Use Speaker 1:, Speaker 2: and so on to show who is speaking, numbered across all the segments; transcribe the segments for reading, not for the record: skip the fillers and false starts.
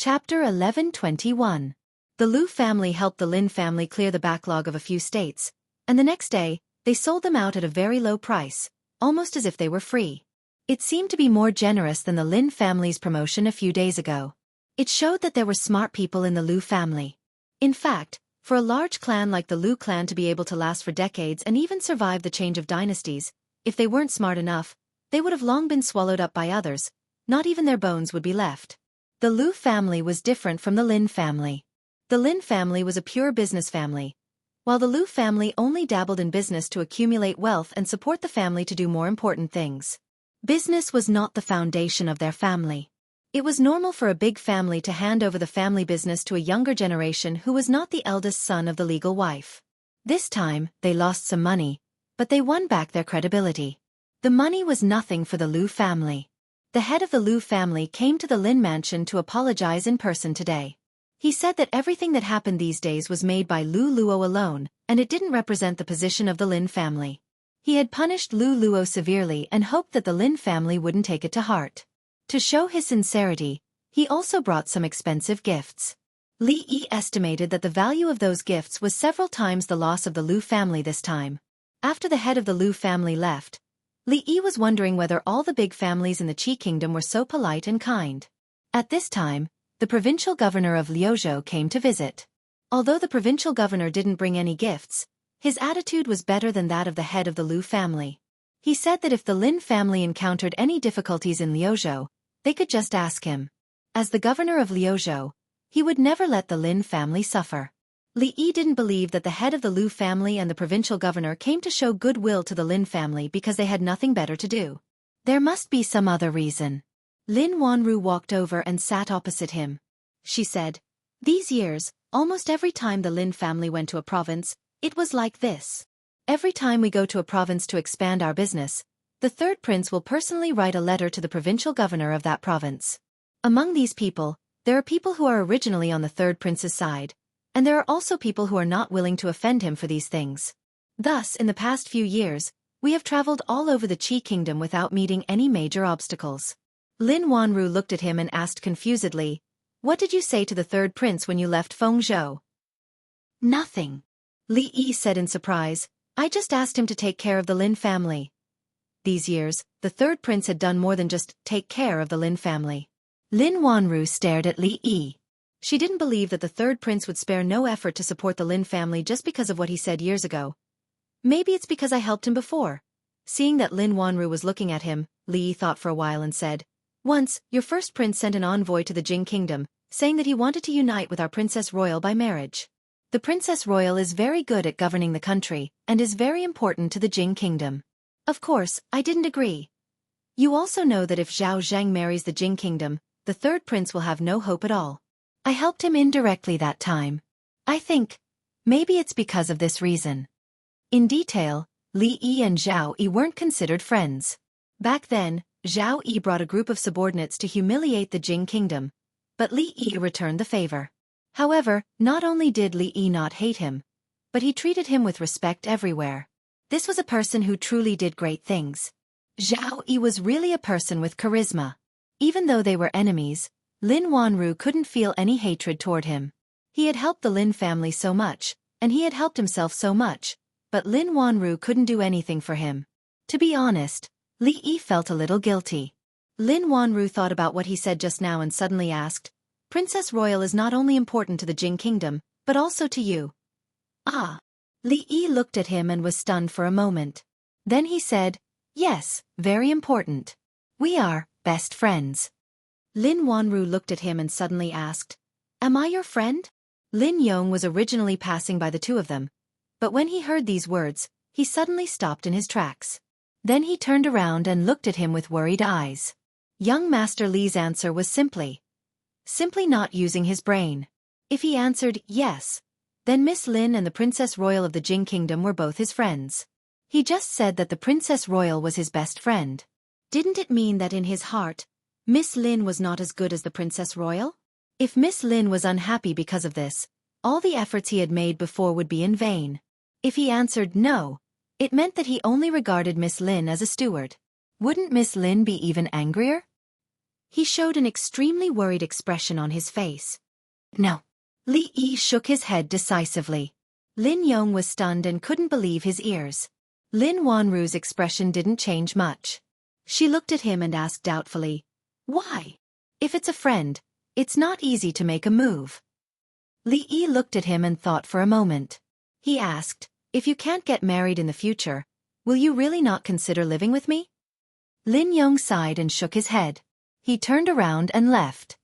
Speaker 1: Chapter 11:21. The Liu family helped the Lin family clear the backlog of a few states, and the next day, they sold them out at a very low price, almost as if they were free. It seemed to be more generous than the Lin family's promotion a few days ago. It showed that there were smart people in the Liu family. In fact, for a large clan like the Liu clan to be able to last for decades and even survive the change of dynasties, if they weren't smart enough, they would have long been swallowed up by others, not even their bones would be left. The Liu family was different from the Lin family. The Lin family was a pure business family, while the Liu family only dabbled in business to accumulate wealth and support the family to do more important things. Business was not the foundation of their family. It was normal for a big family to hand over the family business to a younger generation who was not the eldest son of the legal wife. This time, they lost some money, but they won back their credibility. The money was nothing for the Liu family. The head of the Liu family came to the Lin mansion to apologize in person today. He said that everything that happened these days was made by Liu Luo alone, and it didn't represent the position of the Lin family. He had punished Liu Luo severely and hoped that the Lin family wouldn't take it to heart. To show his sincerity, he also brought some expensive gifts. Li Yi estimated that the value of those gifts was several times the loss of the Liu family this time. After the head of the Liu family left, Li Yi was wondering whether all the big families in the Qi kingdom were so polite and kind. At this time, the provincial governor of Liuzhou came to visit. Although the provincial governor didn't bring any gifts, his attitude was better than that of the head of the Liu family. He said that if the Lin family encountered any difficulties in Liuzhou, they could just ask him. As the governor of Liuzhou, he would never let the Lin family suffer. Li Yi didn't believe that the head of the Liu family and the provincial governor came to show goodwill to the Lin family because they had nothing better to do. There must be some other reason. Lin Wanru walked over and sat opposite him. She said, "These years, almost every time the Lin family went to a province, it was like this. Every time we go to a province to expand our business, the third prince will personally write a letter to the provincial governor of that province. Among these people, there are people who are originally on the third prince's side, and there are also people who are not willing to offend him for these things. Thus, in the past few years, we have traveled all over the Qi kingdom without meeting any major obstacles." Lin Wanru looked at him and asked confusedly, "What did you say to the third prince when you left Fengzhou?" "Nothing," Li Yi said in surprise. "I just asked him to take care of the Lin family." These years, the third prince had done more than just take care of the Lin family. Lin Wanru stared at Li Yi. She didn't believe that the third prince would spare no effort to support the Lin family just because of what he said years ago. "Maybe it's because I helped him before." Seeing that Lin Wanru was looking at him, Li Yi thought for a while and said, "Once, your first prince sent an envoy to the Jing kingdom, saying that he wanted to unite with our princess royal by marriage. The princess royal is very good at governing the country, and is very important to the Jing kingdom. Of course, I didn't agree. You also know that if Zhao Zhang marries the Jing kingdom, the third prince will have no hope at all. I helped him indirectly that time. I think, maybe it's because of this reason." In detail, Li Yi and Zhao Yi weren't considered friends. Back then, Zhao Yi brought a group of subordinates to humiliate the Jing kingdom, but Li Yi returned the favor. However, not only did Li Yi not hate him, but he treated him with respect everywhere. This was a person who truly did great things. Zhao Yi was really a person with charisma. Even though they were enemies, Lin Wanru couldn't feel any hatred toward him. He had helped the Lin family so much, and he had helped himself so much, but Lin Wanru couldn't do anything for him. To be honest, Li Yi felt a little guilty. Lin Wanru thought about what he said just now and suddenly asked, "Princess Royal is not only important to the Jing kingdom, but also to you." "Ah." Li Yi looked at him and was stunned for a moment. Then he said, "Yes, very important. We are best friends." Lin Wanru looked at him and suddenly asked, "Am I your friend?" Lin Yong was originally passing by the two of them, but when he heard these words, he suddenly stopped in his tracks. Then he turned around and looked at him with worried eyes. Young Master Li's answer was simply not using his brain. If he answered yes, then Miss Lin and the Princess Royal of the Jing Kingdom were both his friends. He just said that the Princess Royal was his best friend. Didn't it mean that in his heart, Miss Lin was not as good as the Princess Royal? If Miss Lin was unhappy because of this, all the efforts he had made before would be in vain. If he answered no, it meant that he only regarded Miss Lin as a steward. Wouldn't Miss Lin be even angrier? He showed an extremely worried expression on his face. No. Li Yi shook his head decisively. Lin Yong was stunned and couldn't believe his ears. Lin Wanru's expression didn't change much. She looked at him and asked doubtfully, "Why? If it's a friend, it's not easy to make a move." Li Yi looked at him and thought for a moment. He asked, "If you can't get married in the future, will you really not consider living with me?" Lin Yong sighed and shook his head. He turned around and left.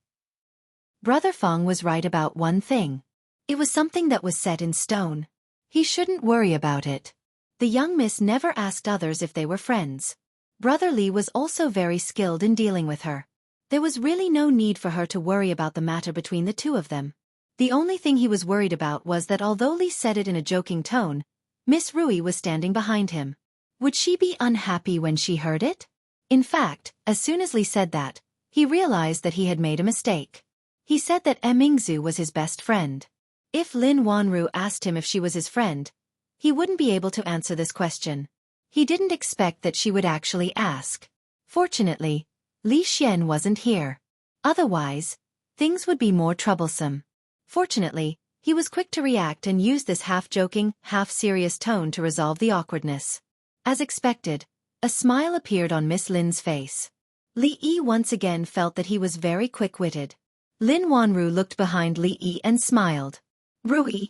Speaker 1: Brother Feng was right about one thing. It was something that was set in stone. He shouldn't worry about it. The young miss never asked others if they were friends. Brother Li was also very skilled in dealing with her. There was really no need for her to worry about the matter between the two of them. The only thing he was worried about was that although Li said it in a joking tone, Miss Rui was standing behind him. Would she be unhappy when she heard it? In fact, as soon as Li said that, he realized that he had made a mistake. He said that Mingzu was his best friend. If Lin Wanru asked him if she was his friend, he wouldn't be able to answer this question. He didn't expect that she would actually ask. Fortunately, Li Xian wasn't here. Otherwise, things would be more troublesome. Fortunately, he was quick to react and used this half-joking, half-serious tone to resolve the awkwardness. As expected, a smile appeared on Miss Lin's face. Li Yi once again felt that he was very quick-witted. Lin Wanru looked behind Li Yi and smiled. "Rui."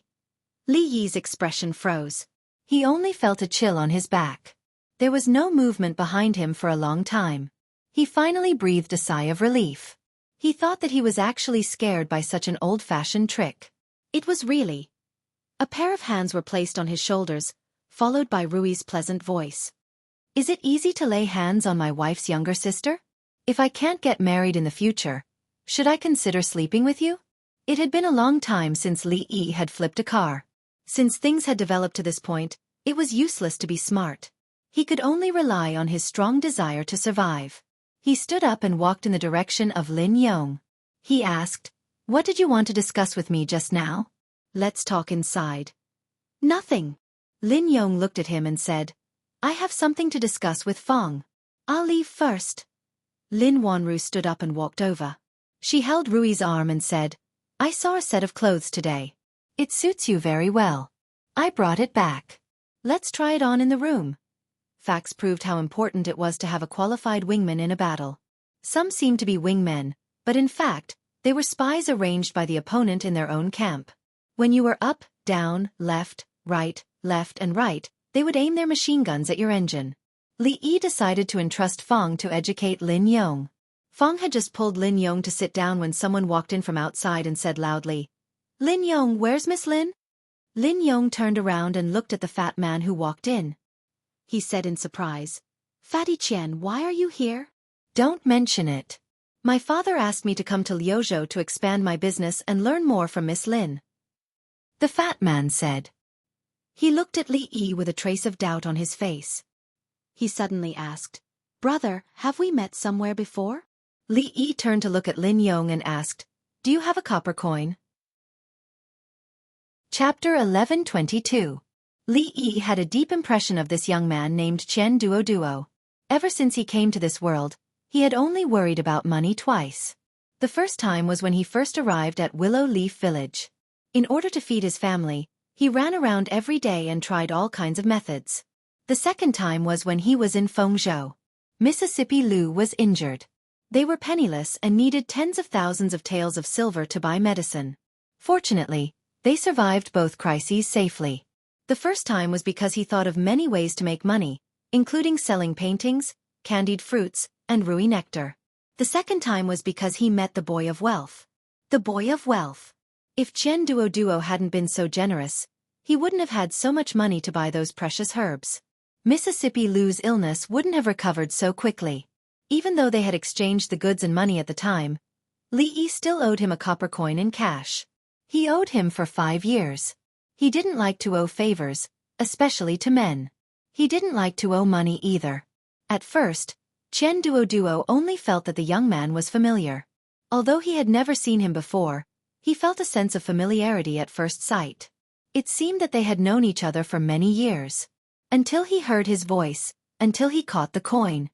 Speaker 1: Li Yi's expression froze. He only felt a chill on his back. There was no movement behind him for a long time. He finally breathed a sigh of relief. He thought that he was actually scared by such an old-fashioned trick. It was really. A pair of hands were placed on his shoulders, followed by Rui's pleasant voice. "Is it easy to lay hands on my wife's younger sister? If I can't get married in the future, should I consider sleeping with you?" It had been a long time since Li Yi had flipped a car. Since things had developed to this point, it was useless to be smart. He could only rely on his strong desire to survive. He stood up and walked in the direction of Lin Yong. He asked, "What did you want to discuss with me just now?" "Let's talk inside." "Nothing." Lin Yong looked at him and said, "I have something to discuss with Feng. I'll leave first." Lin Wanru stood up and walked over. She held Rui's arm and said, "I saw a set of clothes today. It suits you very well. I brought it back. Let's try it on in the room." Facts proved how important it was to have a qualified wingman in a battle. Some seemed to be wingmen, but in fact, they were spies arranged by the opponent in their own camp. When you were up, down, left, and right, they would aim their machine guns at your engine. Li Yi decided to entrust Feng to educate Lin Yong. Feng had just pulled Lin Yong to sit down when someone walked in from outside and said loudly, "Lin Yong, where's Miss Lin?" Lin Yong turned around and looked at the fat man who walked in. He said in surprise, "Fatty Qian, why are you here?" "Don't mention it. My father asked me to come to Liuzhou to expand my business and learn more from Miss Lin," the fat man said. He looked at Li Yi with a trace of doubt on his face. He suddenly asked, "Brother, have we met somewhere before?" Li Yi turned to look at Lin Yong and asked, "Do you have a copper coin?" Chapter 11:22. Li Yi had a deep impression of this young man named Chen Duo. Ever since he came to this world, he had only worried about money twice. The first time was when he first arrived at Willow Leaf Village. In order to feed his family, he ran around every day and tried all kinds of methods. The second time was when he was in Fengzhou. Mississippi Lu was injured. They were penniless and needed tens of thousands of taels of silver to buy medicine. Fortunately, they survived both crises safely. The first time was because he thought of many ways to make money, including selling paintings, candied fruits, and Rui nectar. The second time was because he met the Boy of Wealth. The Boy of Wealth. If Chen Duo hadn't been so generous, he wouldn't have had so much money to buy those precious herbs. Mississippi Lu's illness wouldn't have recovered so quickly. Even though they had exchanged the goods and money at the time, Li Yi still owed him a copper coin in cash. He owed him for 5 years. He didn't like to owe favors, especially to men. He didn't like to owe money either. At first, Chen Duo only felt that the young man was familiar. Although he had never seen him before, he felt a sense of familiarity at first sight. It seemed that they had known each other for many years. Until he heard his voice, until he caught the coin.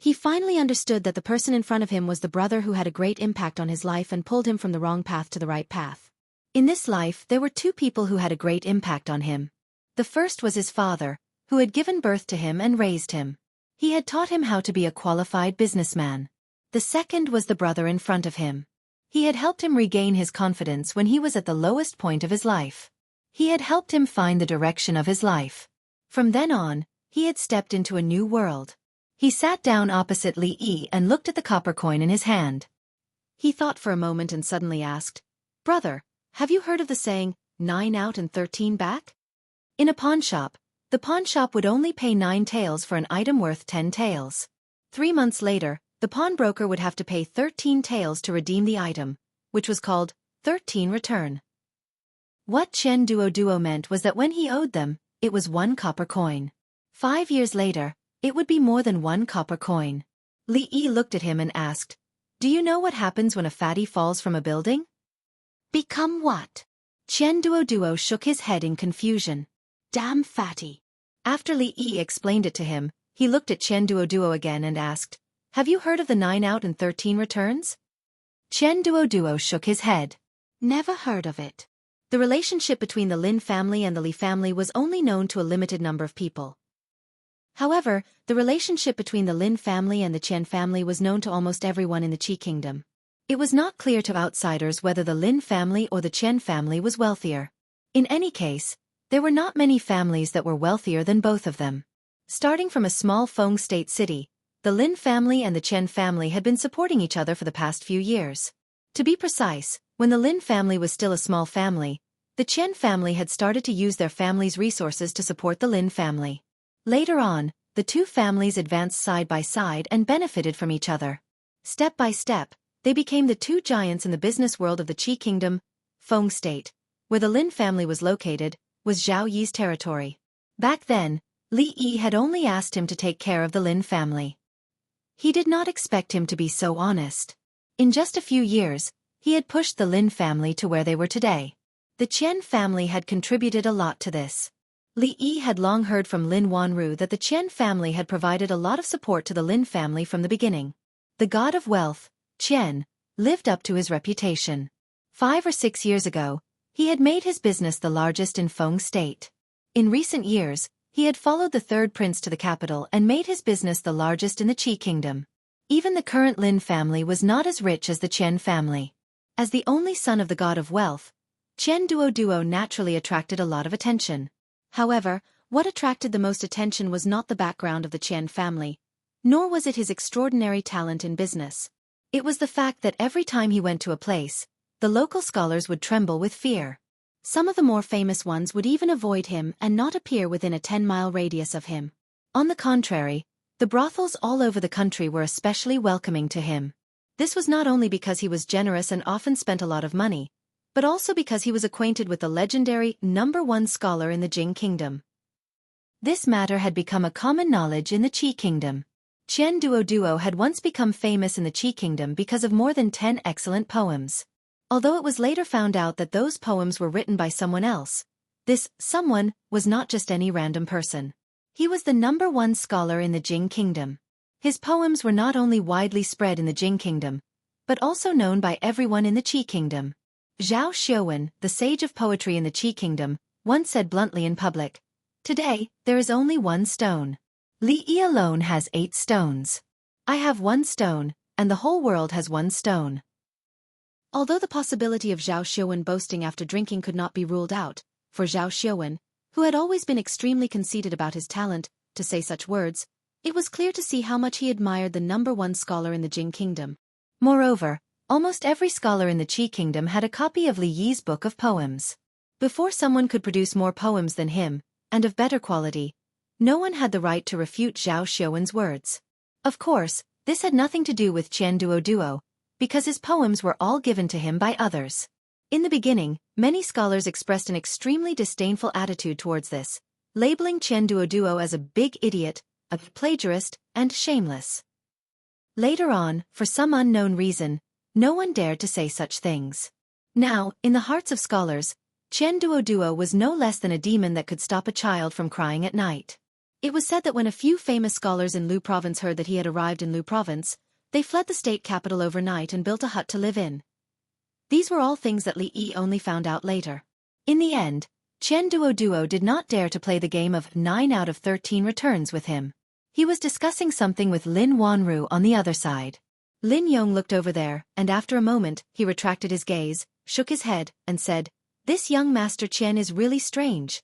Speaker 1: He finally understood that the person in front of him was the brother who had a great impact on his life and pulled him from the wrong path to the right path. In this life, there were two people who had a great impact on him. The first was his father, who had given birth to him and raised him. He had taught him how to be a qualified businessman. The second was the brother in front of him. He had helped him regain his confidence when he was at the lowest point of his life. He had helped him find the direction of his life. From then on, he had stepped into a new world. He sat down opposite Li Yi and looked at the copper coin in his hand. He thought for a moment and suddenly asked, "Brother, have you heard of the saying, 9 out and 13 back?" In a pawn shop, the pawn shop would only pay 9 taels for an item worth 10 taels. 3 months later, the pawnbroker would have to pay 13 taels to redeem the item, which was called 13 return. What Chen Duo meant was that when he owed them, it was 1 copper coin. 5 years later, it would be more than 1 copper coin. Li Yi looked at him and asked, "Do you know what happens when a fatty falls from a building?" "Become what?" Chen Duo shook his head in confusion. "Damn fatty." After Li Yi explained it to him, he looked at Chen Duo again and asked, "Have you heard of the 9 out and 13 returns?" Chen Duo shook his head. "Never heard of it." The relationship between the Lin family and the Li family was only known to a limited number of people. However, the relationship between the Lin family and the Chen family was known to almost everyone in the Qi kingdom. It was not clear to outsiders whether the Lin family or the Chen family was wealthier. In any case, there were not many families that were wealthier than both of them. Starting from a small Feng state city, the Lin family and the Chen family had been supporting each other for the past few years. To be precise, when the Lin family was still a small family, the Chen family had started to use their family's resources to support the Lin family. Later on, the two families advanced side by side and benefited from each other. Step by step, they became the two giants in the business world of the Qi kingdom. Feng state, where the Lin family was located, was Zhao Yi's territory. Back then, Li Yi had only asked him to take care of the Lin family. He did not expect him to be so honest. In just a few years, he had pushed the Lin family to where they were today. The Chen family had contributed a lot to this. Li Yi had long heard from Lin Wanru that the Chen family had provided a lot of support to the Lin family from the beginning. The god of wealth, Chen, lived up to his reputation. 5 or 6 years ago, he had made his business the largest in Feng state. In recent years, he had followed the third prince to the capital and made his business the largest in the Qi kingdom. Even the current Lin family was not as rich as the Chen family. As the only son of the god of wealth, Chen Duo naturally attracted a lot of attention. However, what attracted the most attention was not the background of the Chen family, nor was it his extraordinary talent in business. It was the fact that every time he went to a place, the local scholars would tremble with fear. Some of the more famous ones would even avoid him and not appear within a 10-mile radius of him. On the contrary, the brothels all over the country were especially welcoming to him. This was not only because he was generous and often spent a lot of money, but also because he was acquainted with the legendary #1 scholar in the Jing kingdom. This matter had become a common knowledge in the Qi kingdom. Chen Duo had once become famous in the Qi kingdom because of more than 10 excellent poems. Although it was later found out that those poems were written by someone else, this someone was not just any random person. He was the #1 scholar in the Jing kingdom. His poems were not only widely spread in the Jing kingdom, but also known by everyone in the Qi kingdom. Xiaofan, the sage of poetry in the Qi kingdom, once said bluntly in public, "Today, there is only 1 stone. Li Yi alone has 8 stones. I have 1 stone, and the whole world has 1 stone." Although the possibility of Zhao Xiaowen boasting after drinking could not be ruled out, for Zhao Xiaowen, who had always been extremely conceited about his talent, to say such words, it was clear to see how much he admired the #1 scholar in the Jing kingdom. Moreover, almost every scholar in the Qi kingdom had a copy of Li Yi's book of poems. Before someone could produce more poems than him, and of better quality, no one had the right to refute Zhao Xiaowen's words. Of course, this had nothing to do with Chen Duo, because his poems were all given to him by others. In the beginning, many scholars expressed an extremely disdainful attitude towards this, labeling Chen Duo as a big idiot, a plagiarist, and shameless. Later on, for some unknown reason, no one dared to say such things. Now, in the hearts of scholars, Chen Duo was no less than a demon that could stop a child from crying at night. It was said that when a few famous scholars in Lu province heard that he had arrived in Lu province, they fled the state capital overnight and built a hut to live in. These were all things that Li Yi only found out later. In the end, Qian Duo did not dare to play the game of 9 out of 13 returns with him. He was discussing something with Lin Wanru on the other side. Lin Yong looked over there, and after a moment, he retracted his gaze, shook his head, and said, "This young Master Qian is really strange."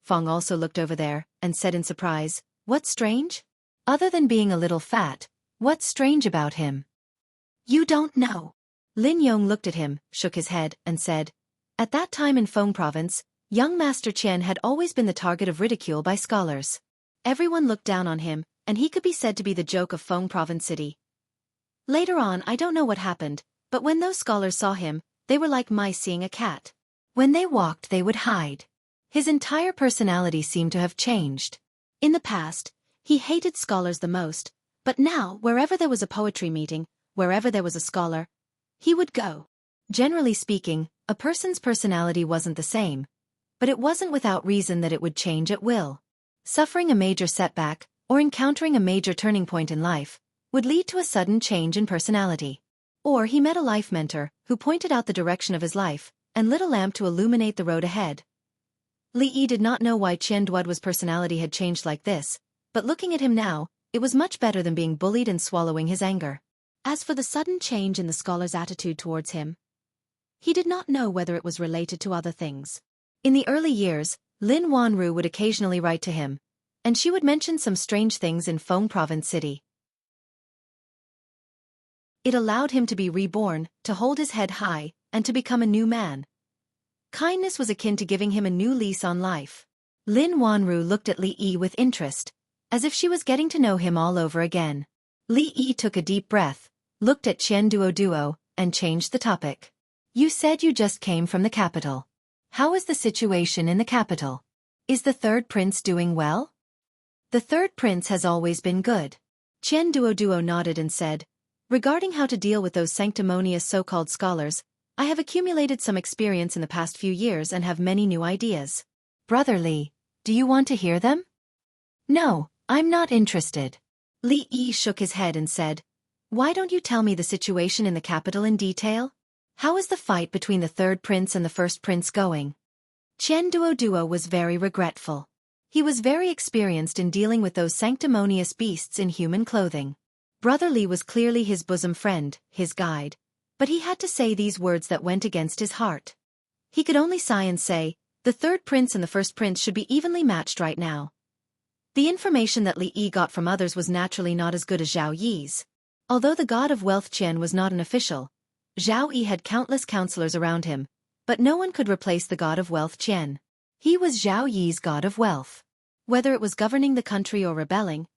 Speaker 1: Feng also looked over there, and said in surprise, "What's strange? Other than being a little fat, what's strange about him?" "You don't know." Lin Yong looked at him, shook his head, and said, "At that time in Feng province, young Master Qian had always been the target of ridicule by scholars. Everyone looked down on him, and he could be said to be the joke of Feng province city. Later on, I don't know what happened, but when those scholars saw him, they were like mice seeing a cat. When they walked, they would hide. His entire personality seemed to have changed. In the past, he hated scholars the most, but now, wherever there was a poetry meeting, wherever there was a scholar, he would go. Generally speaking, a person's personality wasn't the same, but it wasn't without reason that it would change at will. Suffering a major setback, or encountering a major turning point in life, would lead to a sudden change in personality. Or he met a life mentor, who pointed out the direction of his life, and lit a lamp to illuminate the road ahead. Li Yi did not know why Qian Duo's personality had changed like this, but looking at him now, it was much better than being bullied and swallowing his anger. As for the sudden change in the scholar's attitude towards him, he did not know whether it was related to other things. In the early years, Lin Wanru would occasionally write to him, and she would mention some strange things in Feng province city. It allowed him to be reborn, to hold his head high, and to become a new man. Kindness was akin to giving him a new lease on life. Lin Wanru looked at Li Yi with interest, as if she was getting to know him all over again. Li Yi took a deep breath, looked at Qian Duo, and changed the topic. "You said you just came from the capital. How is the situation in the capital? Is the third prince doing well?" "The third prince has always been good." Qian Duo nodded and said, "Regarding how to deal with those sanctimonious so-called scholars, I have accumulated some experience in the past few years and have many new ideas." "Brother Li, do you want to hear them?" "No, I'm not interested." Li Yi shook his head and said, "Why don't you tell me the situation in the capital in detail? How is the fight between the third prince and the first prince going?" Qian Duo was very regretful. He was very experienced in dealing with those sanctimonious beasts in human clothing. Brother Li was clearly his bosom friend, his guide, but he had to say these words that went against his heart. He could only sigh and say, the third prince and the first prince should be evenly matched right now. The information that Li Yi got from others was naturally not as good as Zhao Yi's. Although the god of wealth Qian was not an official, Zhao Yi had countless counselors around him, but no one could replace the god of wealth Qian. He was Zhao Yi's god of wealth. Whether it was governing the country or rebelling,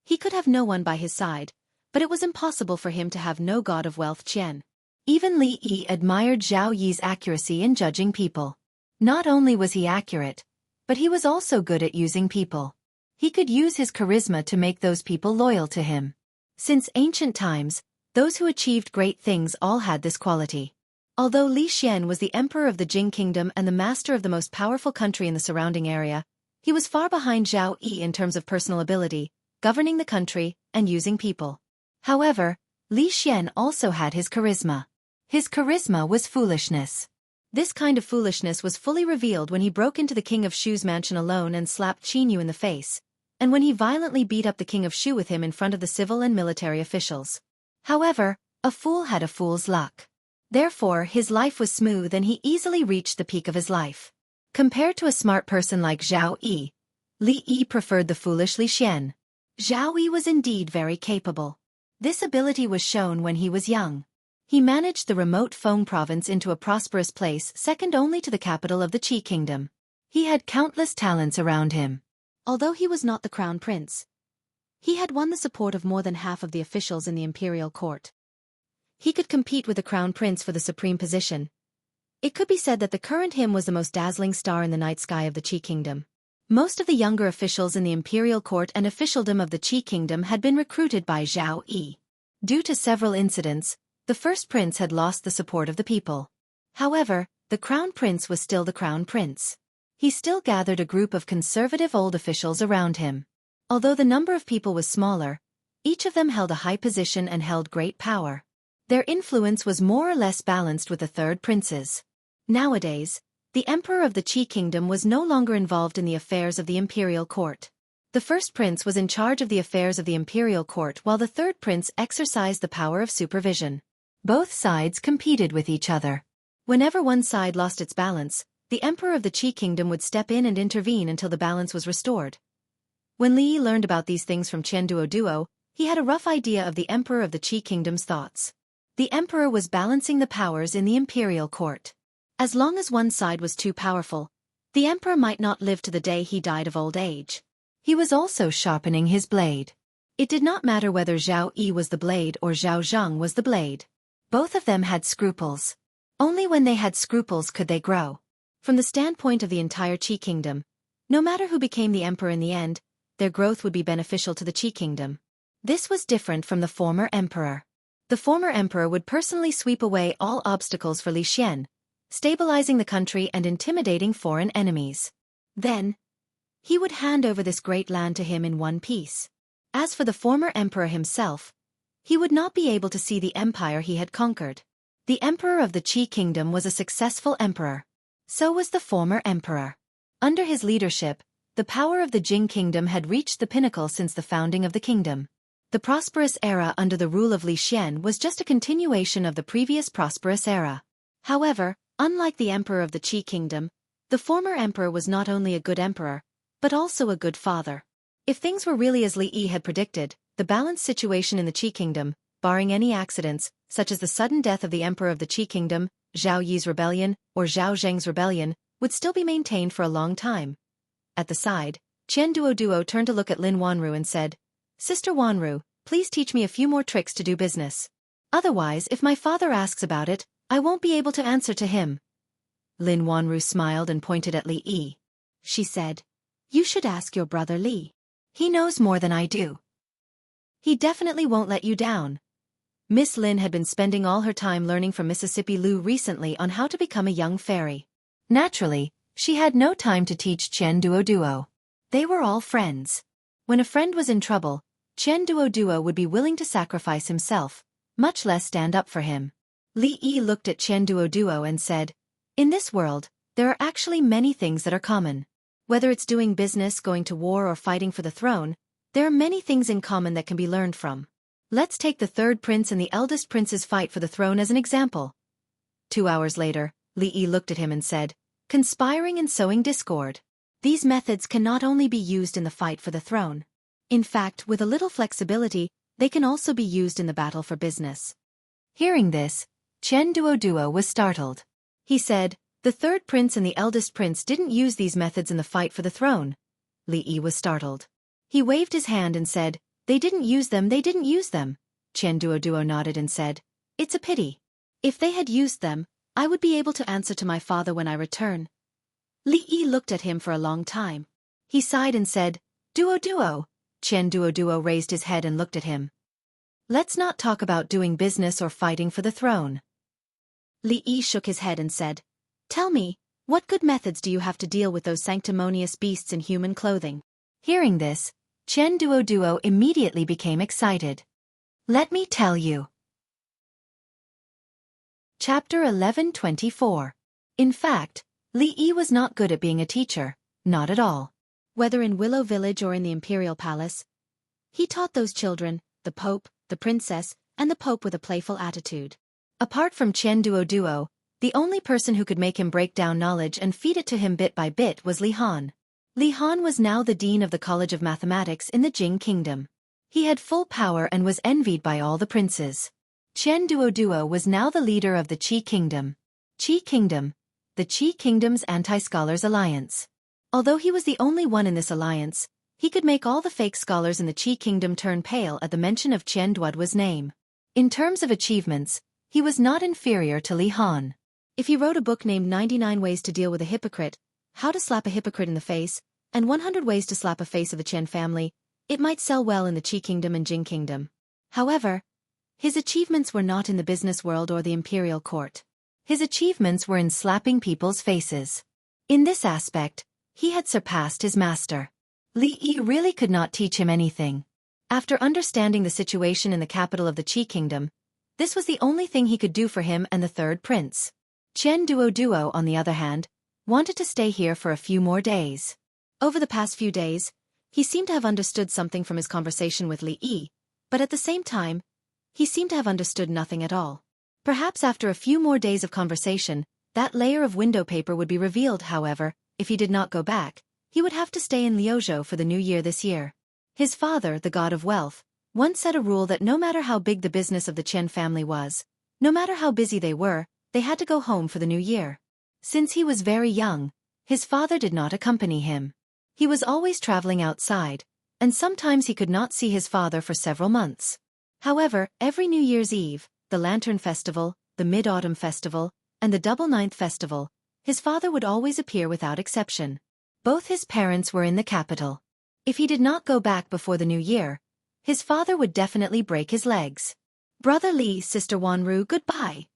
Speaker 1: he could have no one by his side, but it was impossible for him to have no god of wealth Qian. Even Li Yi admired Zhao Yi's accuracy in judging people. Not only was he accurate, but he was also good at using people. He could use his charisma to make those people loyal to him. Since ancient times, those who achieved great things all had this quality. Although Li Xian was the emperor of the Jing kingdom and the master of the most powerful country in the surrounding area, he was far behind Zhao Yi in terms of personal ability, governing the country, and using people. However, Li Xian also had his charisma. His charisma was foolishness. This kind of foolishness was fully revealed when he broke into the king of Shu's mansion alone and slapped Qin Yu in the face, and when he violently beat up the king of Shu with him in front of the civil and military officials. However, a fool had a fool's luck. Therefore, his life was smooth and he easily reached the peak of his life. Compared to a smart person like Zhao Yi, Li Yi preferred the foolish Li Xian. Zhao Yi was indeed very capable. This ability was shown when he was young. He managed the remote Feng province into a prosperous place second only to the capital of the Qi kingdom. He had countless talents around him. Although he was not the crown prince, he had won the support of more than half of the officials in the imperial court. He could compete with the crown prince for the supreme position. It could be said that the current him was the most dazzling star in the night sky of the Qi kingdom. Most of the younger officials in the imperial court and officialdom of the Qi kingdom had been recruited by Zhao Yi. Due to several incidents, the first prince had lost the support of the people. However, the crown prince was still the crown prince. He still gathered a group of conservative old officials around him. Although the number of people was smaller, each of them held a high position and held great power. Their influence was more or less balanced with the third prince's. Nowadays, the emperor of the Qi kingdom was no longer involved in the affairs of the imperial court. The first prince was in charge of the affairs of the imperial court while the third prince exercised the power of supervision. Both sides competed with each other. Whenever one side lost its balance, the emperor of the Qi kingdom would step in and intervene until the balance was restored. When Li Yi learned about these things from Qian Duoduo, he had a rough idea of the emperor of the Qi kingdom's thoughts. The emperor was balancing the powers in the imperial court. As long as one side was too powerful, the emperor might not live to the day he died of old age. He was also sharpening his blade. It did not matter whether Zhao Yi was the blade or Zhao Zhang was the blade. Both of them had scruples. Only when they had scruples could they grow. From the standpoint of the entire Qi kingdom, no matter who became the emperor in the end, their growth would be beneficial to the Qi kingdom. This was different from the former emperor. The former emperor would personally sweep away all obstacles for Li Xian, stabilizing the country and intimidating foreign enemies. Then, he would hand over this great land to him in one piece. As for the former emperor himself, he would not be able to see the empire he had conquered. The emperor of the Qi kingdom was a successful emperor. So was the former emperor. Under his leadership, the power of the Jing kingdom had reached the pinnacle since the founding of the kingdom. The prosperous era under the rule of Li Xian was just a continuation of the previous prosperous era. However, unlike the emperor of the Qi kingdom, the former emperor was not only a good emperor, but also a good father. If things were really as Li Yi had predicted, the balanced situation in the Qi kingdom, barring any accidents, such as the sudden death of the emperor of the Qi kingdom, Zhao Yi's rebellion, or Zhao Zheng's rebellion, would still be maintained for a long time. At the side, Qian Duoduo turned to look at Lin Wanru and said, "Sister Wanru, please teach me a few more tricks to do business. Otherwise, if my father asks about it, I won't be able to answer to him." Lin Wanru smiled and pointed at Li Yi. She said, "You should ask your brother Li. He knows more than I do. He definitely won't let you down." Miss Lin had been spending all her time learning from Mississippi Lu recently on how to become a young fairy. Naturally, she had no time to teach Qian Duoduo. They were all friends. When a friend was in trouble, Qian Duoduo would be willing to sacrifice himself, much less stand up for him. Li Yi looked at Qian Duoduo and said, "In this world, there are actually many things that are common. Whether it's doing business, going to war or fighting for the throne, there are many things in common that can be learned from. Let's take the third prince and the eldest prince's fight for the throne as an example." 2 hours later, Li Yi looked at him and said, "Conspiring and sowing discord. These methods can not only be used in the fight for the throne. In fact, with a little flexibility, they can also be used in the battle for business." Hearing this, Qian Duoduo was startled. He said, "The third prince and the eldest prince didn't use these methods in the fight for the throne." Li Yi was startled. He waved his hand and said, they didn't use them." Qian Duoduo nodded and said, "It's a pity. If they had used them, I would be able to answer to my father when I return." Li Yi looked at him for a long time. He sighed and said, "Duoduo." Qian Duoduo raised his head and looked at him. "Let's not talk about doing business or fighting for the throne." Li Yi shook his head and said, "Tell me, what good methods do you have to deal with those sanctimonious beasts in human clothing?" Hearing this, Qian Duoduo immediately became excited. "Let me tell you." Chapter 11:24. In fact, Li Yi was not good at being a teacher, not at all. Whether in Willow Village or in the Imperial Palace, he taught those children, the Pope, the Princess, and the Pope with a playful attitude. Apart from Qian Duoduo, the only person who could make him break down knowledge and feed it to him bit by bit was Li Han. Li Han was now the dean of the College of Mathematics in the Jing Kingdom. He had full power and was envied by all the princes. Qian Duoduo was now the leader of the Qi Kingdom. Qi Kingdom, the Qi Kingdom's anti-scholars alliance. Although he was the only one in this alliance, he could make all the fake scholars in the Qi Kingdom turn pale at the mention of Qian Duoduo's name. In terms of achievements, he was not inferior to Li Han. If he wrote a book named 99 Ways to Deal with a Hypocrite, How to Slap a Hypocrite in the Face, and 100 Ways to Slap a Face of a Qian family, it might sell well in the Qi Kingdom and Jing Kingdom. However, his achievements were not in the business world or the imperial court. His achievements were in slapping people's faces. In this aspect, he had surpassed his master. Li Yi really could not teach him anything. After understanding the situation in the capital of the Qi kingdom, this was the only thing he could do for him and the third prince. Qian Duo, on the other hand, wanted to stay here for a few more days. Over the past few days, he seemed to have understood something from his conversation with Li Yi, but at the same time, he seemed to have understood nothing at all. Perhaps after a few more days of conversation, that layer of window paper would be revealed. However, if he did not go back, he would have to stay in Liuzhou for the new year this year. His father, the god of wealth, once set a rule that no matter how big the business of the Qian family was, no matter how busy they were, they had to go home for the new year. Since he was very young, his father did not accompany him. He was always traveling outside, and sometimes he could not see his father for several months. However, every New Year's Eve, the Lantern Festival, the Mid-Autumn Festival, and the Double Ninth Festival, his father would always appear without exception. Both his parents were in the capital. If he did not go back before the new year, his father would definitely break his legs. Brother Li, Sister Wanru, goodbye.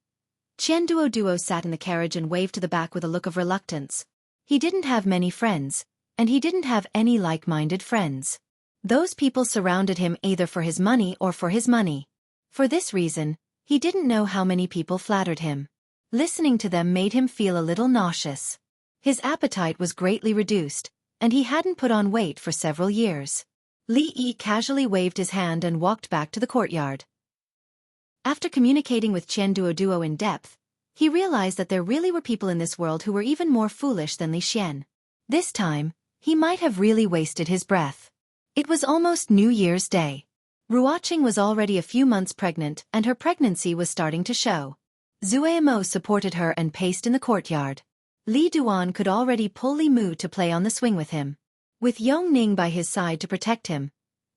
Speaker 1: Qian Duo sat in the carriage and waved to the back with a look of reluctance. He didn't have many friends, and he didn't have any like-minded friends. Those people surrounded him either for his money or for his money. For this reason, he didn't know how many people flattered him. Listening to them made him feel a little nauseous. His appetite was greatly reduced, and he hadn't put on weight for several years. Li Yi casually waved his hand and walked back to the courtyard. After communicating with Qian Duo in depth, he realized that there really were people in this world who were even more foolish than Li Xian. This time, he might have really wasted his breath. It was almost New Year's Day. Ruoqing was already a few months pregnant and her pregnancy was starting to show. Zuemo supported her and paced in the courtyard. Li Duan could already pull Li Mu to play on the swing with him. With Yongning by his side to protect him,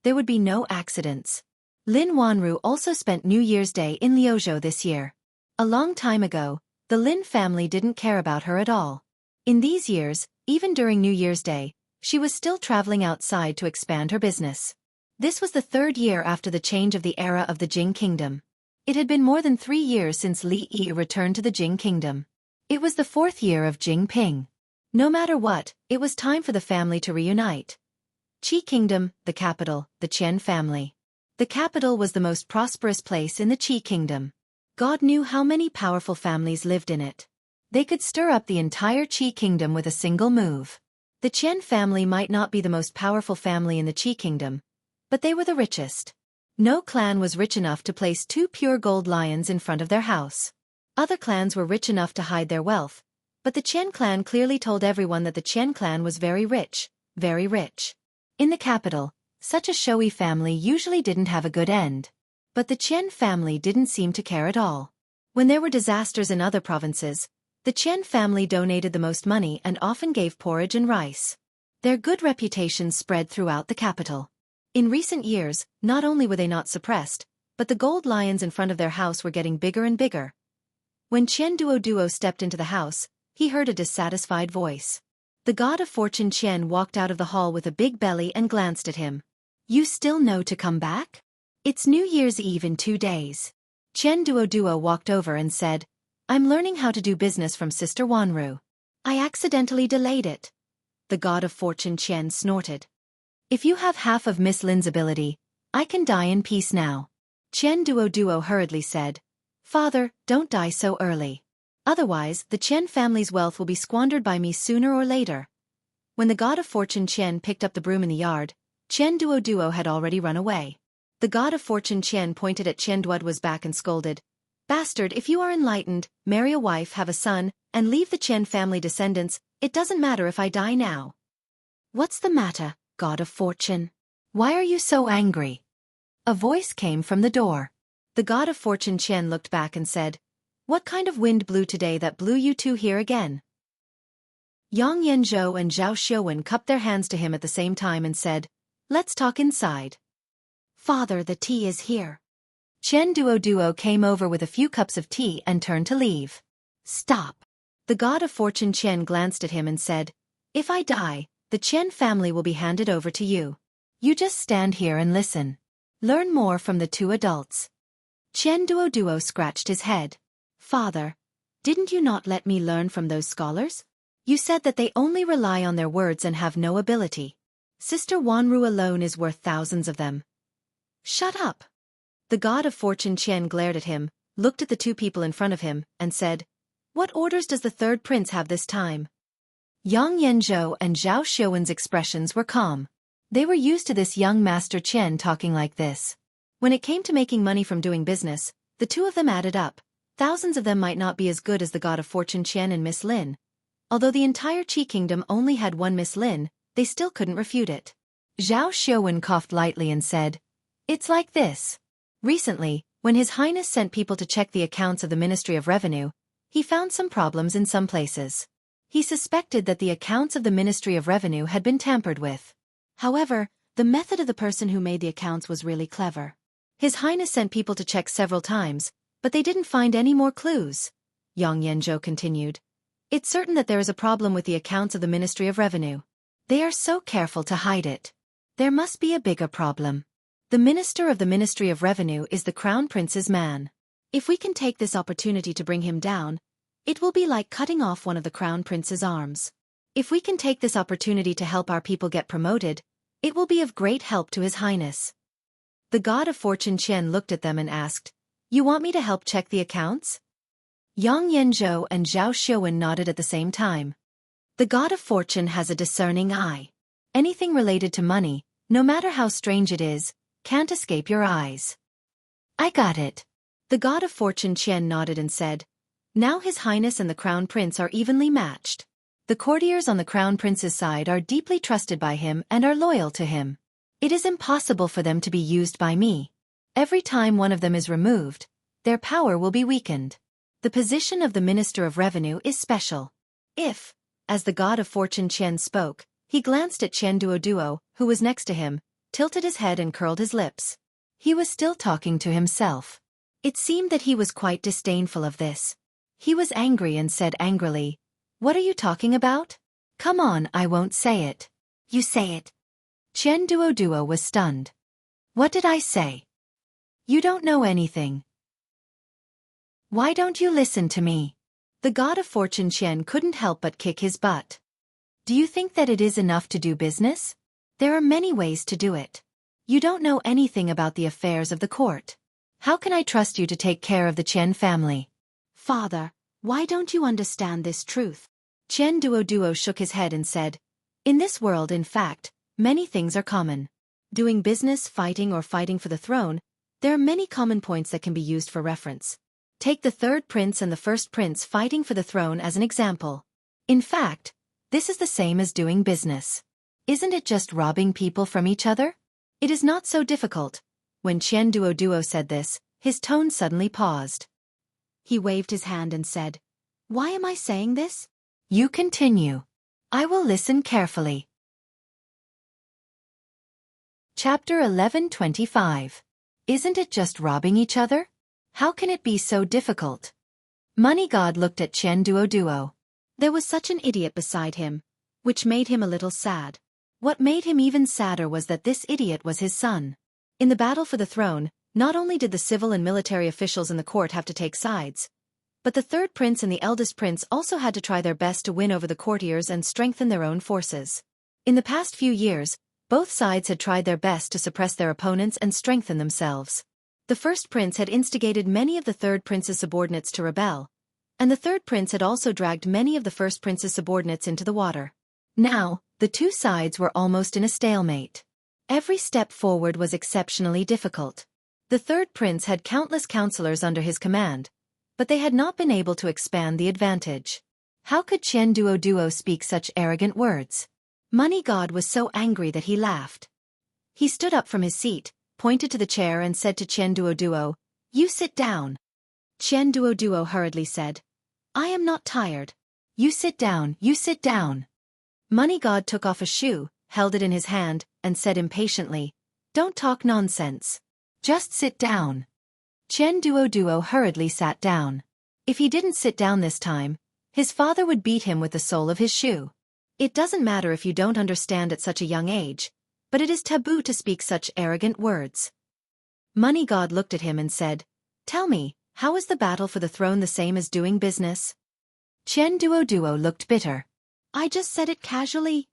Speaker 1: there would be no accidents. Lin Wanru also spent New Year's Day in Liuzhou this year. A long time ago, the Lin family didn't care about her at all. In these years, even during New Year's Day, she was still traveling outside to expand her business. This was the third year after the change of the era of the Jing Kingdom. It had been more than 3 years since Li Yi returned to the Jing Kingdom. It was the 4th year of Jing Ping. No matter what, it was time for the family to reunite. Qi Kingdom, the capital, the Qian family. The capital was the most prosperous place in the Qi Kingdom. God knew how many powerful families lived in it. They could stir up the entire Qi Kingdom with a single move. The Qian family might not be the most powerful family in the Qi Kingdom, but they were the richest. No clan was rich enough to place 2 pure gold lions in front of their house. Other clans were rich enough to hide their wealth, but the Qian clan clearly told everyone that the Qian clan was very rich, very rich. In the capital, such a showy family usually didn't have a good end. But the Qian family didn't seem to care at all. When there were disasters in other provinces, the Qian family donated the most money and often gave porridge and rice. Their good reputation spread throughout the capital. In recent years, not only were they not suppressed, but the gold lions in front of their house were getting bigger and bigger. When Qian Duo stepped into the house, he heard a dissatisfied voice. The god of fortune Qian walked out of the hall with a big belly and glanced at him. "You still know to come back? It's New Year's Eve in 2 days. Qian Duo walked over and said, "I'm learning how to do business from Sister Wanru. I accidentally delayed it." The god of fortune Qian snorted. "If you have half of Miss Lin's ability, I can die in peace now." Qian Duo hurriedly said, "Father, don't die so early. Otherwise, the Qian family's wealth will be squandered by me sooner or later." When the god of fortune Qian picked up the broom in the yard, Qian Duo had already run away. The god of fortune Qian pointed at Qian Duo's back and scolded, "Bastard, if you are enlightened, marry a wife, have a son, and leave the Qian family descendants, it doesn't matter if I die now." "What's the matter, god of fortune? Why are you so angry?" A voice came from the door. The god of fortune Qian looked back and said, "What kind of wind blew today that blew you two here again?" Yang Yanzhou and Zhao Xiuwen cupped their hands to him at the same time and said, "Let's talk inside." "Father, the tea is here." Qian Duo came over with a few cups of tea and turned to leave. "Stop." The god of fortune Qian glanced at him and said, "If I die, the Qian family will be handed over to you. You just stand here and listen. Learn more from the 2 adults." Qian Duo scratched his head. "Father, didn't you not let me learn from those scholars? You said that they only rely on their words and have no ability." Sister Wanru alone is worth thousands of them. Shut up. The god of fortune Qian glared at him, looked at the two people in front of him, and said, "What orders does the third prince have this time?" Yang Yanzhou and Zhao Xiuwen's expressions were calm. They were used to this young master Qian talking like this. When it came to making money from doing business, the two of them added up. Thousands of them might not be as good as the god of fortune Qian and Miss Lin. Although the entire Qi kingdom only had one Miss Lin, they still couldn't refute it. Zhao Xiuwen coughed lightly and said, "It's like this. Recently, when His Highness sent people to check the accounts of the Ministry of Revenue, he found some problems in some places. He suspected that the accounts of the Ministry of Revenue had been tampered with. However, the method of the person who made the accounts was really clever. His Highness sent people to check several times, but they didn't find any more clues." Yang Yanzhou continued. "It's certain that there is a problem with the accounts of the Ministry of Revenue. They are so careful to hide it. There must be a bigger problem. The minister of the Ministry of Revenue is the Crown Prince's man. If we can take this opportunity to bring him down, it will be like cutting off one of the Crown Prince's arms. If we can take this opportunity to help our people get promoted, it will be of great help to His Highness." The god of fortune Qian looked at them and asked, "You want me to help check the accounts?" Yang Yanzhou and Zhao Xiuwen nodded at the same time. The god of fortune has a discerning eye. Anything related to money, no matter how strange it is, can't escape your eyes. "I got it." The god of fortune Qian nodded and said, "Now His Highness and the Crown Prince are evenly matched. The courtiers on the Crown Prince's side are deeply trusted by him and are loyal to him. It is impossible for them to be used by me. Every time one of them is removed, their power will be weakened. The position of the Minister of Revenue is special. If," as the god of fortune Qian spoke, he glanced at Qian Duoduo, who was next to him, tilted his head and curled his lips. He was still talking to himself. It seemed that he was quite disdainful of this. He was angry and said angrily, "What are you talking about? Come on, I won't say it." "You say it." Qian Duoduo was stunned. "What did I say? You don't know anything. Why don't you listen to me?" The god of fortune Qian couldn't help but kick his butt. "Do you think that it is enough to do business? There are many ways to do it. You don't know anything about the affairs of the court. How can I trust you to take care of the Qian family?" "Father, why don't you understand this truth?" Qian Duoduo shook his head and said, "In this world, in fact, many things are common. Doing business, fighting or fighting for the throne, there are many common points that can be used for reference. Take the third prince and the first prince fighting for the throne as an example. In fact, this is the same as doing business. Isn't it just robbing people from each other? It is not so difficult." When Qian Duoduo said this, his tone suddenly paused. He waved his hand and said, "Why am I saying this?" "You continue. I will listen carefully." Chapter 11:25. Isn't it just robbing each other? How can it be so difficult? Money God looked at Qian Duoduo. There was such an idiot beside him, which made him a little sad. What made him even sadder was that this idiot was his son. In the battle for the throne, not only did the civil and military officials in the court have to take sides, but the third prince and the eldest prince also had to try their best to win over the courtiers and strengthen their own forces. In the past few years, both sides had tried their best to suppress their opponents and strengthen themselves. The first prince had instigated many of the third prince's subordinates to rebel, and the third prince had also dragged many of the first prince's subordinates into the water. Now, the two sides were almost in a stalemate. Every step forward was exceptionally difficult. The third prince had countless counselors under his command, but they had not been able to expand the advantage. How could Qian Duoduo speak such arrogant words? Money God was so angry that he laughed. He stood up from his seat, pointed to the chair and said to Qian Duoduo, "You sit down." Qian Duoduo hurriedly said, "I am not tired." "You sit down, you sit down." Money God took off a shoe, held it in his hand, and said impatiently, "Don't talk nonsense. Just sit down." Qian Duoduo hurriedly sat down. If he didn't sit down this time, his father would beat him with the sole of his shoe. It doesn't matter if you don't understand at such a young age, but it is taboo to speak such arrogant words. Money God looked at him and said, "Tell me, how is the battle for the throne the same as doing business?" Qian Duoduo looked bitter. "I just said it casually."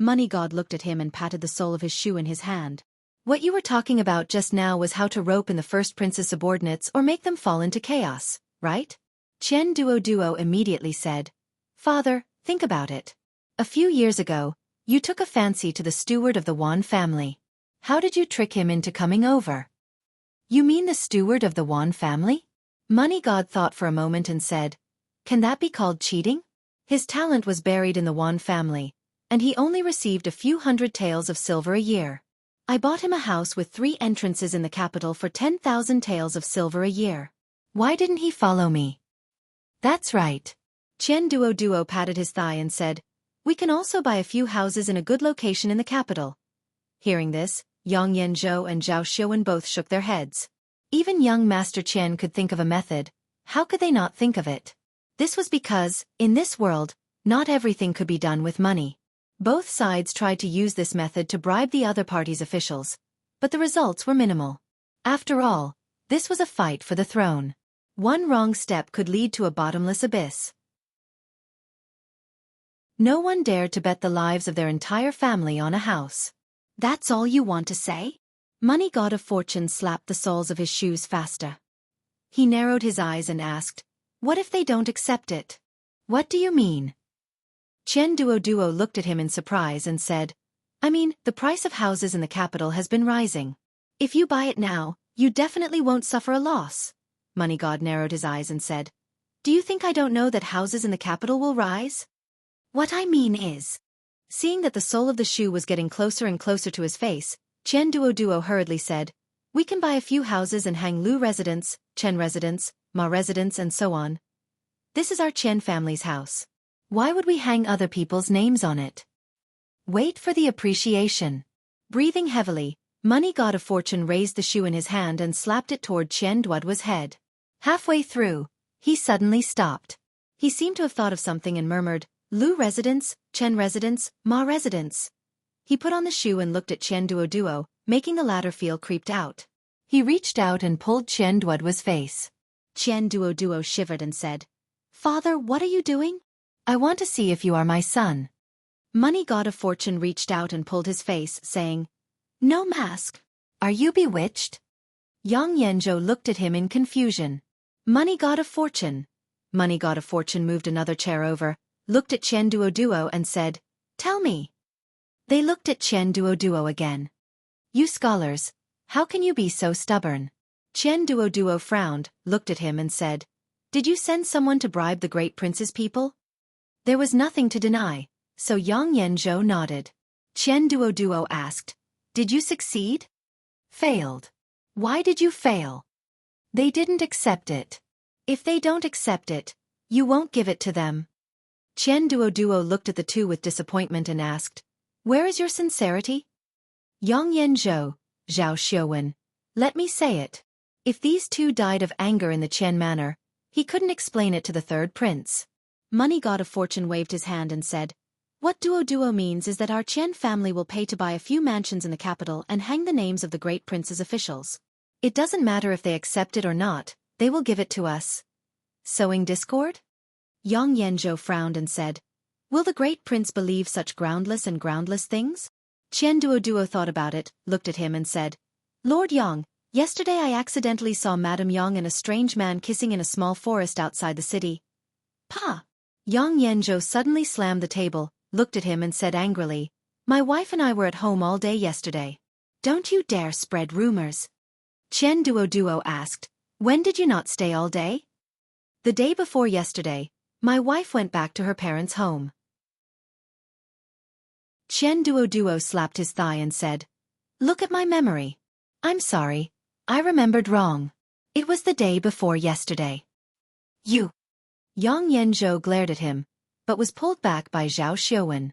Speaker 1: Money God looked at him and patted the sole of his shoe in his hand. What you were talking about just now was how to rope in the first prince's subordinates or make them fall into chaos, right? Chen Duo immediately said, Father, think about it. A few years ago, you took a fancy to the steward of the Wan family. How did you trick him into coming over? You mean the steward of the Wan family? Money God thought for a moment and said, Can that be called cheating? His talent was buried in the Wan family, and he only received a few hundred taels of silver a year. I bought him a house with 3 entrances in the capital for 10,000 taels of silver a year. Why didn't he follow me? That's right. Chen Duo patted his thigh and said, We can also buy a few houses in a good location in the capital. Hearing this, Yang Yanzhou and Zhao Xiaofan both shook their heads. Even young Master Chen could think of a method. How could they not think of it? This was because, in this world, not everything could be done with money. Both sides tried to use this method to bribe the other party's officials, but the results were minimal. After all, this was a fight for the throne. One wrong step could lead to a bottomless abyss. No one dared to bet the lives of their entire family on a house. That's all you want to say? Money God of Fortune slapped the soles of his shoes faster. He narrowed his eyes and asked, What if they don't accept it? What do you mean? Chen Duo looked at him in surprise and said, I mean, the price of houses in the capital has been rising. If you buy it now, you definitely won't suffer a loss. Money God narrowed his eyes and said, Do you think I don't know that houses in the capital will rise? What I mean is... Seeing that the sole of the shoe was getting closer and closer to his face, Chen Duo hurriedly said, We can buy a few houses and hang Lu residence, Chen residence, Ma residence and so on. This is our Chen family's house. Why would we hang other people's names on it? Wait for the appreciation. Breathing heavily, Money God of Fortune raised the shoe in his hand and slapped it toward Chen Duo's head. Halfway through, he suddenly stopped. He seemed to have thought of something and murmured, Lu residence, Chen residence, Ma residence. He put on the shoe and looked at Chen Duo, making the latter feel creeped out. He reached out and pulled Chen Duo's face. Chen Duo shivered and said, Father, what are you doing? I want to see if you are my son. Money God of Fortune reached out and pulled his face, saying, No mask. Are you bewitched? Yang Yanzhou looked at him in confusion. Money God of Fortune. Money God of Fortune moved another chair over, looked at Chen Duo and said, Tell me. They looked at Chen Duo again. You scholars, how can you be so stubborn? Chen Duo frowned, looked at him and said, Did you send someone to bribe the great prince's people? There was nothing to deny, so Yang Yanzhou nodded. Chen Duo asked, Did you succeed? Failed. Why did you fail? They didn't accept it. If they don't accept it, you won't give it to them. Chen Duo looked at the two with disappointment and asked, Where is your sincerity? Yang Yanzhou, Zhao Xiaofan. Let me say it. If these two died of anger in the Chen manor, he couldn't explain it to the third prince. Money God of Fortune waved his hand and said, What Duo means is that our Chen family will pay to buy a few mansions in the capital and hang the names of the great prince's officials. It doesn't matter if they accept it or not, they will give it to us. Sowing discord? Yang Yanzhou frowned and said, Will the great prince believe such groundless things? Chen Duo thought about it, looked at him and said, Lord Yang, yesterday I accidentally saw Madame Yang and a strange man kissing in a small forest outside the city. Pa! Yang Yanzhou suddenly slammed the table, looked at him and said angrily, My wife and I were at home all day yesterday. Don't you dare spread rumors. Chen Duo asked, When did you not stay all day? The day before yesterday, my wife went back to her parents' home. Chen Duo slapped his thigh and said, Look at my memory. I'm sorry, I remembered wrong. It was the day before yesterday. You. Yang Yanzhou glared at him, but was pulled back by Zhao Xiaofan.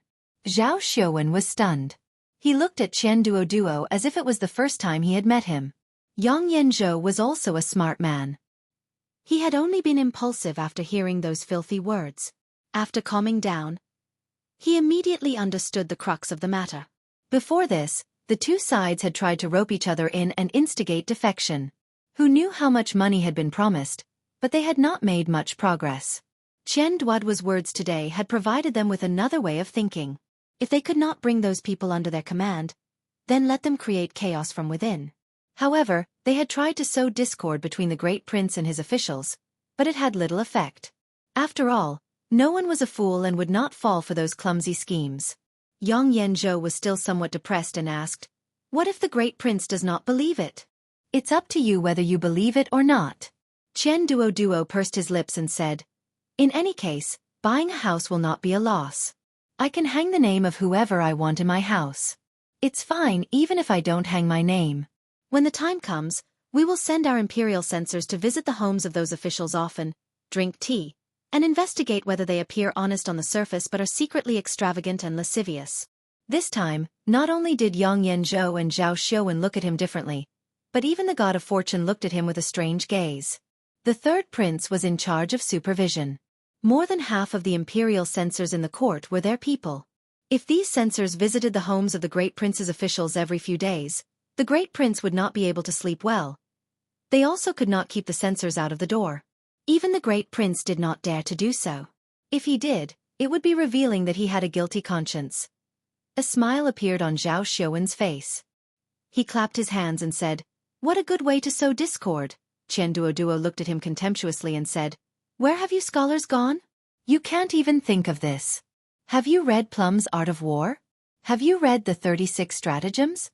Speaker 1: Zhao Xiaofan was stunned. He looked at Chen Duo as if it was the first time he had met him. Yang Yanzhou was also a smart man. He had only been impulsive after hearing those filthy words. After calming down, he immediately understood the crux of the matter. Before this, the two sides had tried to rope each other in and instigate defection. Who knew how much money had been promised, but they had not made much progress. Chen Duo's words today had provided them with another way of thinking. If they could not bring those people under their command, then let them create chaos from within. However, they had tried to sow discord between the great prince and his officials, but it had little effect. After all, no one was a fool and would not fall for those clumsy schemes. Yang Yanzhou was still somewhat depressed and asked, "What if the great prince does not believe it?" "It's up to you whether you believe it or not." Qian Duo pursed his lips and said, "In any case, buying a house will not be a loss. I can hang the name of whoever I want in my house. It's fine even if I don't hang my name. When the time comes, we will send our imperial censors to visit the homes of those officials often, drink tea, and investigate whether they appear honest on the surface but are secretly extravagant and lascivious." This time, not only did Yang Yanzhou and Zhao Xiaowen look at him differently, but even the god of fortune looked at him with a strange gaze. The third prince was in charge of supervision. More than half of the imperial censors in the court were their people. If these censors visited the homes of the great prince's officials every few days, the great prince would not be able to sleep well. They also could not keep the censors out of the door. Even the great prince did not dare to do so. If he did, it would be revealing that he had a guilty conscience. A smile appeared on Zhao Xiaowen's face. He clapped his hands and said, "What a good way to sow discord." Qian Duo looked at him contemptuously and said, "Where have you scholars gone? You can't even think of this. Have you read Plum's Art of War? Have you read the 36 Stratagems?"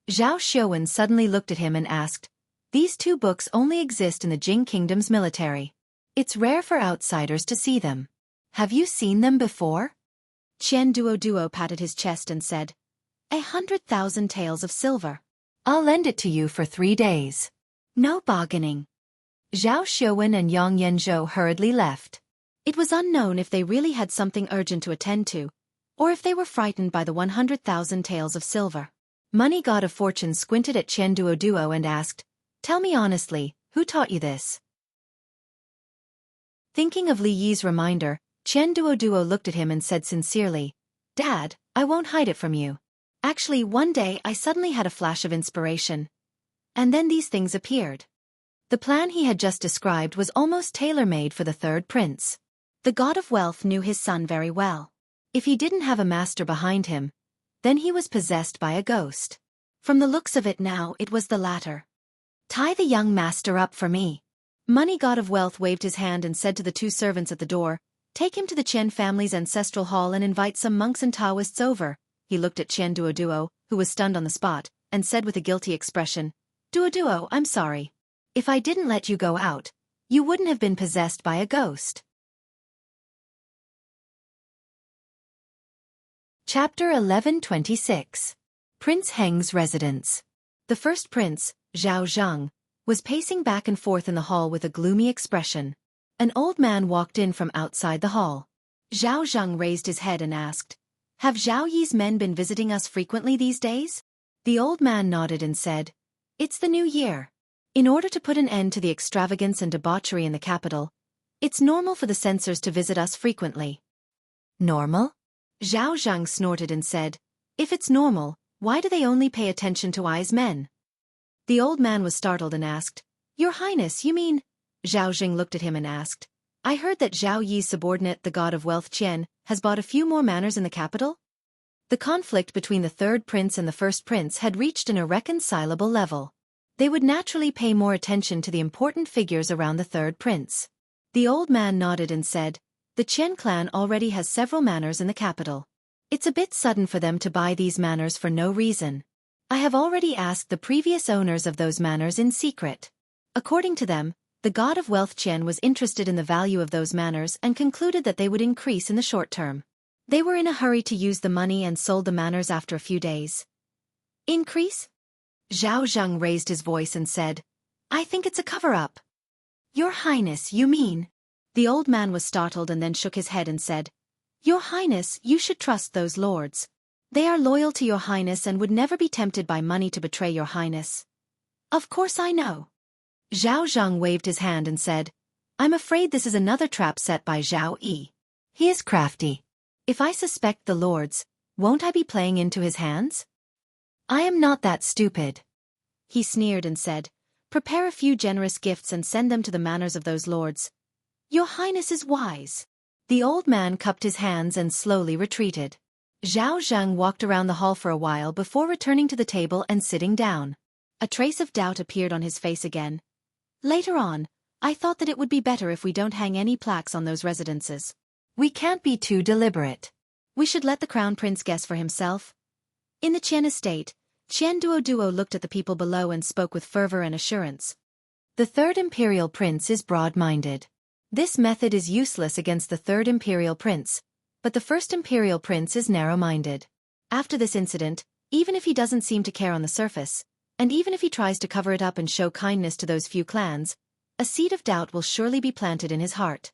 Speaker 1: Zhao Xiaowen suddenly looked at him and asked, "These two books only exist in the Jing Kingdom's military. It's rare for outsiders to see them. Have you seen them before?" Qian Duo patted his chest and said, 100,000 taels of silver. I'll lend it to you for 3 days. No bargaining." Zhao Xiaowen and Yang Yanzhou hurriedly left. It was unknown if they really had something urgent to attend to, or if they were frightened by the 100,000 taels of silver. Money God of Fortune squinted at Qian Duo and asked, "Tell me honestly, who taught you this?" Thinking of Li Yi's reminder, Qian Duo looked at him and said sincerely, "Dad, I won't hide it from you. Actually, one day I suddenly had a flash of inspiration. And then these things appeared." The plan he had just described was almost tailor-made for the third prince. The god of wealth knew his son very well. If he didn't have a master behind him, then he was possessed by a ghost. From the looks of it now, it was the latter. "Tie the young master up for me." Money God of Wealth waved his hand and said to the 2 servants at the door, "Take him to the Qian family's ancestral hall and invite some monks and Taoists over." He looked at Qian Duo, who was stunned on the spot, and said with a guilty expression, "Duo, I'm sorry. If I didn't let you go out, you wouldn't have been possessed by a ghost." Chapter 1126. Prince Heng's Residence. The first prince, Zhao Zhang, was pacing back and forth in the hall with a gloomy expression. An old man walked in from outside the hall. Zhao Zhang raised his head and asked, "Have Zhao Yi's men been visiting us frequently these days?" The old man nodded and said, "It's the new year. In order to put an end to the extravagance and debauchery in the capital, it's normal for the censors to visit us frequently." "Normal?" Zhao Zhang snorted and said, "If it's normal, why do they only pay attention to wise men?" The old man was startled and asked, "Your Highness, you mean?" Zhao Jing looked at him and asked, "I heard that Zhao Yi's subordinate, the god of wealth Qian, has bought a few more manors in the capital?" The conflict between the third prince and the first prince had reached an irreconcilable level. They would naturally pay more attention to the important figures around the third prince. The old man nodded and said, "The Qian clan already has several manors in the capital. It's a bit sudden for them to buy these manors for no reason. I have already asked the previous owners of those manors in secret. According to them, the god of wealth Qian was interested in the value of those manors and concluded that they would increase in the short term. They were in a hurry to use the money and sold the manors after a few days." "Increase?" Zhao Zhang raised his voice and said, "I think it's a cover-up." "Your Highness, you mean?" The old man was startled and then shook his head and said, "Your Highness, you should trust those lords. They are loyal to your Highness and would never be tempted by money to betray your Highness." "Of course I know." Zhao Zhang waved his hand and said, "I'm afraid this is another trap set by Zhao Yi. He is crafty. If I suspect the lords, won't I be playing into his hands? I am not that stupid." He sneered and said, "Prepare a few generous gifts and send them to the manors of those lords. Your Highness is wise." The old man cupped his hands and slowly retreated. Zhao Zheng walked around the hall for a while before returning to the table and sitting down. A trace of doubt appeared on his face again. Later on, I thought that it would be better if we don't hang any plaques on those residences. We can't be too deliberate. We should let the crown prince guess for himself. In the Qian estate, Qian Duoduo looked at the people below and spoke with fervor and assurance. The third imperial prince is broad-minded. This method is useless against the third imperial prince, but the first imperial prince is narrow-minded. After this incident, even if he doesn't seem to care on the surface, and even if he tries to cover it up and show kindness to those few clans, a seed of doubt will surely be planted in his heart.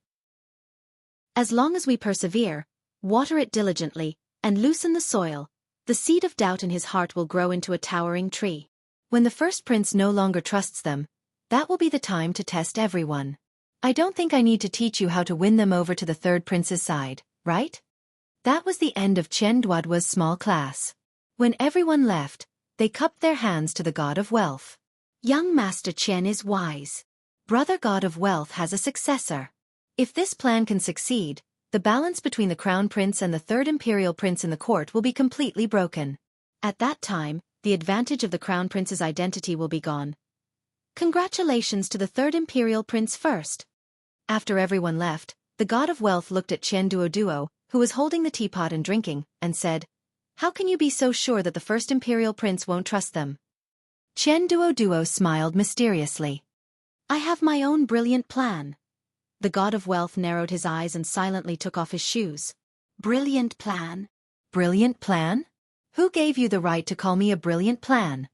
Speaker 1: As long as we persevere, water it diligently, and loosen the soil, the seed of doubt in his heart will grow into a towering tree. When the first prince no longer trusts them, that will be the time to test everyone. I don't think I need to teach you how to win them over to the third prince's side, right? That was the end of Chen Duoduo's small class. When everyone left, they cupped their hands to the god of wealth. Young Master Chen is wise. Brother god of wealth has a successor. If this plan can succeed, the balance between the crown prince and the third imperial prince in the court will be completely broken. At that time, the advantage of the crown prince's identity will be gone. Congratulations to the third imperial prince first. After everyone left, the god of wealth looked at Qian Duoduo, who was holding the teapot and drinking, and said, "How can you be so sure that the first imperial prince won't trust them?" Qian Duoduo smiled mysteriously. "I have my own brilliant plan." The god of wealth narrowed his eyes and silently took off his shoes. "Brilliant plan? Brilliant plan? Who gave you the right to call me a brilliant plan?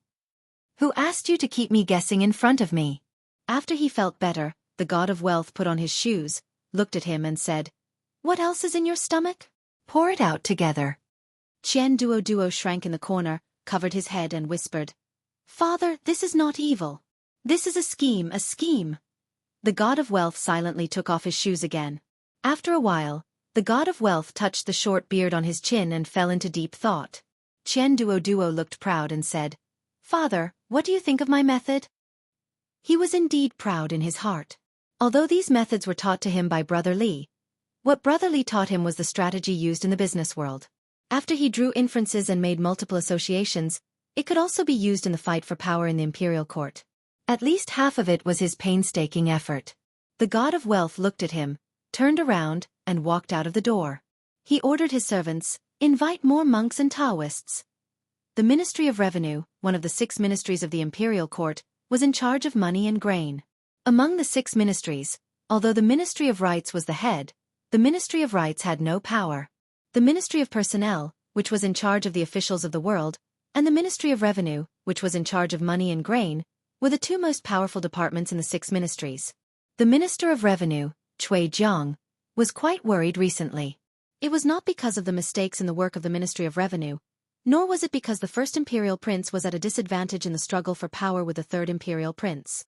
Speaker 1: Who asked you to keep me guessing in front of me?" After he felt better, the god of wealth put on his shoes, looked at him and said, "What else is in your stomach? Pour it out together." Qian Duoduo shrank in the corner, covered his head and whispered, "Father, this is not evil. This is a scheme, a scheme." The god of wealth silently took off his shoes again. After a while, the god of wealth touched the short beard on his chin and fell into deep thought. Qian Duoduo looked proud and said, "Father, what do you think of my method?" He was indeed proud in his heart. Although these methods were taught to him by Brother Li, what Brother Li taught him was the strategy used in the business world. After he drew inferences and made multiple associations, it could also be used in the fight for power in the imperial court. At least half of it was his painstaking effort. The god of wealth looked at him, turned around, and walked out of the door. He ordered his servants, "Invite more monks and Taoists." The Ministry of Revenue, one of the 6 ministries of the imperial court, was in charge of money and grain. Among the 6 ministries, although the Ministry of Rights was the head, the Ministry of Rights had no power. The Ministry of Personnel, which was in charge of the officials of the world, and the Ministry of Revenue, which was in charge of money and grain, were the 2 most powerful departments in the 6 ministries. The Minister of Revenue, Cui Jiang, was quite worried recently. It was not because of the mistakes in the work of the Ministry of Revenue, nor was it because the first imperial prince was at a disadvantage in the struggle for power with the third imperial prince.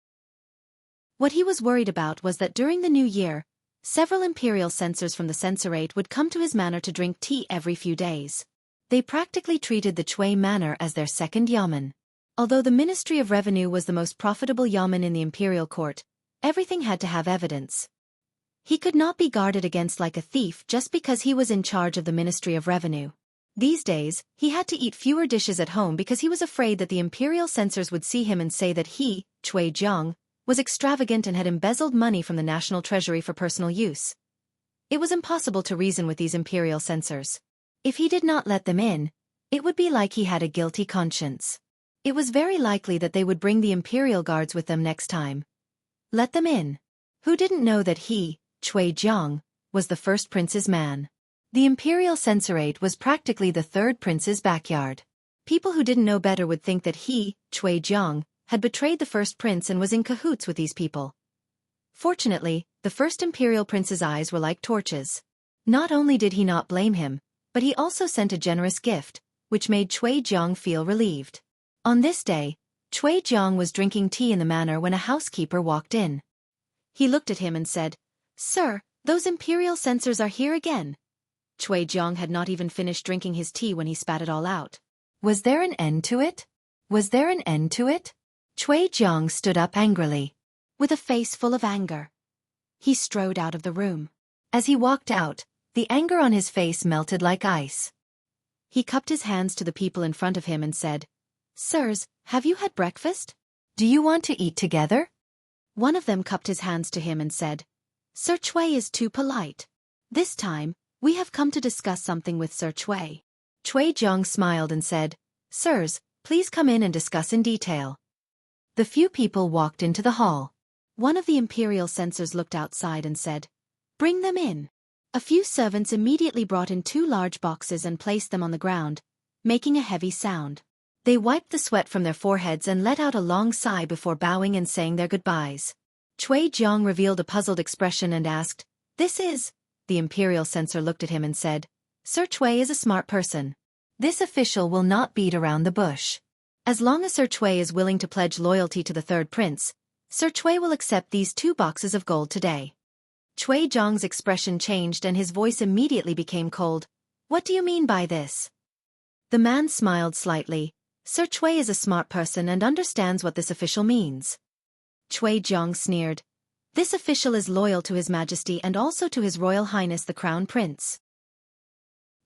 Speaker 1: What he was worried about was that during the new year, several imperial censors from the censorate would come to his manor to drink tea every few days. They practically treated the Cui manor as their second yamen. Although the Ministry of Revenue was the most profitable yamen in the imperial court, everything had to have evidence. He could not be guarded against like a thief just because he was in charge of the Ministry of Revenue. These days, he had to eat fewer dishes at home because he was afraid that the imperial censors would see him and say that he, Cui Jiang, was extravagant and had embezzled money from the national treasury for personal use. It was impossible to reason with these imperial censors. If he did not let them in, it would be like he had a guilty conscience. It was very likely that they would bring the imperial guards with them next time. Let them in. Who didn't know that he, Cui Jiang, was the first prince's man? The imperial censorate was practically the third prince's backyard. People who didn't know better would think that he, Cui Jiang, had betrayed the first prince and was in cahoots with these people. Fortunately, the first imperial prince's eyes were like torches. Not only did he not blame him, but he also sent a generous gift, which made Cui Jiang feel relieved. On this day, Cui Jiang was drinking tea in the manor when a housekeeper walked in. He looked at him and said, "Sir, those imperial censors are here again." Cui Jiang had not even finished drinking his tea when he spat it all out. Was there an end to it? Was there an end to it? Cui Jiang stood up angrily. With a face full of anger, he strode out of the room. As he walked out, the anger on his face melted like ice. He cupped his hands to the people in front of him and said, "Sirs, have you had breakfast? Do you want to eat together?" One of them cupped his hands to him and said, "Sir Chui is too polite. This time, we have come to discuss something with Sir Chui." Chui Jiang smiled and said, "Sirs, please come in and discuss in detail." The few people walked into the hall. One of the imperial censors looked outside and said, "Bring them in." A few servants immediately brought in 2 large boxes and placed them on the ground, making a heavy sound. They wiped the sweat from their foreheads and let out a long sigh before bowing and saying their goodbyes. Chui Jiang revealed a puzzled expression and asked, "This is?" The imperial censor looked at him and said, "Sir Chui is a smart person. This official will not beat around the bush. As long as Sir Chui is willing to pledge loyalty to the third prince, Sir Chui will accept these 2 boxes of gold today." Chui Jiang's expression changed and his voice immediately became cold. "What do you mean by this?" The man smiled slightly. "Sir Chui is a smart person and understands what this official means." Chui Jiang sneered. "This official is loyal to His Majesty and also to His Royal Highness the Crown Prince.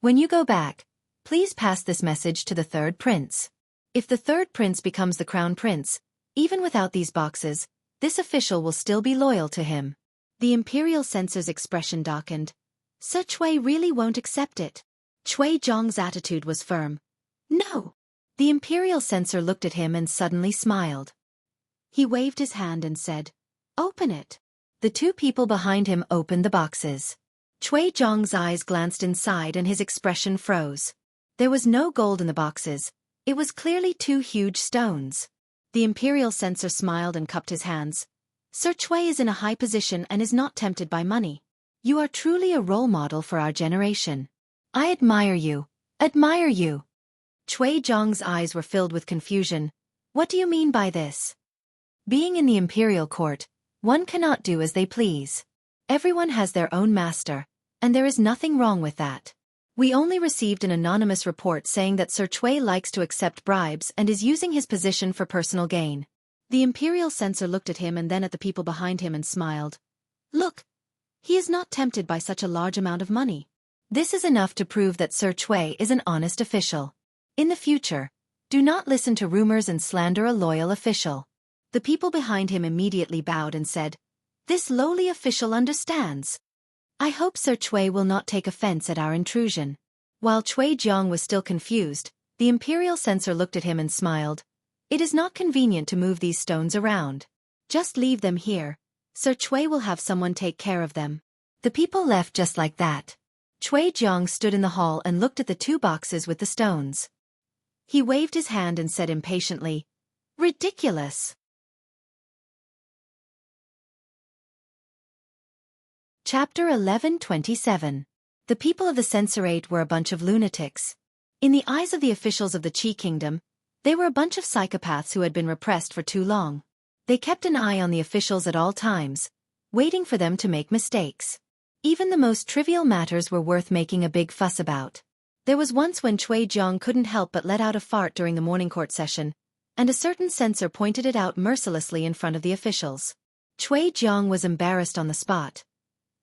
Speaker 1: When you go back, please pass this message to the third prince. If the third prince becomes the Crown Prince, even without these boxes, this official will still be loyal to him." The imperial censor's expression darkened. "Sir Chui really won't accept it." Chui Jiang's attitude was firm. "No." The imperial censor looked at him and suddenly smiled. He waved his hand and said, "Open it." The 2 people behind him opened the boxes. Chui Jiang's eyes glanced inside and his expression froze. There was no gold in the boxes. It was clearly 2 huge stones. The imperial censor smiled and cupped his hands. "Sir Chui is in a high position and is not tempted by money. You are truly a role model for our generation. I admire you. Admire you." Chui Jiang's eyes were filled with confusion. "What do you mean by this?" Being in the imperial court, one cannot do as they please. Everyone has their own master, and there is nothing wrong with that. We only received an anonymous report saying that Sir Chui likes to accept bribes and is using his position for personal gain. The imperial censor looked at him and then at the people behind him and smiled. "Look, he is not tempted by such a large amount of money. This is enough to prove that Sir Chui is an honest official. In the future, do not listen to rumors and slander a loyal official." The people behind him immediately bowed and said, "This lowly official understands. I hope Sir Chui will not take offense at our intrusion." While Chui Jiang was still confused, the imperial censor looked at him and smiled. "It is not convenient to move these stones around. Just leave them here. Sir Chui will have someone take care of them." The people left just like that. Chui Jiang stood in the hall and looked at the 2 boxes with the stones. He waved his hand and said impatiently, "Ridiculous." Chapter 11:27. The people of the censorate were a bunch of lunatics. In the eyes of the officials of the Qi Kingdom, they were a bunch of psychopaths who had been repressed for too long. They kept an eye on the officials at all times, waiting for them to make mistakes. Even the most trivial matters were worth making a big fuss about. There was once when Chui Jiang couldn't help but let out a fart during the morning court session, and a certain censor pointed it out mercilessly in front of the officials. Chui Jiang was embarrassed on the spot.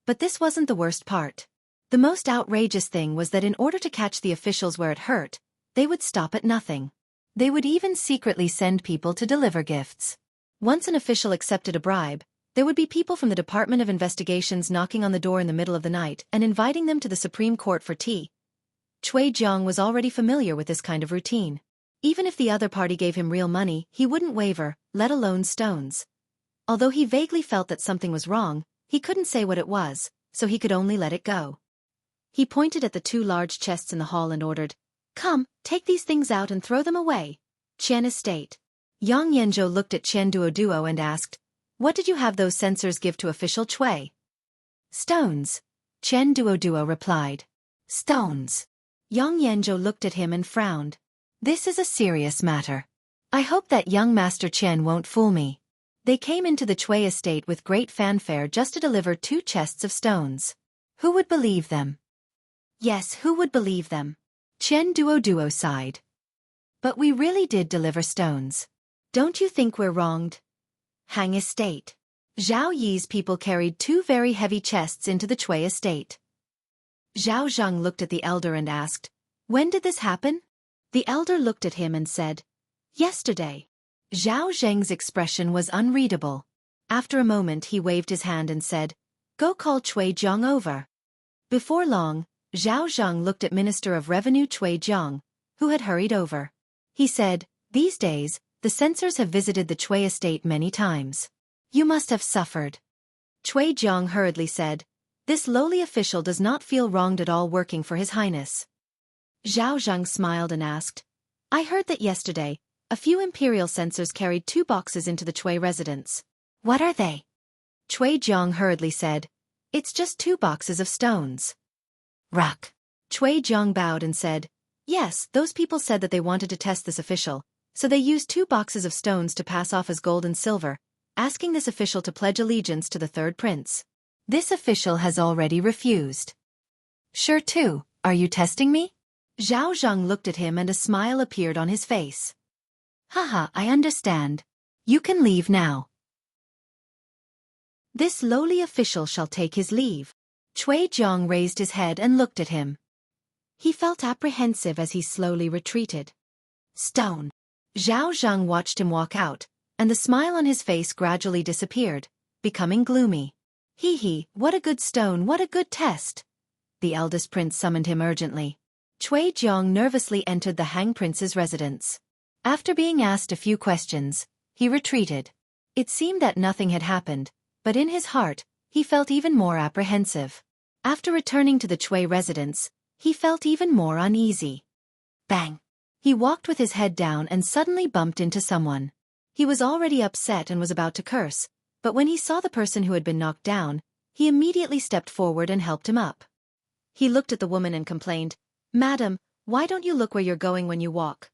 Speaker 1: But this wasn't the worst part. The most outrageous thing was that in order to catch the officials where it hurt, they would stop at nothing. They would even secretly send people to deliver gifts. Once an official accepted a bribe, there would be people from the Department of Investigations knocking on the door in the middle of the night and inviting them to the Supreme Court for tea. Chui Jiang was already familiar with this kind of routine. Even if the other party gave him real money, he wouldn't waver, let alone stones. Although he vaguely felt that something was wrong, he couldn't say what it was, so he could only let it go. He pointed at the 2 large chests in the hall and ordered, "Come, take these things out and throw them away." Qian Estate. Yang Yanzhou looked at Qian Duoduo and asked, "What did you have those censors give to official Chui?" "Stones," Qian Duoduo replied. "Stones." Yang Yanzhou looked at him and frowned. "This is a serious matter. I hope that young Master Qian won't fool me." They came into the Chui estate with great fanfare just to deliver 2 chests of stones. Who would believe them? Yes, who would believe them? Qian Duoduo sighed. But we really did deliver stones. Don't you think we're wronged? Hang Estate. Zhao Yi's people carried 2 very heavy chests into the Chui estate. Zhao Zhang looked at the elder and asked, When did this happen? The elder looked at him and said, Yesterday. Zhao Zheng's expression was unreadable. After a moment he waved his hand and said, Go call Cui Jiang over. Before long, Zhao Zheng looked at Minister of Revenue Cui Jiang, who had hurried over. He said, These days, the censors have visited the Cui estate many times. You must have suffered. Cui Jiang hurriedly said, This lowly official does not feel wronged at all working for His Highness. Zhao Zheng smiled and asked, I heard that yesterday, a few imperial censors carried 2 boxes into the Cui residence. What are they? Cui Jiang hurriedly said, It's just 2 boxes of stones. Ruck. Cui Jiang bowed and said, Yes, those people said that they wanted to test this official, so they used 2 boxes of stones to pass off as gold and silver, asking this official to pledge allegiance to the third prince. This official has already refused. Sure too, are you testing me? Zhao Zheng looked at him and a smile appeared on his face. Haha, I understand. You can leave now. This lowly official shall take his leave. Cui Jiang raised his head and looked at him. He felt apprehensive as he slowly retreated. Stone. Zhao Zheng watched him walk out, and the smile on his face gradually disappeared, becoming gloomy. Hee, what a good stone, what a good test. The eldest prince summoned him urgently. Cui Jiang nervously entered the Hang Prince's residence. After being asked a few questions, he retreated. It seemed that nothing had happened, but in his heart, he felt even more apprehensive. After returning to the Cui residence, he felt even more uneasy. Bang! He walked with his head down and suddenly bumped into someone. He was already upset and was about to curse, but when he saw the person who had been knocked down, he immediately stepped forward and helped him up. He looked at the woman and complained, Madam, why don't you look where you're going when you walk?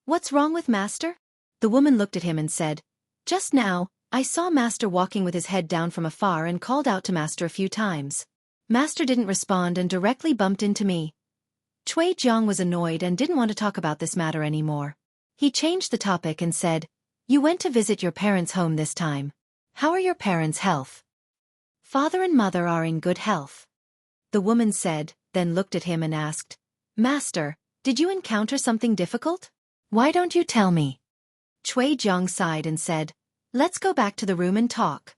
Speaker 1: What's wrong with Master? The woman looked at him and said, Just now, I saw Master walking with his head down from afar and called out to Master a few times. Master didn't respond and directly bumped into me. Cui Jiang was annoyed and didn't want to talk about this matter anymore. He changed the topic and said, You went to visit your parents' home this time. How are your parents' health? Father and mother are in good health. The woman said, then looked at him and asked, Master, did you encounter something difficult? Why don't you tell me? Cui Jiang sighed and said, Let's go back to the room and talk.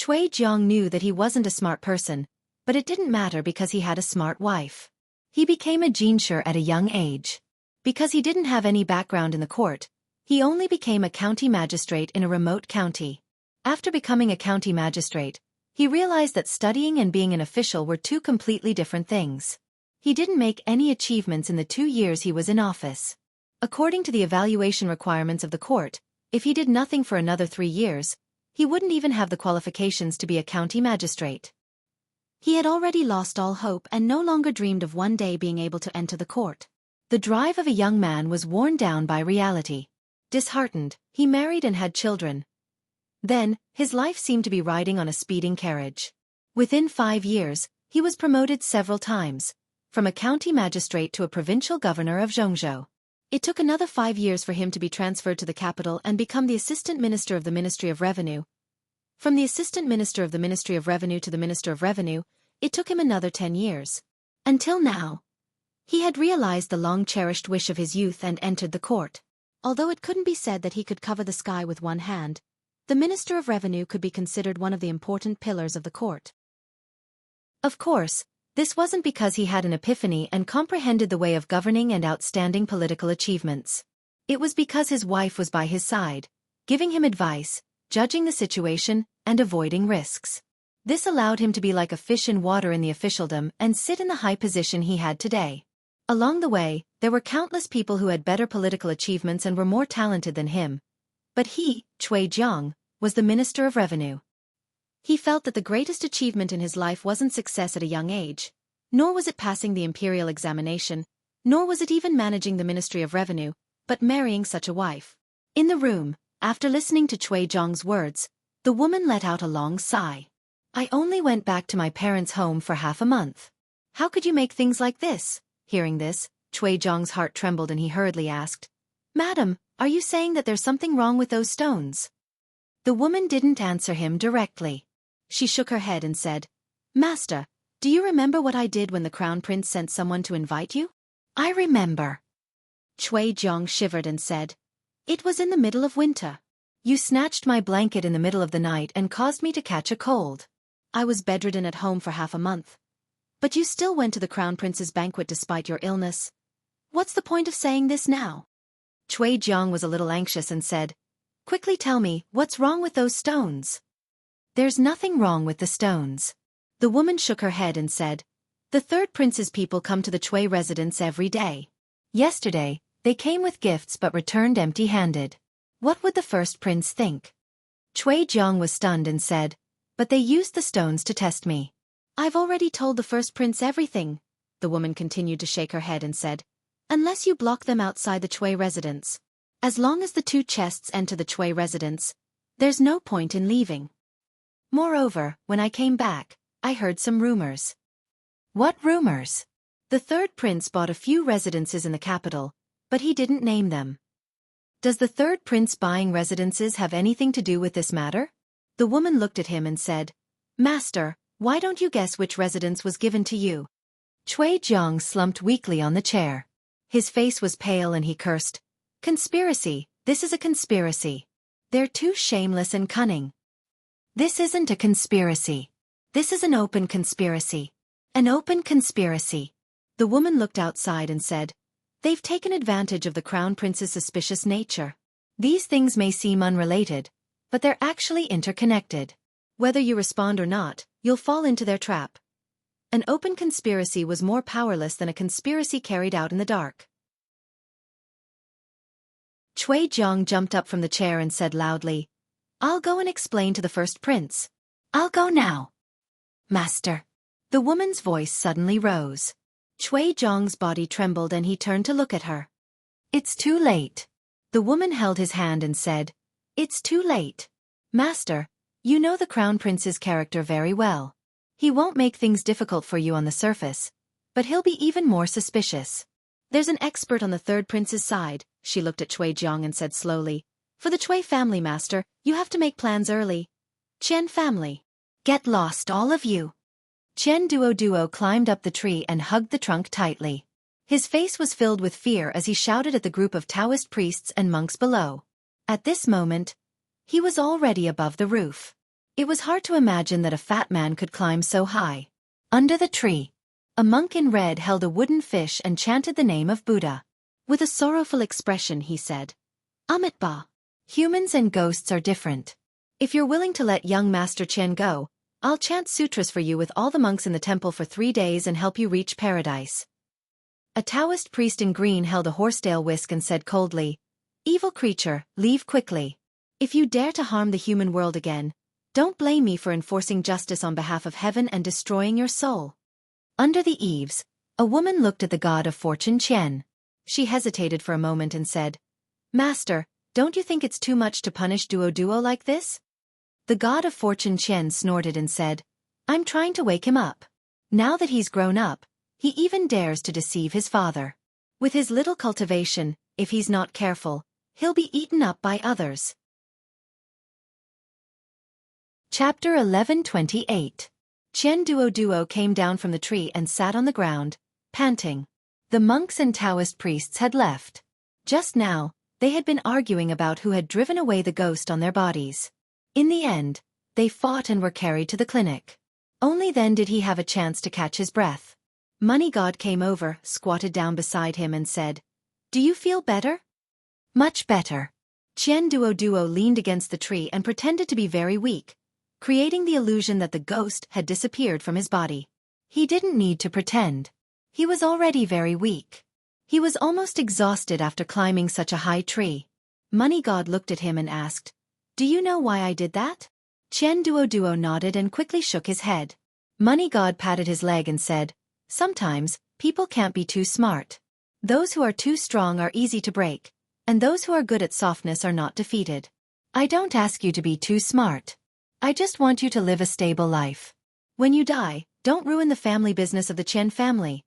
Speaker 1: Cui Jiang knew that he wasn't a smart person, but it didn't matter because he had a smart wife. He became a jinshi at a young age. Because he didn't have any background in the court, he only became a county magistrate in a remote county. After becoming a county magistrate, he realized that studying and being an official were 2 completely different things. He didn't make any achievements in the 2 years he was in office. According to the evaluation requirements of the court, if he did nothing for another 3 years, he wouldn't even have the qualifications to be a county magistrate. He had already lost all hope and no longer dreamed of one day being able to enter the court. The drive of a young man was worn down by reality. Disheartened, he married and had children. Then, his life seemed to be riding on a speeding carriage. Within 5 years, he was promoted several times, from a county magistrate to a provincial governor of Zhongzhou. It took another 5 years for him to be transferred to the capital and become the assistant minister of the Ministry of Revenue. From the assistant minister of the Ministry of Revenue to the minister of Revenue, it took him another 10 years. Until now, he had realized the long-cherished wish of his youth and entered the court. Although it couldn't be said that he could cover the sky with one hand, the Minister of Revenue could be considered one of the important pillars of the court. Of course, this wasn't because he had an epiphany and comprehended the way of governing and outstanding political achievements. It was because his wife was by his side, giving him advice, judging the situation, and avoiding risks. This allowed him to be like a fish in water in the officialdom and sit in the high position he had today. Along the way, there were countless people who had better political achievements and were more talented than him. But he, Cui Jiang, was the Minister of Revenue. He felt that the greatest achievement in his life wasn't success at a young age, nor was it passing the imperial examination, nor was it even managing the Ministry of Revenue, but marrying such a wife. In the room, after listening to Cui Jiang's words, the woman let out a long sigh. I only went back to my parents' home for half a month. How could you make things like this? Hearing this, Cui Jiang's heart trembled and he hurriedly asked, Madam, are you saying that there's something wrong with those stones? The woman didn't answer him directly. She shook her head and said, Master, do you remember what I did when the Crown Prince sent someone to invite you? I remember. Cui Jiang shivered and said, "It was in the middle of winter. You snatched my blanket in the middle of the night and caused me to catch a cold. I was bedridden at home for half a month. But you still went to the Crown Prince's banquet despite your illness. What's the point of saying this now?" Cui Jiang was a little anxious and said, "Quickly tell me, what's wrong with those stones?" "There's nothing wrong with the stones." The woman shook her head and said, "The third prince's people come to the Cui residence every day. Yesterday, they came with gifts but returned empty-handed. What would the first prince think?" Cui Jiang was stunned and said, "But they used the stones to test me." "I've already told the first prince everything," the woman continued to shake her head and said, "unless you block them outside the Cui residence. As long as the two chests enter the Cui residence, there's no point in leaving. Moreover, when I came back, I heard some rumors." "What rumors?" "The third prince bought a few residences in the capital, but he didn't name them." "Does the third prince buying residences have anything to do with this matter?" The woman looked at him and said, "Master, why don't you guess which residence was given to you?" Cui Jiang slumped weakly on the chair. His face was pale and he cursed, "Conspiracy, this is a conspiracy. They're too shameless and cunning." "This isn't a conspiracy. This is an open conspiracy. An open conspiracy." The woman looked outside and said, "They've taken advantage of the Crown Prince's suspicious nature. These things may seem unrelated, but they're actually interconnected. Whether you respond or not, you'll fall into their trap. An open conspiracy was more powerless than a conspiracy carried out in the dark." Cui Jiang jumped up from the chair and said loudly, "I'll go and explain to the first prince. I'll go now." "Master." The woman's voice suddenly rose. Cui Jiang's body trembled and he turned to look at her. "It's too late." The woman held his hand and said, "It's too late. Master, you know the Crown Prince's character very well. He won't make things difficult for you on the surface, but he'll be even more suspicious. There's an expert on the third prince's side," she looked at Cui Jiang and said slowly, "For the Cui family, master, you have to make plans early. Qian family. Get lost, all of you." Qian Duo climbed up the tree and hugged the trunk tightly. His face was filled with fear as he shouted at the group of Taoist priests and monks below. At this moment, he was already above the roof. It was hard to imagine that a fat man could climb so high. Under the tree, a monk in red held a wooden fish and chanted the name of Buddha. With a sorrowful expression he said, "Amitabha. Humans and ghosts are different. If you're willing to let young Master Qian go, I'll chant sutras for you with all the monks in the temple for 3 days and help you reach paradise." A Taoist priest in green held a horsetail whisk and said coldly, "Evil creature, leave quickly. If you dare to harm the human world again, don't blame me for enforcing justice on behalf of heaven and destroying your soul." Under the eaves, a woman looked at the god of fortune Qian. She hesitated for a moment and said, "Master, don't you think it's too much to punish Duo like this?" The god of fortune Qian snorted and said, "I'm trying to wake him up. Now that he's grown up, he even dares to deceive his father. With his little cultivation, if he's not careful, he'll be eaten up by others." Chapter 11:28. Qian Duo came down from the tree and sat on the ground, panting. The monks and Taoist priests had left. Just now, they had been arguing about who had driven away the ghost on their bodies. In the end, they fought and were carried to the clinic. Only then did he have a chance to catch his breath. Money God came over, squatted down beside him and said, "Do you feel better?" "Much better." Qian Duo leaned against the tree and pretended to be very weak, creating the illusion that the ghost had disappeared from his body. He didn't need to pretend. He was already very weak. He was almost exhausted after climbing such a high tree. Money God looked at him and asked, "Do you know why I did that?" Qian Duo nodded and quickly shook his head. Money God patted his leg and said, "Sometimes, people can't be too smart. Those who are too strong are easy to break, and those who are good at softness are not defeated. I don't ask you to be too smart. I just want you to live a stable life. When you die, don't ruin the family business of the Qian family."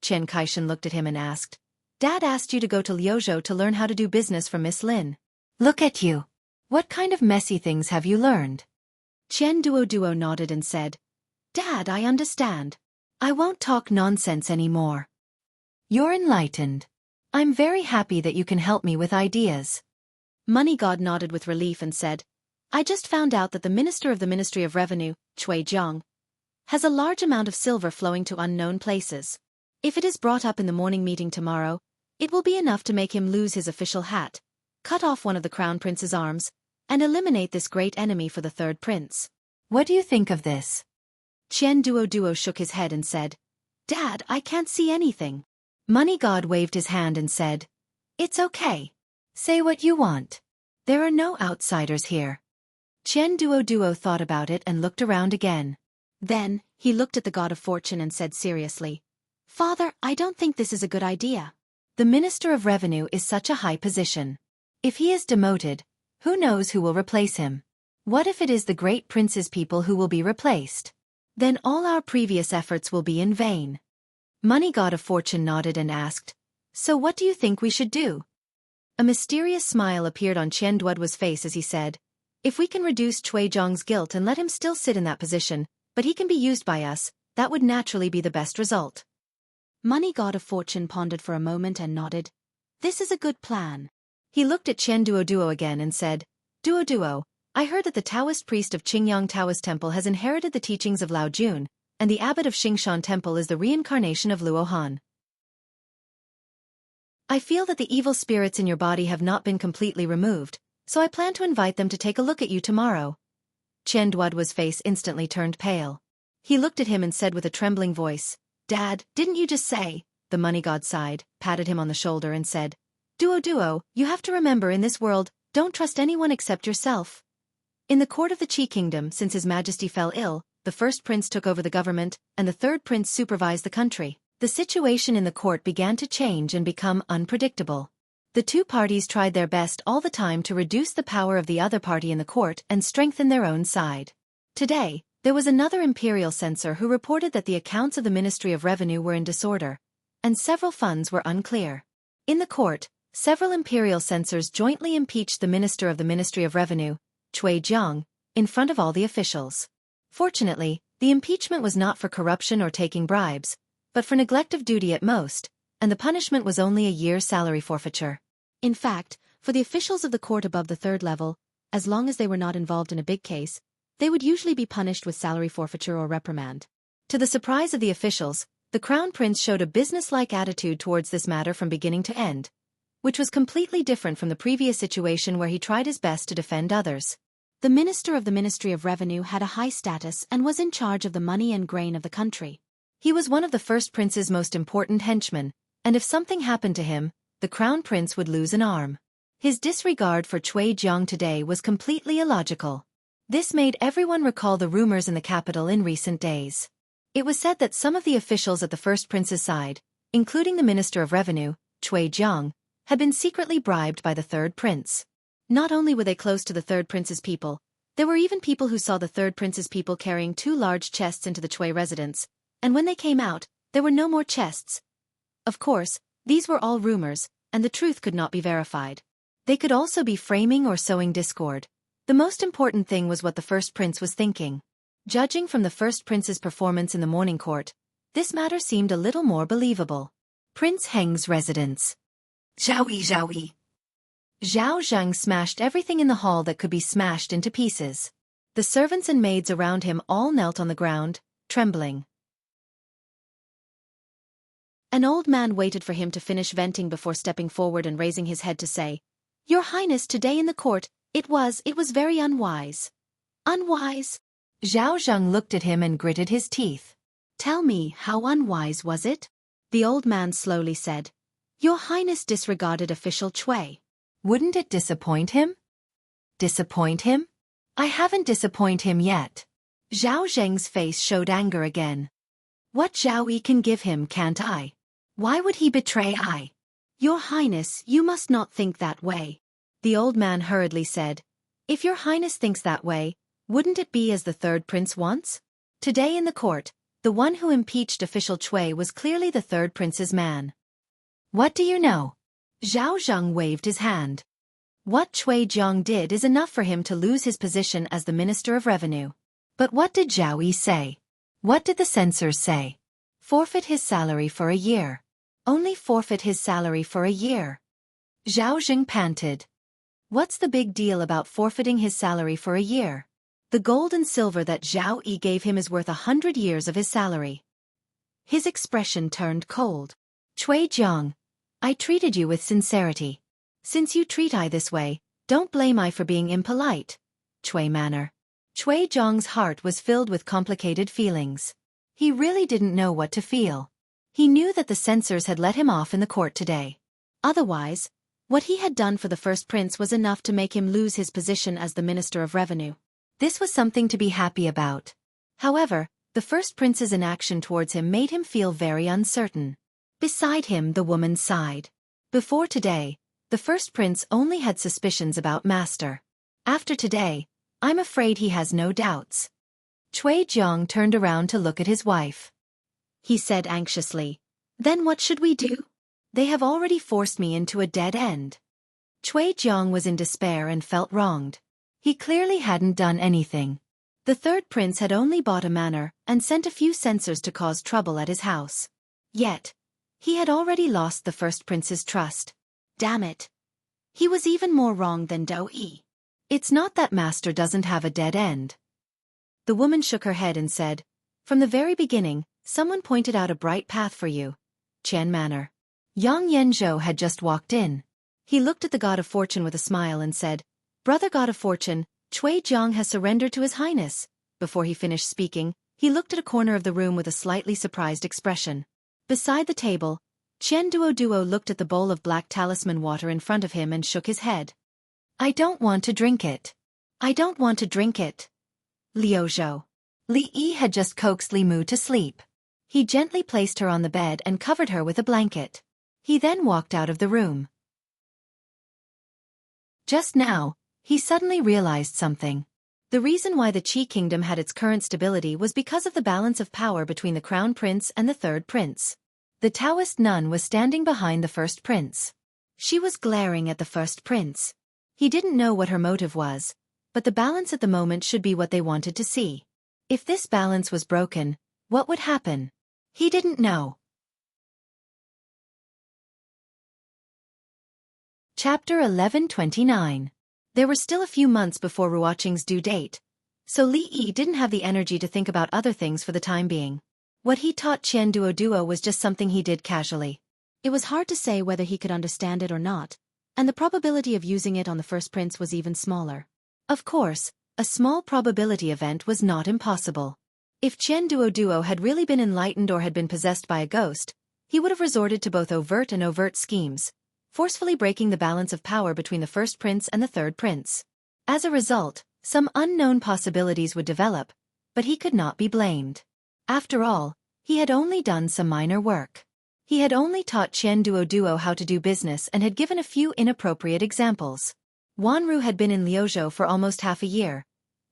Speaker 1: Qian Kaishan looked at him and asked, "Dad asked you to go to Liuzhou to learn how to do business from Miss Lin. Look at you. What kind of messy things have you learned?" Qian Duo nodded and said, "Dad, I understand. I won't talk nonsense anymore." You're enlightened. I'm very happy that you can help me with ideas. Money God nodded with relief and said, I just found out that the Minister of the Ministry of Revenue, Cui Jiang, has a large amount of silver flowing to unknown places. If it is brought up in the morning meeting tomorrow, it will be enough to make him lose his official hat, cut off one of the crown prince's arms, and eliminate this great enemy for the third prince. What do you think of this? Qian Duo shook his head and said, Dad, I can't see anything. Money God waved his hand and said, It's okay. Say what you want. There are no outsiders here. Qian Duo thought about it and looked around again. Then, he looked at the God of Fortune and said seriously, Father, I don't think this is a good idea. The Minister of Revenue is such a high position. If he is demoted, who knows who will replace him? What if it is the great prince's people who will be replaced? Then all our previous efforts will be in vain. Money God of Fortune nodded and asked, So what do you think we should do? A mysterious smile appeared on Qian Duo's face as he said, If we can reduce Cui Jiang's guilt and let him still sit in that position, but he can be used by us, that would naturally be the best result. Money God of Fortune pondered for a moment and nodded. This is a good plan. He looked at Qian Duo again and said, Duo, I heard that the Taoist priest of Qingyang Taoist Temple has inherited the teachings of Lao Jun, and the abbot of Xingshan Temple is the reincarnation of Luo Han. I feel that the evil spirits in your body have not been completely removed, so I plan to invite them to take a look at you tomorrow. Qian Duo's face instantly turned pale. He looked at him and said with a trembling voice, Dad, didn't you just say? The money God sighed, patted him on the shoulder and said, Duo, you have to remember in this world, don't trust anyone except yourself. In the court of the Qi Kingdom, since His Majesty fell ill, the first prince took over the government, and the third prince supervised the country. The situation in the court began to change and become unpredictable. The two parties tried their best all the time to reduce the power of the other party in the court and strengthen their own side. Today, there was another imperial censor who reported that the accounts of the Ministry of Revenue were in disorder, and several funds were unclear. In the court, several imperial censors jointly impeached the Minister of the Ministry of Revenue, Cui Jiang, in front of all the officials. Fortunately, the impeachment was not for corruption or taking bribes, but for neglect of duty at most, and the punishment was only a year's salary forfeiture. In fact, for the officials of the court above the third level, as long as they were not involved in a big case, they would usually be punished with salary forfeiture or reprimand. To the surprise of the officials, the Crown Prince showed a business-like attitude towards this matter from beginning to end, which was completely different from the previous situation where he tried his best to defend others. The Minister of the Ministry of Revenue had a high status and was in charge of the money and grain of the country. He was one of the first prince's most important henchmen, and if something happened to him, the Crown Prince would lose an arm. His disregard for Cui Jiang today was completely illogical. This made everyone recall the rumors in the capital in recent days. It was said that some of the officials at the first prince's side, including the Minister of Revenue, Cui Jiang, had been secretly bribed by the third prince. Not only were they close to the third prince's people, there were even people who saw the third prince's people carrying 2 large chests into the Cui residence, and when they came out, there were no more chests. Of course, these were all rumors, and the truth could not be verified. They could also be framing or sowing discord. The most important thing was what the first prince was thinking. Judging from the first prince's performance in the morning court, this matter seemed a little more believable. Prince Heng's residence. Zhao. Zhao Zheng smashed everything in the hall that could be smashed into pieces. The servants and maids around him all knelt on the ground, trembling. An old man waited for him to finish venting before stepping forward and raising his head to say, Your Highness, today in the court, it was very unwise. Unwise? Zhao Zheng looked at him and gritted his teeth. Tell me, how unwise was it? The old man slowly said, Your Highness disregarded official Cui. Wouldn't it disappoint him? Disappoint him? I haven't disappointed him yet. Zhao Zheng's face showed anger again. What Zhao Yi can give him can't I? Why would he betray I? Your Highness, you must not think that way. The old man hurriedly said, If your Highness thinks that way, wouldn't it be as the third prince wants? Today in the court, the one who impeached official Cui was clearly the third prince's man. What do you know? Zhao Zheng waved his hand. What Cui Jiang did is enough for him to lose his position as the Minister of Revenue. But what did Zhao Yi say? What did the censors say? Forfeit his salary for a year. Only forfeit his salary for a year. Zhao Jing panted. What's the big deal about forfeiting his salary for a year? The gold and silver that Zhao Yi gave him is worth 100 years of his salary. His expression turned cold. Cui Jiang, I treated you with sincerity. Since you treat I this way, don't blame I for being impolite. Cui manner. Cui Jiang's heart was filled with complicated feelings. He really didn't know what to feel. He knew that the censors had let him off in the court today. Otherwise, what he had done for the first prince was enough to make him lose his position as the Minister of Revenue. This was something to be happy about. However, the first prince's inaction towards him made him feel very uncertain. Beside him the woman sighed. Before today, the first prince only had suspicions about Master. After today, I'm afraid he has no doubts. Cui Jiang turned around to look at his wife. He said anxiously, Then what should we do? They have already forced me into a dead end. Cui Jiang was in despair and felt wronged. He clearly hadn't done anything. The third prince had only bought a manor and sent a few censors to cause trouble at his house. Yet, he had already lost the first prince's trust. Damn it. He was even more wrong than Dou Yi. It's not that Master doesn't have a dead end. The woman shook her head and said, From the very beginning, someone pointed out a bright path for you. Qian Manor. Yang Yenzhou had just walked in. He looked at the God of Fortune with a smile and said, Brother God of Fortune, Cui Jiang has surrendered to His Highness. Before he finished speaking, he looked at a corner of the room with a slightly surprised expression. Beside the table, Qian Duo looked at the bowl of black talisman water in front of him and shook his head. I don't want to drink it. I don't want to drink it. Liu Zhou. Li Yi had just coaxed Li Mu to sleep. He gently placed her on the bed and covered her with a blanket. He then walked out of the room. Just now, he suddenly realized something. The reason why the Qi kingdom had its current stability was because of the balance of power between the crown prince and the third prince. The Taoist nun was standing behind the first prince. She was glaring at the first prince. He didn't know what her motive was, but the balance at the moment should be what they wanted to see. If this balance was broken, what would happen? He didn't know. Chapter 1129. There were still a few months before Ruoqing's due date, so Li Yi didn't have the energy to think about other things for the time being. What he taught Qian Duo was just something he did casually. It was hard to say whether he could understand it or not, and the probability of using it on the first prince was even smaller. Of course, a small probability event was not impossible. If Qian Duo had really been enlightened or had been possessed by a ghost, he would have resorted to both overt and overt schemes, forcefully breaking the balance of power between the first prince and the third prince. As a result, some unknown possibilities would develop, but he could not be blamed. After all, he had only done some minor work. He had only taught Qian Duo how to do business and had given a few inappropriate examples. Wanru had been in Liuzhou for almost half a year,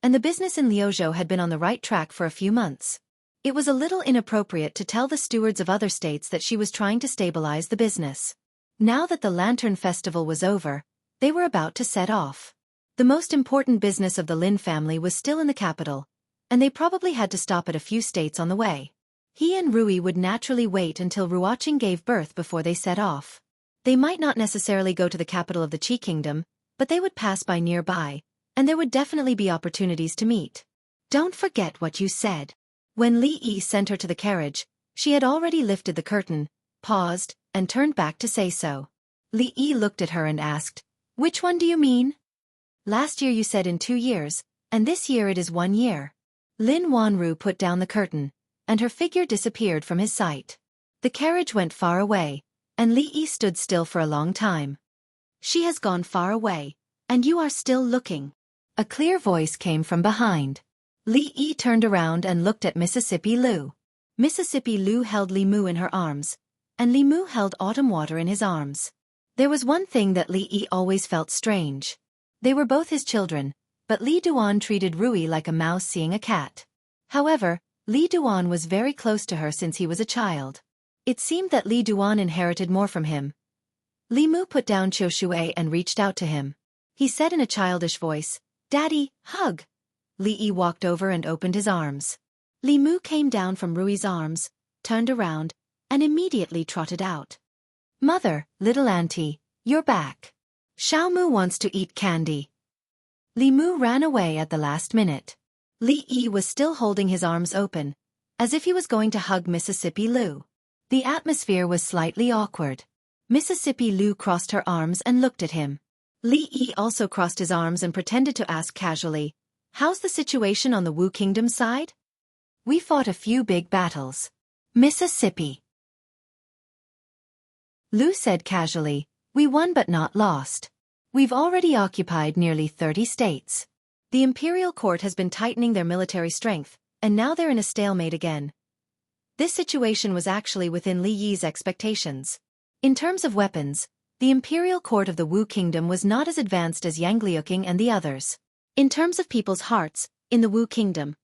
Speaker 1: and the business in Liuzhou had been on the right track for a few months. It was a little inappropriate to tell the stewards of other states that she was trying to stabilize the business. Now that the Lantern Festival was over, they were about to set off. The most important business of the Lin family was still in the capital, and they probably had to stop at a few states on the way. He and Rui would naturally wait until Ruoqing gave birth before they set off. They might not necessarily go to the capital of the Qi kingdom, but they would pass by nearby, and there would definitely be opportunities to meet. Don't forget what you said. When Li Yi sent her to the carriage, she had already lifted the curtain, paused, and turned back to say so. Li Yi looked at her and asked, Which one do you mean? Last year you said in 2 years, and this year it is 1 year. Lin Wanru put down the curtain, and her figure disappeared from his sight. The carriage went far away, and Li Yi stood still for a long time. She has gone far away, and you are still looking. A clear voice came from behind. Li Yi turned around and looked at Mississippi Lu. Mississippi Lu held Li Mu in her arms, and Li Mu held Autumn Water in his arms. There was one thing that Li Yi always felt strange. They were both his children, but Li Duan treated Rui like a mouse seeing a cat. However, Li Duan was very close to her since he was a child. It seemed that Li Duan inherited more from him. Li Mu put down Qiu Shui and reached out to him. He said in a childish voice, Daddy, hug. Li Yi walked over and opened his arms. Li Mu came down from Rui's arms, turned around, and immediately trotted out. Mother, little auntie, you're back. Xiao Mu wants to eat candy. Li Mu ran away at the last minute. Li Yi was still holding his arms open, as if he was going to hug Mississippi Lu. The atmosphere was slightly awkward. Mississippi Lu crossed her arms and looked at him. Li Yi also crossed his arms and pretended to ask casually, "How's the situation on the Wu Kingdom side?" "We fought a few big battles. Mississippi." Lu said casually, "We won but not lost. We've already occupied nearly 30 states. The imperial court has been tightening their military strength, and now they're in a stalemate again." This situation was actually within Li Yi's expectations. In terms of weapons, the imperial court of the Wu Kingdom was not as advanced as Yangliuking and the others. In terms of people's hearts, in the Wu Kingdom,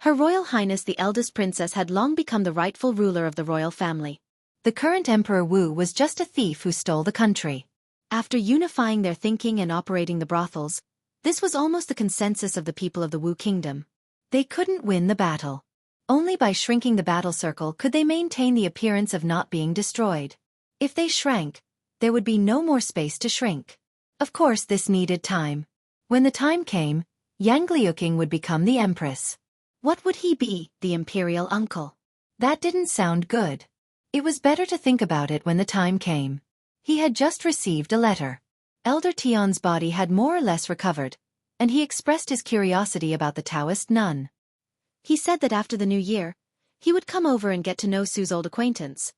Speaker 1: Her Royal Highness the eldest princess had long become the rightful ruler of the royal family. The current Emperor Wu was just a thief who stole the country. After unifying their thinking and operating the brothels, this was almost the consensus of the people of the Wu Kingdom. They couldn't win the battle. Only by shrinking the battle circle could they maintain the appearance of not being destroyed. If they shrank, there would be no more space to shrink. Of course this needed time. When the time came, Yangliuking would become the empress. What would he be, the imperial uncle? That didn't sound good. It was better to think about it when the time came. He had just received a letter. Elder Tian's body had more or less recovered, and he expressed his curiosity about the Taoist nun. He said that after the new year, he would come over and get to know Su's old acquaintance.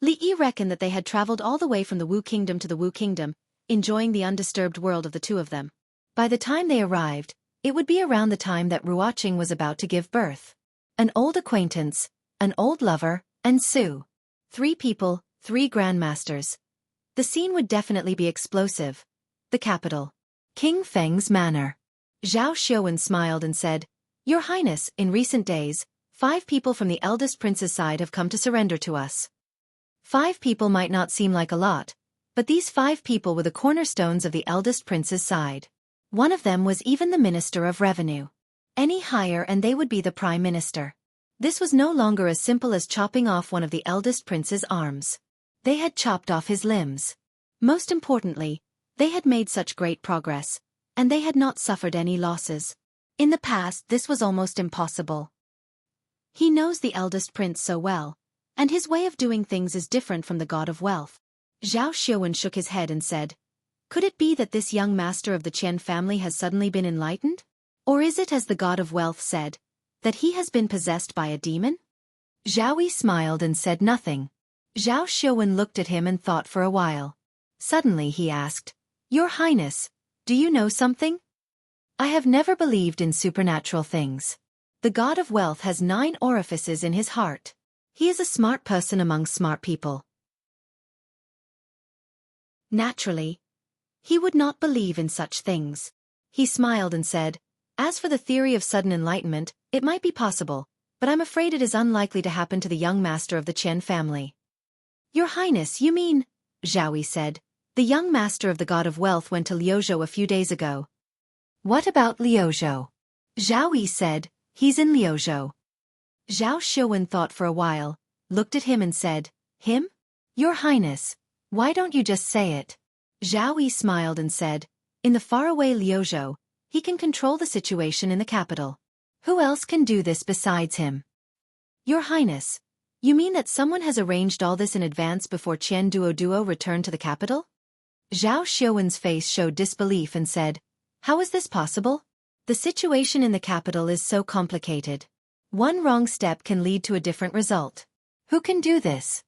Speaker 1: Li Yi reckoned that they had traveled all the way from the Wu Kingdom to the Wu Kingdom, enjoying the undisturbed world of the two of them. By the time they arrived, it would be around the time that Ruoqing was about to give birth. An old acquaintance, an old lover, and Su. 3 people, 3 grandmasters. The scene would definitely be explosive. The capital. King Feng's manor. Zhao Xiaowen smiled and said, "Your Highness, in recent days, 5 people from the eldest prince's side have come to surrender to us." 5 people might not seem like a lot, but these 5 people were the cornerstones of the eldest prince's side. One of them was even the Minister of Revenue. Any higher and they would be the Prime Minister. This was no longer as simple as chopping off one of the eldest prince's arms. They had chopped off his limbs. Most importantly, they had made such great progress, and they had not suffered any losses. In the past this was almost impossible. He knows the eldest prince so well, and his way of doing things is different from the God of Wealth. Zhao Xiaowen shook his head and said, "Could it be that this young master of the Qian family has suddenly been enlightened? Or is it as the God of Wealth said, that he has been possessed by a demon?" Zhao Yi smiled and said nothing. Zhao Xiaowen looked at him and thought for a while. Suddenly he asked, "Your Highness, do you know something? I have never believed in supernatural things. The God of Wealth has 9 orifices in his heart. He is a smart person among smart people. Naturally, he would not believe in such things." He smiled and said, "As for the theory of sudden enlightenment, it might be possible, but I'm afraid it is unlikely to happen to the young master of the Qian family." "Your Highness, you mean?" Zhao Yi said. "The young master of the God of Wealth went to Liuzhou a few days ago." "What about Liuzhou?" Zhao Yi said, "He's in Liuzhou." Zhao Xiaowen thought for a while, looked at him and said, "Him? Your Highness, why don't you just say it?" Zhao Yi smiled and said, "In the faraway Liuzhou, he can control the situation in the capital. Who else can do this besides him?" "Your Highness, you mean that someone has arranged all this in advance before Qian Duoduo returned to the capital?" Zhao Xiaowen's face showed disbelief and said, "How is this possible? The situation in the capital is so complicated. One wrong step can lead to a different result. Who can do this?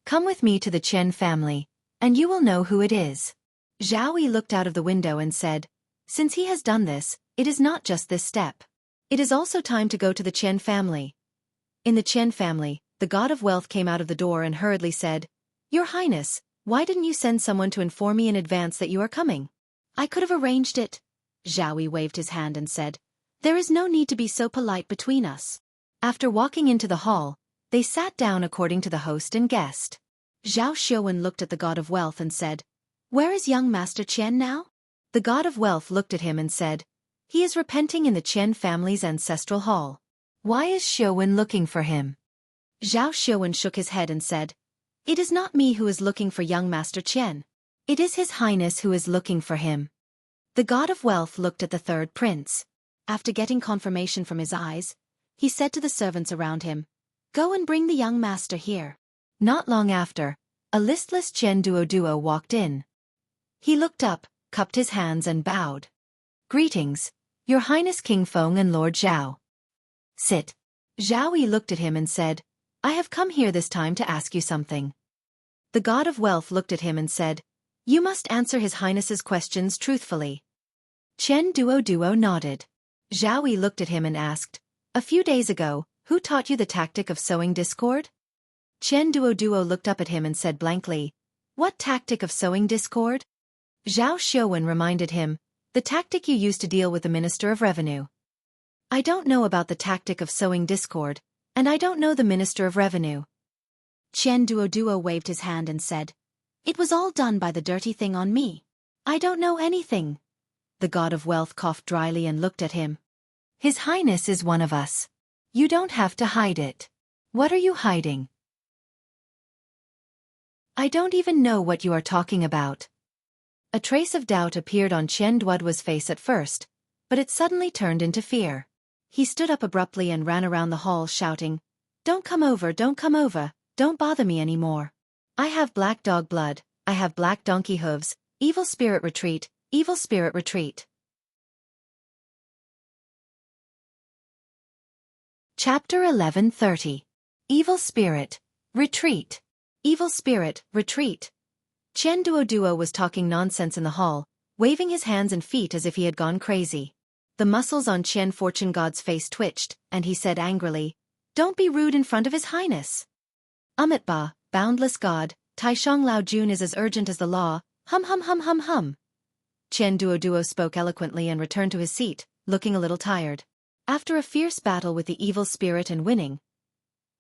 Speaker 1: Come with me to the Qian family, and you will know who it is." Zhao Yi looked out of the window and said, "Since he has done this, it is not just this step. It is also time to go to the Qian family." In the Qian family, the God of Wealth came out of the door and hurriedly said, "Your Highness, why didn't you send someone to inform me in advance that you are coming? I could have arranged it." Zhao Yi waved his hand and said, "There is no need to be so polite between us." After walking into the hall, they sat down according to the host and guest. Zhao Xiaowen looked at the God of Wealth and said, "Where is young Master Qian now?" The God of Wealth looked at him and said, "He is repenting in the Qian family's ancestral hall." "Why is Xiaowen looking for him?" Zhao Xiaowen shook his head and said, It is not me who is looking for young Master Qian. It is His Highness who is looking for him. The god of wealth looked at the third prince. After getting confirmation from his eyes, he said to the servants around him, "Go and bring the young master here." Not long after, a listless Qian Duo walked in. He looked up, cupped his hands and bowed. "Greetings, Your Highness King Feng and Lord Zhao." "Sit." Zhao Yi looked at him and said, "I have come here this time to ask you something." The god of wealth looked at him and said, "You must answer His Highness's questions truthfully." Qian Duo nodded. Zhao Yi looked at him and asked, "A few days ago, who taught you the tactic of sowing discord?" Qian Duo looked up at him and said blankly, "What tactic of sowing discord?" Zhao Xiaofan reminded him, "The tactic you used to deal with the Minister of Revenue." "I don't know about the tactic of sowing discord, and I don't know the Minister of Revenue." Qian Duo waved his hand and said, "It was all done by the dirty thing on me. I don't know anything." The god of wealth coughed dryly and looked at him. "His Highness is one of us. You don't have to hide it. What are you hiding?" "I don't even know what you are talking about." A trace of doubt appeared on Qian Duo's face at first, but it suddenly turned into fear. He stood up abruptly and ran around the hall shouting, "Don't come over, don't come over, don't bother me anymore. I have black dog blood, I have black donkey hooves, evil spirit retreat, evil spirit retreat." Chapter 11:30. Evil Spirit, Retreat. Evil Spirit, Retreat. Qian Duo was talking nonsense in the hall, waving his hands and feet as if he had gone crazy. The muscles on Qian Fortune God's face twitched, and he said angrily, "Don't be rude in front of His Highness." "Ba, boundless God, Taishang Lao Jun is as urgent as the law, hum hum hum hum hum." Qian Duo spoke eloquently and returned to his seat, looking a little tired. After a fierce battle with the evil spirit and winning,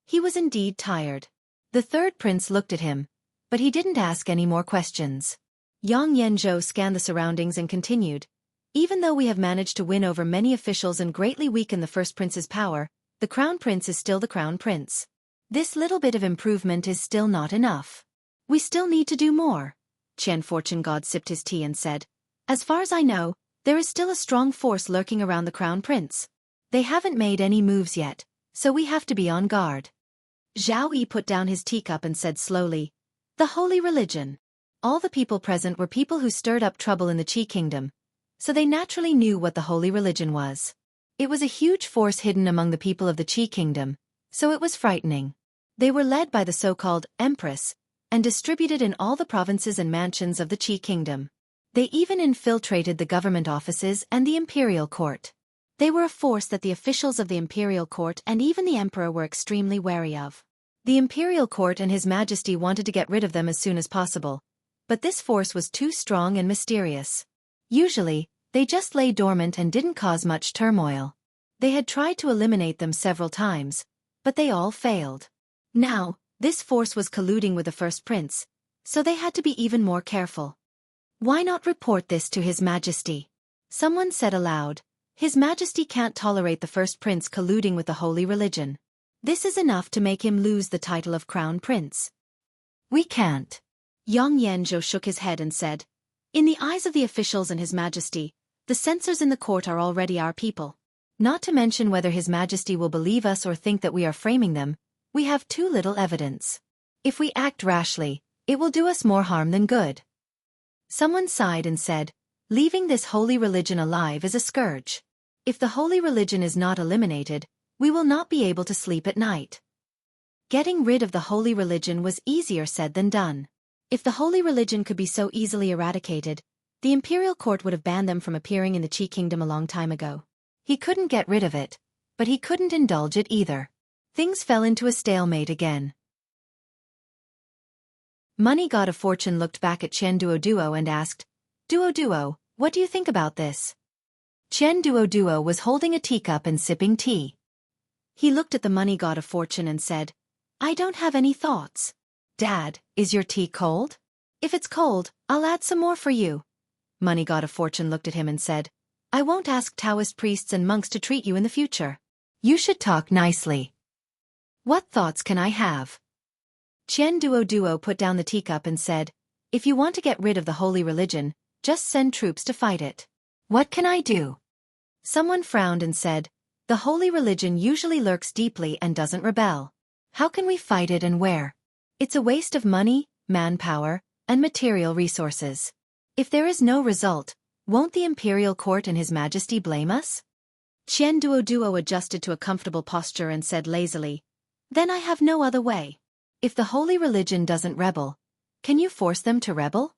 Speaker 1: he was indeed tired. The third prince looked at him, but he didn't ask any more questions. Yang Yanzhou scanned the surroundings and continued, "Even though we have managed to win over many officials and greatly weaken the first prince's power, the crown prince is still the crown prince. This little bit of improvement is still not enough. We still need to do more." Qian Fortune God sipped his tea and said, "As far as I know, there is still a strong force lurking around the crown prince. They haven't made any moves yet, so we have to be on guard." Zhao Yi put down his teacup and said slowly, "The holy religion." All the people present were people who stirred up trouble in the Qi kingdom, so they naturally knew what the holy religion was. It was a huge force hidden among the people of the Qi kingdom, so it was frightening. They were led by the so-called Empress, and distributed in all the provinces and mansions of the Qi kingdom. They even infiltrated the government offices and the imperial court. They were a force that the officials of the imperial court and even the emperor were extremely wary of. The imperial court and His Majesty wanted to get rid of them as soon as possible, but this force was too strong and mysterious. Usually, they just lay dormant and didn't cause much turmoil. They had tried to eliminate them several times, but they all failed. Now, this force was colluding with the first prince, so they had to be even more careful. "Why not report this to His Majesty?" Someone said aloud. "His Majesty can't tolerate the first prince colluding with the holy religion. This is enough to make him lose the title of crown prince." "We can't." Yang Yanzhou shook his head and said, "In the eyes of the officials and His Majesty, the censors in the court are already our people. Not to mention whether His Majesty will believe us or think that we are framing them, we have too little evidence. If we act rashly, it will do us more harm than good." Someone sighed and said, "Leaving this holy religion alive is a scourge. If the holy religion is not eliminated, we will not be able to sleep at night." Getting rid of the holy religion was easier said than done. If the holy religion could be so easily eradicated, the imperial court would have banned them from appearing in the Qi kingdom a long time ago. He couldn't get rid of it, but he couldn't indulge it either. Things fell into a stalemate again. Money God of Fortune looked back at Qian Duo and asked, Duo, what do you think about this?" Qian Duo was holding a teacup and sipping tea. He looked at the Money God of Fortune and said, "I don't have any thoughts." "Dad, is your tea cold?" "If it's cold, I'll add some more for you." Money God of Fortune looked at him and said, "I won't ask Taoist priests and monks to treat you in the future. You should talk nicely." "What thoughts can I have?" Duo put down the teacup and said, "If you want to get rid of the holy religion, just send troops to fight it." "What can I do?" Someone frowned and said, "The holy religion usually lurks deeply and doesn't rebel. How can we fight it and where? It's a waste of money, manpower, and material resources. If there is no result, won't the imperial court and His Majesty blame us?" Duo adjusted to a comfortable posture and said lazily, "Then I have no other way. If the holy religion doesn't rebel, can you force them to rebel?"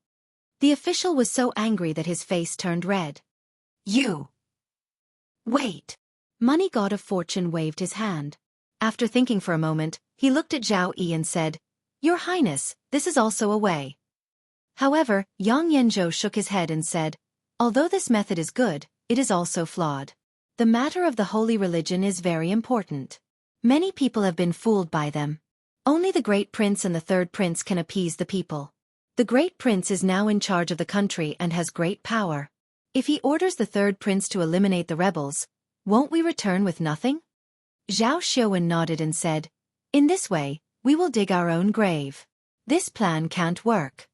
Speaker 1: The official was so angry that his face turned red. "You! Wait!" Money God of Fortune waved his hand. After thinking for a moment, he looked at Zhao Yi and said, "Your Highness, this is also a way." However, Yang Yanzhou shook his head and said, "Although this method is good, it is also flawed. The matter of the holy religion is very important. Many people have been fooled by them. Only the great prince and the third prince can appease the people. The great prince is now in charge of the country and has great power. If he orders the third prince to eliminate the rebels, won't we return with nothing?" Zhao Xiaofan nodded and said, "In this way, we will dig our own grave. This plan can't work."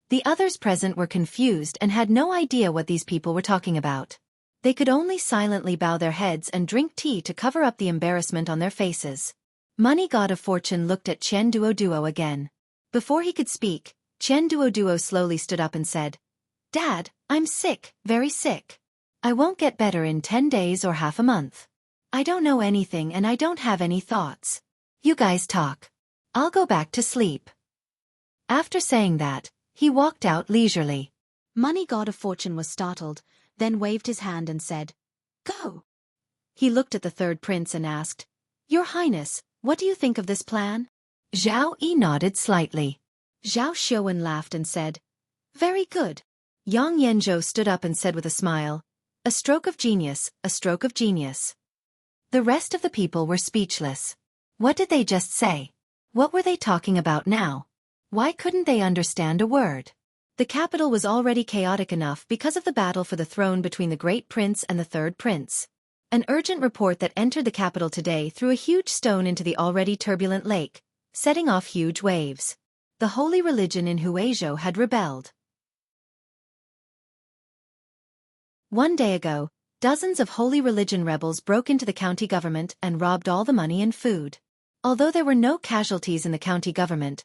Speaker 1: The others present were confused and had no idea what these people were talking about. They could only silently bow their heads and drink tea to cover up the embarrassment on their faces. Money God of Fortune looked at Duo again. Before he could speak, Duo slowly stood up and said, "Dad, I'm sick, very sick. I won't get better in 10 days or half a month. I don't know anything and I don't have any thoughts. You guys talk. I'll go back to sleep." After saying that, he walked out leisurely. Money God of Fortune was startled, then waved his hand and said, "Go." He looked at the third prince and asked, "Your Highness, what do you think of this plan?" Zhao Yi nodded slightly. Zhao Xiaofan laughed and said, "Very good." Yang Yanzhou stood up and said with a smile, "A stroke of genius, a stroke of genius." The rest of the people were speechless. What did they just say? What were they talking about now? Why couldn't they understand a word? The capital was already chaotic enough because of the battle for the throne between the great prince and the third prince. An urgent report that entered the capital today threw a huge stone into the already turbulent lake, setting off huge waves. The holy religion in Huizhou had rebelled. One day ago, dozens of holy religion rebels broke into the county government and robbed all the money and food. Although there were no casualties in the county government,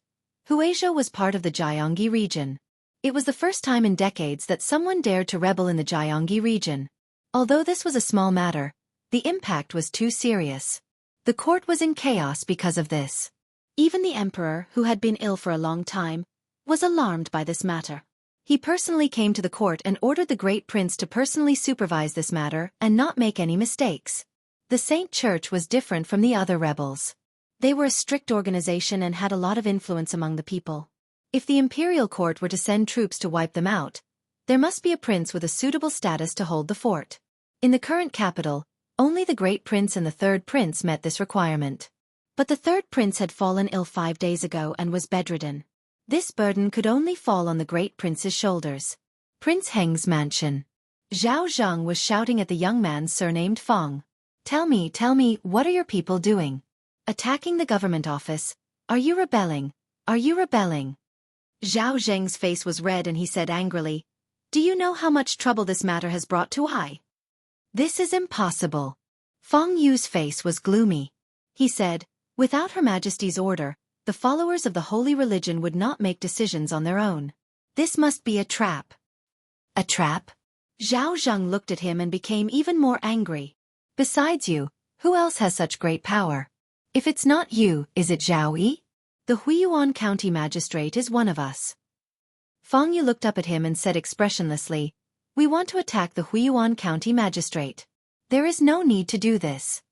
Speaker 1: Huizhou was part of the Jiangyi region. It was the first time in decades that someone dared to rebel in the Jiangyi region. Although this was a small matter, the impact was too serious. The court was in chaos because of this. Even the emperor, who had been ill for a long time, was alarmed by this matter. He personally came to the court and ordered the great prince to personally supervise this matter and not make any mistakes. The Saint Church was different from the other rebels. They were a strict organization and had a lot of influence among the people. If the imperial court were to send troops to wipe them out, there must be a prince with a suitable status to hold the fort. In the current capital, only the great prince and the third prince met this requirement. But the third prince had fallen ill 5 days ago and was bedridden. This burden could only fall on the great prince's shoulders. Prince Heng's mansion. Zhao Zhang was shouting at the young man surnamed Fong. Tell me, what are your people doing? Attacking the government office. Are you rebelling? Are you rebelling?" Zhao Zheng's face was red and he said angrily, "Do you know how much trouble this matter has brought to I? This is impossible." Fong Yu's face was gloomy. He said, "Without Her Majesty's order, the followers of the holy religion would not make decisions on their own. This must be a trap." "A trap?" Zhao Zhang looked at him and became even more angry. "Besides you, who else has such great power? If it's not you, is it Zhao Yi? The Huiyuan County Magistrate is one of us." Fong Yu looked up at him and said expressionlessly, "We want to attack the Huiyuan County Magistrate. There is no need to do this."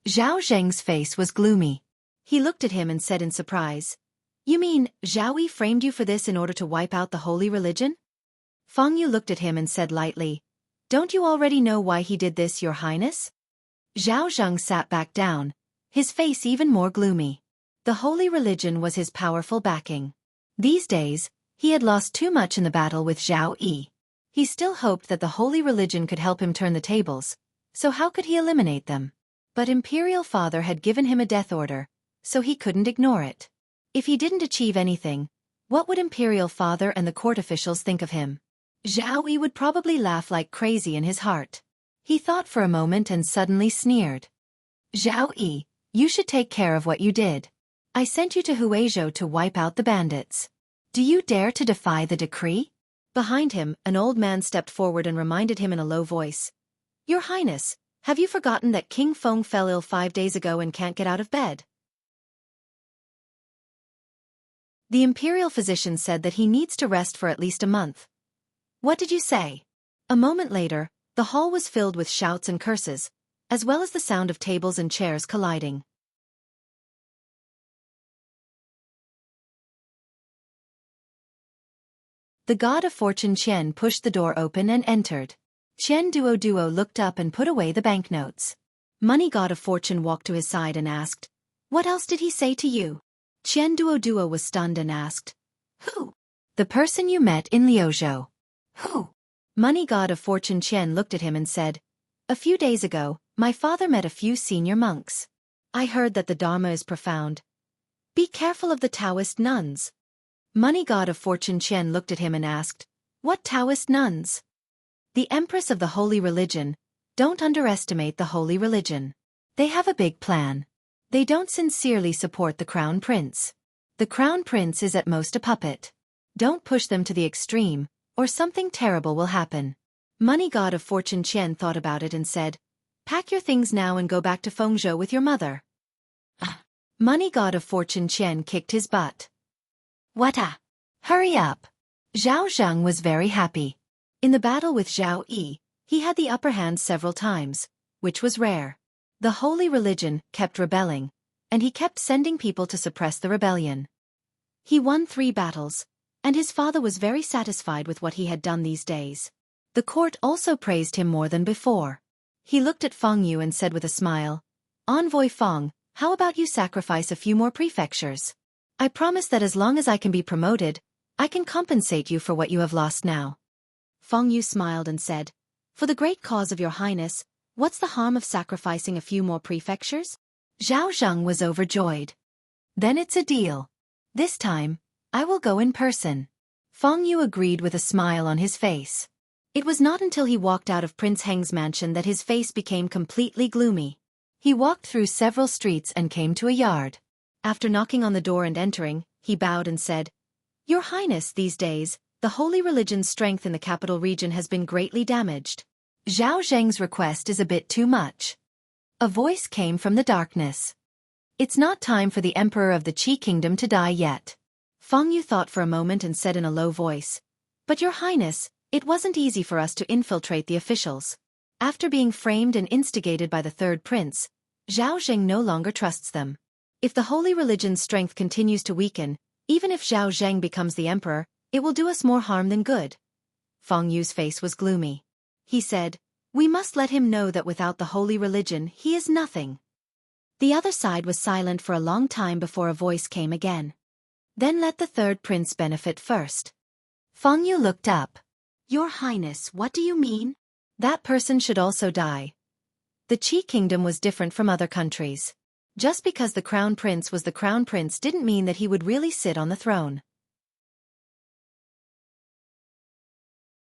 Speaker 1: Zhao Zheng's face was gloomy. He looked at him and said in surprise, "You mean, Zhao Yi framed you for this in order to wipe out the holy religion?" Fong Yu looked at him and said lightly, "Don't you already know why he did this, Your Highness?" Zhao Zheng sat back down, his face even more gloomy. The holy religion was his powerful backing. These days, he had lost too much in the battle with Zhao Yi. He still hoped that the holy religion could help him turn the tables, so how could he eliminate them? But Imperial Father had given him a death order, so he couldn't ignore it. If he didn't achieve anything, what would imperial father and the court officials think of him? Zhao Yi would probably laugh like crazy in his heart. He thought for a moment and suddenly sneered. Zhao Yi, you should take care of what you did. I sent you to Huizhou to wipe out the bandits. Do you dare to defy the decree? Behind him, an old man stepped forward and reminded him in a low voice. Your Highness, have you forgotten that King Feng fell ill 5 days ago and can't get out of bed? The imperial physician said that he needs to rest for at least a month. What did you say? A moment later, the hall was filled with shouts and curses, as well as the sound of tables and chairs colliding. The god of fortune Qian pushed the door open and entered. Qian Duo looked up and put away the banknotes. Money god of fortune walked to his side and asked, What else did he say to you? Qian Duo was stunned and asked, Who? The person you met in Liuzhou. Who? Money god of fortune Qian looked at him and said, A few days ago, my father met a few senior monks. I heard that the Dharma is profound. Be careful of the Taoist nuns. Money god of fortune Qian looked at him and asked, What Taoist nuns? The empress of the holy religion. Don't underestimate the holy religion. They have a big plan. They don't sincerely support the crown prince. The crown prince is at most a puppet. Don't push them to the extreme, or something terrible will happen. Money god of fortune Qian thought about it and said, Pack your things now and go back to Fengzhou with your mother. Money god of fortune Qian kicked his butt. What a? Hurry up. Zhao Zheng was very happy. In the battle with Zhao Yi, he had the upper hand several times, which was rare. The holy religion kept rebelling, and he kept sending people to suppress the rebellion. He won 3 battles, and his father was very satisfied with what he had done these days. The court also praised him more than before. He looked at Feng Yu and said with a smile, Envoy Feng, how about you sacrifice a few more prefectures? I promise that as long as I can be promoted, I can compensate you for what you have lost now. Feng Yu smiled and said, For the great cause of your highness, what's the harm of sacrificing a few more prefectures? Zhao Zheng was overjoyed. Then it's a deal. This time, I will go in person. Feng Yu agreed with a smile on his face. It was not until he walked out of Prince Heng's mansion that his face became completely gloomy. He walked through several streets and came to a yard. After knocking on the door and entering, he bowed and said, Your Highness, these days, the holy religion's strength in the capital region has been greatly damaged. Zhao Zheng's request is a bit too much. A voice came from the darkness. It's not time for the emperor of the Qi kingdom to die yet. Feng Yu thought for a moment and said in a low voice, But your highness, it wasn't easy for us to infiltrate the officials. After being framed and instigated by the third prince, Zhao Zheng no longer trusts them. If the holy religion's strength continues to weaken, even if Zhao Zheng becomes the emperor, it will do us more harm than good. Feng Yu's face was gloomy. He said, We must let him know that without the holy religion he is nothing. The other side was silent for a long time before a voice came again. Then let the third prince benefit first. Feng Yu looked up. Your Highness, what do you mean? That person should also die. The Qi kingdom was different from other countries. Just because the crown prince was the crown prince didn't mean that he would really sit on the throne.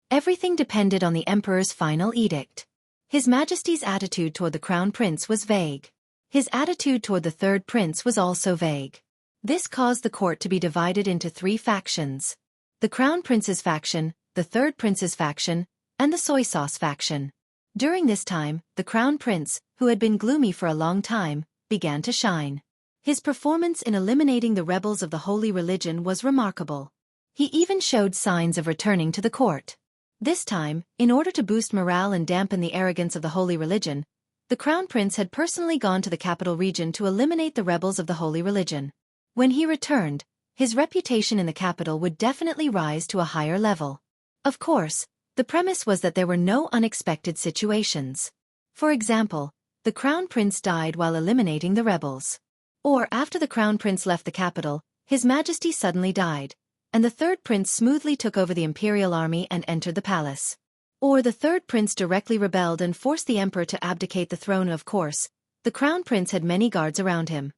Speaker 1: Everything depended on the emperor's final edict. His Majesty's attitude toward the crown prince was vague. His attitude toward the third prince was also vague. This caused the court to be divided into 3 factions. The crown prince's faction, the third prince's faction, and the soy sauce faction. During this time, the crown prince, who had been gloomy for a long time, began to shine. His performance in eliminating the rebels of the holy religion was remarkable. He even showed signs of returning to the court. This time, in order to boost morale and dampen the arrogance of the holy religion, the crown prince had personally gone to the capital region to eliminate the rebels of the holy religion. When he returned, his reputation in the capital would definitely rise to a higher level. Of course, the premise was that there were no unexpected situations. For example, the crown prince died while eliminating the rebels. Or after the crown prince left the capital, His Majesty suddenly died, and the third prince smoothly took over the imperial army and entered the palace. Or the third prince directly rebelled and forced the emperor to abdicate the throne. Of course, the crown prince had many guards around him.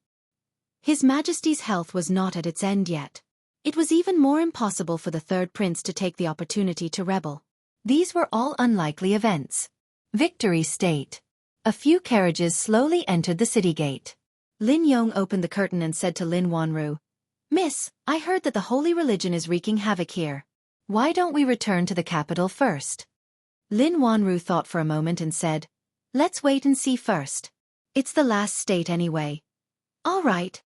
Speaker 1: His Majesty's health was not at its end yet. It was even more impossible for the third prince to take the opportunity to rebel. These were all unlikely events. Victory State. A few carriages slowly entered the city gate. Lin Yong opened the curtain and said to Lin Wanru, "Miss, I heard that the holy religion is wreaking havoc here. Why don't we return to the capital first?" Lin Wanru thought for a moment and said, "Let's wait and see first. It's the last state anyway." "All right."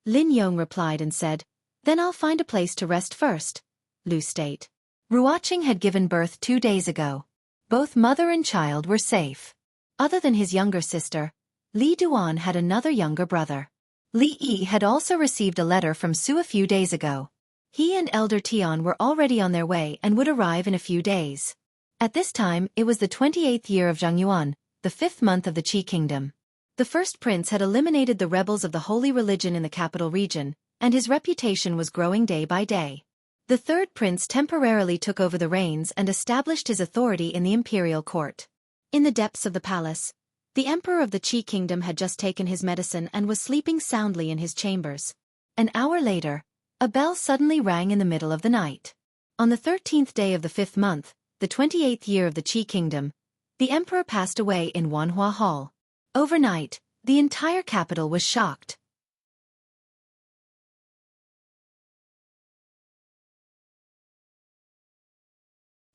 Speaker 1: Lin Yong replied and said, "Then I'll find a place to rest first." Lu State. Ruoqing had given birth 2 days ago. Both mother and child were safe. Other than his younger sister, Li Duan had another younger brother. Li Yi had also received a letter from Su a few days ago. He and Elder Tian were already on their way and would arrive in a few days. At this time, it was the 28th year of Zhongyuan, the 5th month of the Qi Kingdom. The first prince had eliminated the rebels of the holy religion in the capital region, and his reputation was growing day by day. The third prince temporarily took over the reins and established his authority in the imperial court. In the depths of the palace, the emperor of the Qi Kingdom had just taken his medicine and was sleeping soundly in his chambers. An hour later, a bell suddenly rang in the middle of the night. On the 13th day of the 5th month, the 28th year of the Qi Kingdom, the emperor passed away in Wanhua Hall. Overnight, the entire capital was shocked.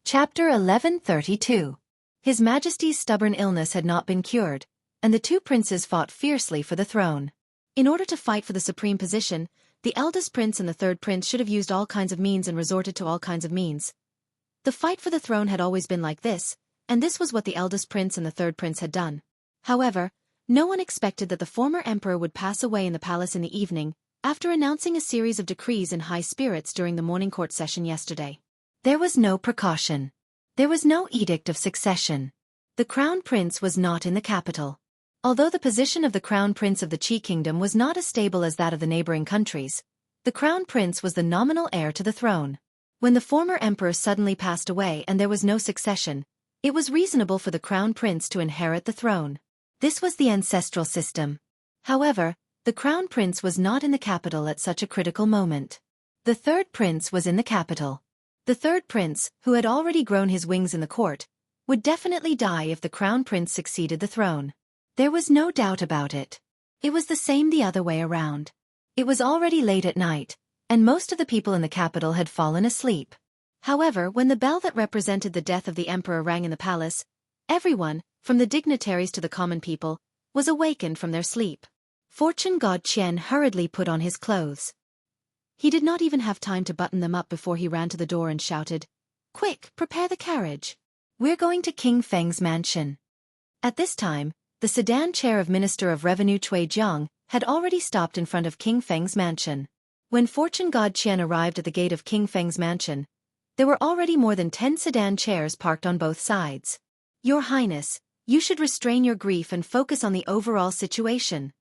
Speaker 1: Chapter 1132. His Majesty's stubborn illness had not been cured, and the two princes fought fiercely for the throne. In order to fight for the supreme position, the eldest prince and the third prince should have used all kinds of means and resorted to all kinds of means. The fight for the throne had always been like this, and this was what the eldest prince and the third prince had done. However, no one expected that the former emperor would pass away in the palace in the evening, after announcing a series of decrees in high spirits during the morning court session yesterday. There was no precaution. There was no edict of succession. The crown prince was not in the capital. Although the position of the crown prince of the Qi Kingdom was not as stable as that of the neighboring countries, the crown prince was the nominal heir to the throne. When the former emperor suddenly passed away and there was no succession, it was reasonable for the crown prince to inherit the throne. This was the ancestral system. However, the crown prince was not in the capital at such a critical moment. The third prince was in the capital. The third prince, who had already grown his wings in the court, would definitely die if the crown prince succeeded the throne. There was no doubt about it. It was the same the other way around. It was already late at night, and most of the people in the capital had fallen asleep. However, when the bell that represented the death of the emperor rang in the palace, everyone, from the dignitaries to the common people, was awakened from their sleep. Fortune god Qian hurriedly put on his clothes. He did not even have time to button them up before he ran to the door and shouted, "Quick, prepare the carriage. We're going to King Feng's mansion." At this time, the sedan chair of Minister of Revenue Cui Jiang had already stopped in front of King Feng's mansion. When fortune god Qian arrived at the gate of King Feng's mansion, there were already more than 10 sedan chairs parked on both sides. "Your Highness, you should restrain your grief and focus on the overall situation.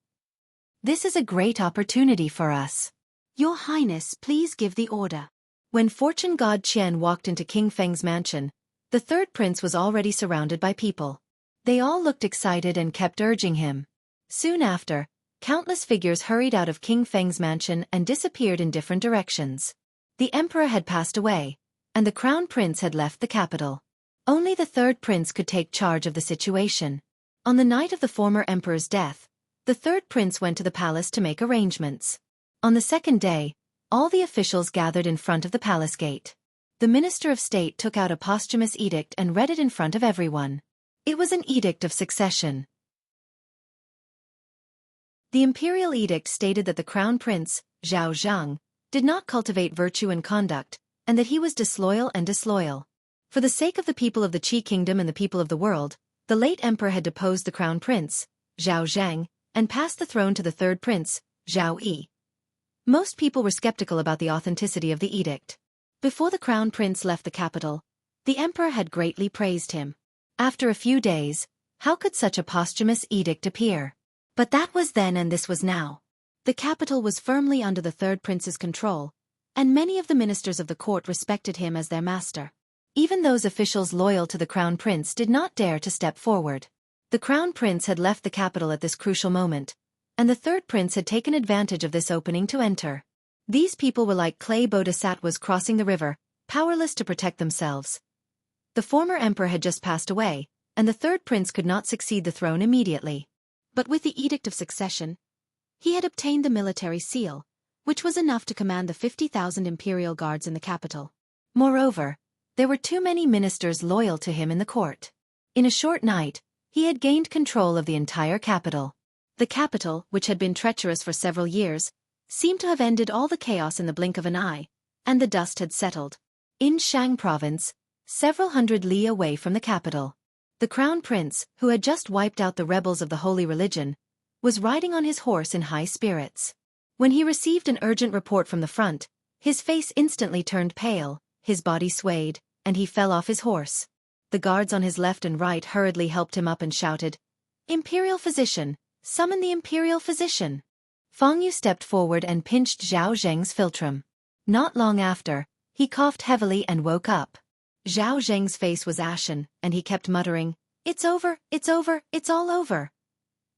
Speaker 1: This is a great opportunity for us. Your Highness, please give the order." When fortune god Qian walked into King Feng's mansion, the third prince was already surrounded by people. They all looked excited and kept urging him. Soon after, countless figures hurried out of King Feng's mansion and disappeared in different directions. The emperor had passed away, and the crown prince had left the capital. Only the third prince could take charge of the situation. On the night of the former emperor's death, the third prince went to the palace to make arrangements. On the second day, all the officials gathered in front of the palace gate. The Minister of State took out a posthumous edict and read it in front of everyone. It was an edict of succession. The imperial edict stated that the crown prince, Zhao Zhang, did not cultivate virtue and conduct, and that he was disloyal and disloyal. For the sake of the people of the Qi Kingdom and the people of the world, the late emperor had deposed the crown prince, Zhao Zhang, and passed the throne to the third prince, Zhao Yi. Most people were skeptical about the authenticity of the edict. Before the crown prince left the capital, the emperor had greatly praised him. After a few days, how could such a posthumous edict appear? But that was then and this was now. The capital was firmly under the third prince's control, and many of the ministers of the court respected him as their master. Even those officials loyal to the crown prince did not dare to step forward. The crown prince had left the capital at this crucial moment, and the third prince had taken advantage of this opening to enter. These people were like clay bodhisattvas crossing the river, powerless to protect themselves. The former emperor had just passed away, and the third prince could not succeed the throne immediately. But with the Edict of Succession, he had obtained the military seal, which was enough to command the 50,000 imperial guards in the capital. Moreover, there were too many ministers loyal to him in the court. In a short night, he had gained control of the entire capital. The capital, which had been treacherous for several years, seemed to have ended all the chaos in the blink of an eye, and the dust had settled. In Shang province, several hundred li away from the capital, the crown prince, who had just wiped out the rebels of the holy religion, was riding on his horse in high spirits. When he received an urgent report from the front, his face instantly turned pale, his body swayed, and he fell off his horse. The guards on his left and right hurriedly helped him up and shouted, "Imperial physician, summon the imperial physician." Feng Yu stepped forward and pinched Zhao Zheng's philtrum. Not long after, he coughed heavily and woke up. Zhao Zheng's face was ashen, and he kept muttering, "It's over, it's over, it's all over."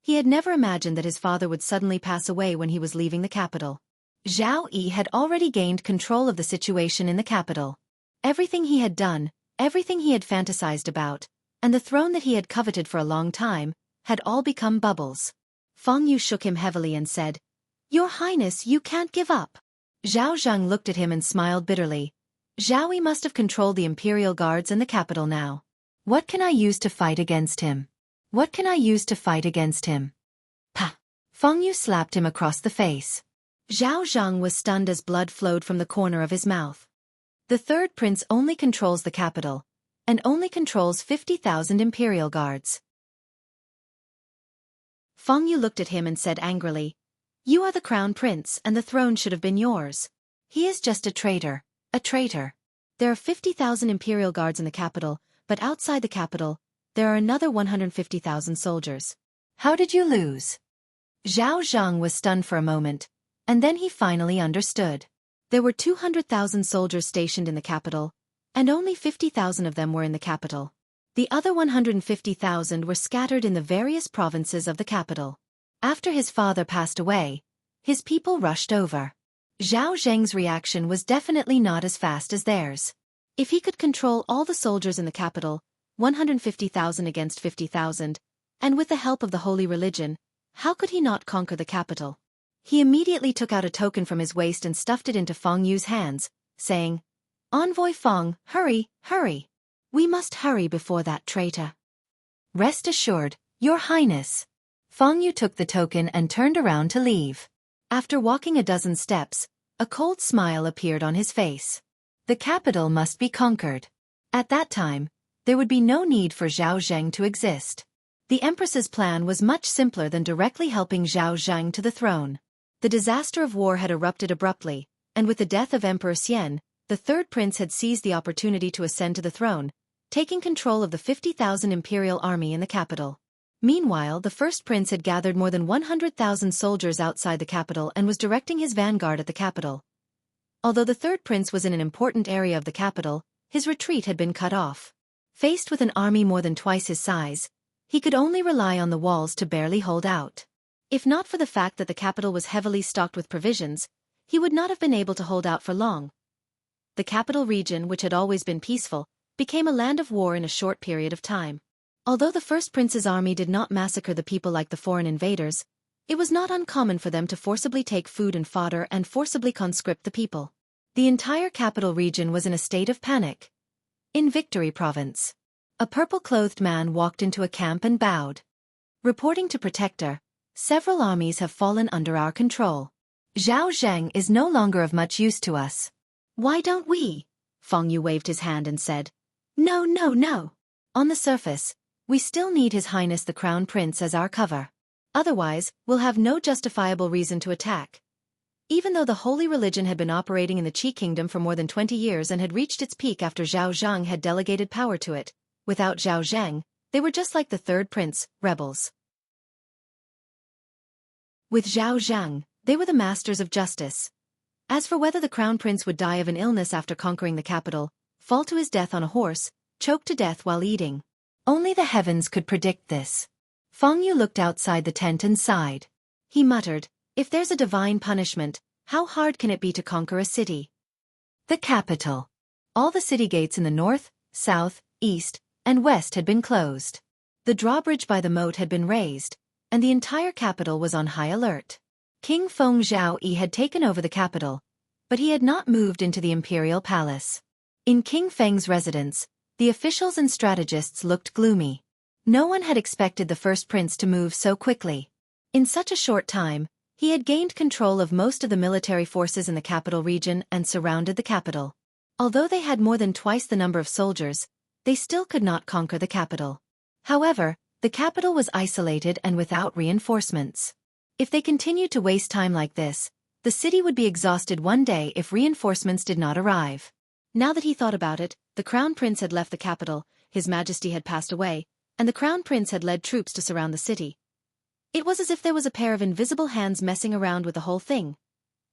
Speaker 1: He had never imagined that his father would suddenly pass away when he was leaving the capital. Zhao Yi had already gained control of the situation in the capital. Everything he had done, everything he had fantasized about, and the throne that he had coveted for a long time, had all become bubbles. Feng Yu shook him heavily and said, "Your Highness, you can't give up." Zhao Zheng looked at him and smiled bitterly. Zhao Yi must have controlled the imperial guards and the capital now. What can I use to fight against him? What can I use to fight against him? Pah! Feng Yu slapped him across the face. Zhao Zheng was stunned as blood flowed from the corner of his mouth. The third prince only controls the capital, and only controls 50,000 imperial guards. Feng Yu looked at him and said angrily, "You are the crown prince and the throne should have been yours. He is just a traitor, a traitor. There are 50,000 imperial guards in the capital, but outside the capital, there are another 150,000 soldiers. How did you lose?" Zhao Zheng was stunned for a moment, and then he finally understood. There were 200,000 soldiers stationed in the capital, and only 50,000 of them were in the capital. The other 150,000 were scattered in the various provinces of the capital. After his father passed away, his people rushed over. Zhao Zheng's reaction was definitely not as fast as theirs. If he could control all the soldiers in the capital, 150,000 against 50,000, and with the help of the holy religion, how could he not conquer the capital? He immediately took out a token from his waist and stuffed it into Feng Yu's hands, saying, "Envoy Feng, hurry, hurry. We must hurry before that traitor." "Rest assured, Your Highness." Feng Yu took the token and turned around to leave. After walking a dozen steps, a cold smile appeared on his face. The capital must be conquered. At that time, there would be no need for Zhao Zheng to exist. The Empress's plan was much simpler than directly helping Zhao Zheng to the throne. The disaster of war had erupted abruptly, and with the death of Emperor Xian, the third prince had seized the opportunity to ascend to the throne, taking control of the 50,000 imperial army in the capital. Meanwhile, the first prince had gathered more than 100,000 soldiers outside the capital and was directing his vanguard at the capital. Although the third prince was in an important area of the capital, his retreat had been cut off. Faced with an army more than twice his size, he could only rely on the walls to barely hold out. If not for the fact that the capital was heavily stocked with provisions, he would not have been able to hold out for long. The capital region, which had always been peaceful, became a land of war in a short period of time. Although the first prince's army did not massacre the people like the foreign invaders, it was not uncommon for them to forcibly take food and fodder and forcibly conscript the people. The entire capital region was in a state of panic. In Victory Province, a purple-clothed man walked into a camp and bowed. "Reporting to Protector, several armies have fallen under our control. Zhao Zheng is no longer of much use to us. Why don't we?" Feng Yu waved his hand and said, "No, no, no. On the surface, we still need His Highness the Crown Prince as our cover. Otherwise, we'll have no justifiable reason to attack." Even though the holy religion had been operating in the Qi Kingdom for more than 20 years and had reached its peak after Zhao Zheng had delegated power to it, without Zhao Zheng, they were just like the third prince, rebels. With Zhao Zheng, they were the masters of justice. As for whether the crown prince would die of an illness after conquering the capital, fall to his death on a horse, choke to death while eating, only the heavens could predict this. Feng Yu looked outside the tent and sighed. He muttered, "If there's a divine punishment, how hard can it be to conquer a city?" The capital. All the city gates in the north, south, east, and west had been closed. The drawbridge by the moat had been raised, and the entire capital was on high alert. King Feng Zhaoyi had taken over the capital, but he had not moved into the imperial palace. In King Feng's residence, the officials and strategists looked gloomy. No one had expected the first prince to move so quickly. In such a short time, he had gained control of most of the military forces in the capital region and surrounded the capital. Although they had more than twice the number of soldiers, they still could not conquer the capital. However, the capital was isolated and without reinforcements. If they continued to waste time like this, the city would be exhausted one day if reinforcements did not arrive. Now that he thought about it, the crown prince had left the capital, his majesty had passed away, and the crown prince had led troops to surround the city. It was as if there was a pair of invisible hands messing around with the whole thing.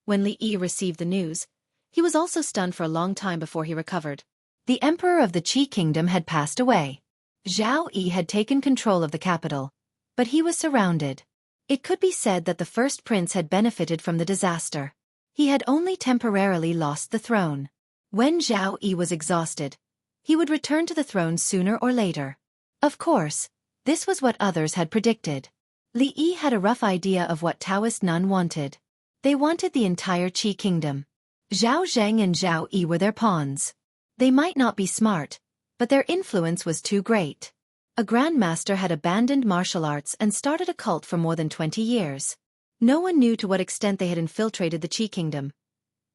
Speaker 1: When Li Yi received the news, he was also stunned for a long time before he recovered. The emperor of the Qi kingdom had passed away. Zhao Yi had taken control of the capital, but he was surrounded. It could be said that the first prince had benefited from the disaster. He had only temporarily lost the throne. When Zhao Yi was exhausted, he would return to the throne sooner or later. Of course, this was what others had predicted. Li Yi had a rough idea of what Taoist nun wanted. They wanted the entire Qi kingdom. Zhao Zheng and Zhao Yi were their pawns. They might not be smart, but their influence was too great. A grandmaster had abandoned martial arts and started a cult for more than 20 years. No one knew to what extent they had infiltrated the Qi kingdom.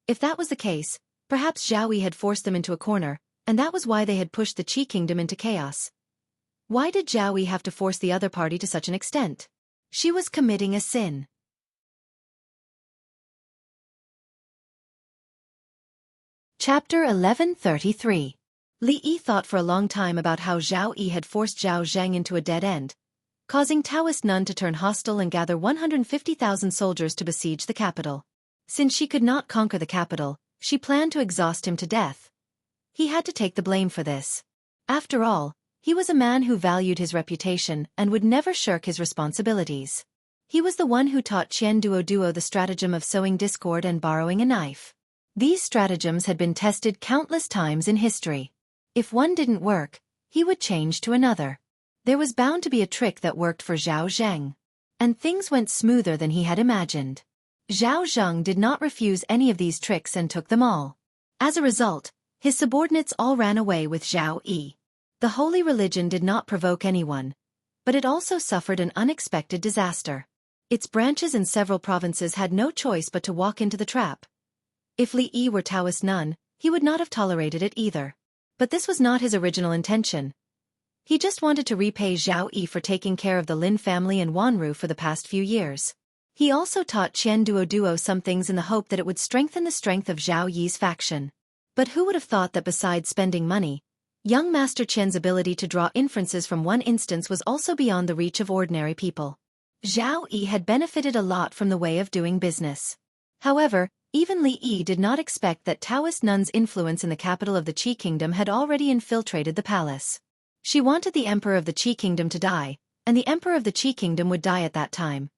Speaker 1: If that was the case, perhaps Zhao Yi had forced them into a corner, and that was why they had pushed the Qi kingdom into chaos. Why did Zhao Yi have to force the other party to such an extent? She was committing a sin. Chapter 1133. Li Yi thought for a long time about how Zhao Yi had forced Zhao Zheng into a dead end, causing Taoist nun to turn hostile and gather 150,000 soldiers to besiege the capital. Since she could not conquer the capital, she planned to exhaust him to death. He had to take the blame for this. After all, he was a man who valued his reputation and would never shirk his responsibilities. He was the one who taught Qian Duo the stratagem of sowing discord and borrowing a knife. These stratagems had been tested countless times in history. If one didn't work, he would change to another. There was bound to be a trick that worked for Zhao Zheng. And things went smoother than he had imagined. Zhao Zheng did not refuse any of these tricks and took them all. As a result, his subordinates all ran away with Zhao Yi. The holy religion did not provoke anyone, but it also suffered an unexpected disaster. Its branches in several provinces had no choice but to walk into the trap. If Li Yi were Taoist nun, he would not have tolerated it either. But this was not his original intention. He just wanted to repay Zhao Yi for taking care of the Lin family and Wanru for the past few years. He also taught Qian Duo some things in the hope that it would strengthen the strength of Zhao Yi's faction. But who would have thought that besides spending money, young Master Qian's ability to draw inferences from one instance was also beyond the reach of ordinary people. Zhao Yi had benefited a lot from the way of doing business. However, even Li Yi did not expect that Taoist nun's influence in the capital of the Qi kingdom had already infiltrated the palace. She wanted the emperor of the Qi kingdom to die, and the emperor of the Qi kingdom would die at that time.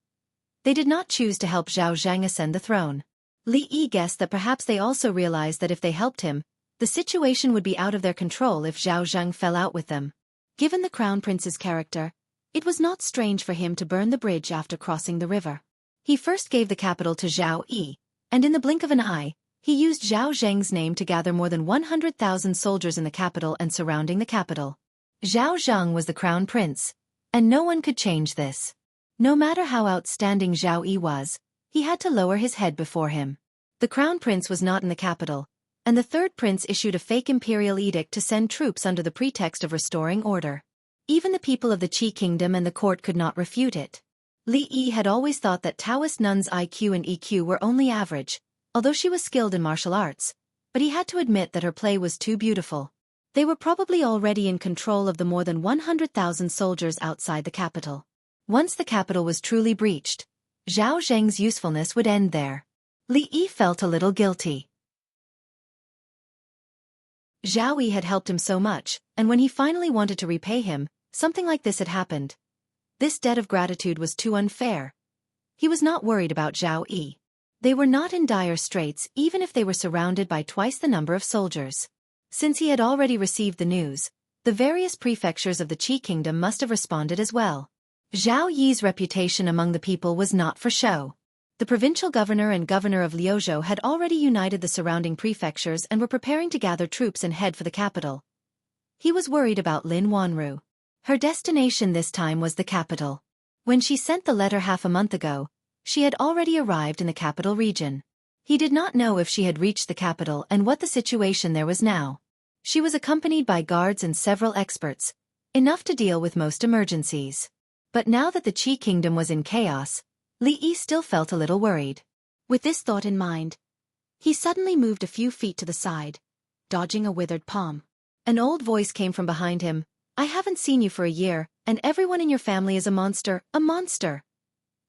Speaker 1: They did not choose to help Zhao Zheng ascend the throne. Li Yi guessed that perhaps they also realized that if they helped him, the situation would be out of their control if Zhao Zheng fell out with them. Given the crown prince's character, it was not strange for him to burn the bridge after crossing the river. He first gave the capital to Zhao Yi, and in the blink of an eye, he used Zhao Zheng's name to gather more than 100,000 soldiers in the capital and surrounding the capital. Zhao Zheng was the crown prince, and no one could change this. No matter how outstanding Zhao Yi was, he had to lower his head before him. The crown prince was not in the capital, and the third prince issued a fake imperial edict to send troops under the pretext of restoring order. Even the people of the Qi kingdom and the court could not refute it. Li Yi had always thought that Taoist nun's IQ and EQ were only average, although she was skilled in martial arts, but he had to admit that her play was too beautiful. They were probably already in control of the more than 100,000 soldiers outside the capital. Once the capital was truly breached, Zhao Zheng's usefulness would end there. Li Yi felt a little guilty. Zhao Yi had helped him so much, and when he finally wanted to repay him, something like this had happened. This debt of gratitude was too unfair. he was not worried about Zhao Yi. They were not in dire straits even if they were surrounded by twice the number of soldiers. Since he had already received the news, the various prefectures of the Qi kingdom must have responded as well. Zhao Yi's reputation among the people was not for show. The provincial governor and governor of Liuzhou had already united the surrounding prefectures and were preparing to gather troops and head for the capital. He was worried about Lin Wanru. Her destination this time was the capital. When she sent the letter half a month ago, she had already arrived in the capital region. He did not know if she had reached the capital and what the situation there was now. She was accompanied by guards and several experts, enough to deal with most emergencies. But now that the Qi kingdom was in chaos, Li Yi still felt a little worried. With this thought in mind, he suddenly moved a few feet to the side, dodging a withered palm. An old voice came from behind him. "I haven't seen you for a year, and everyone in your family is a monster, a monster."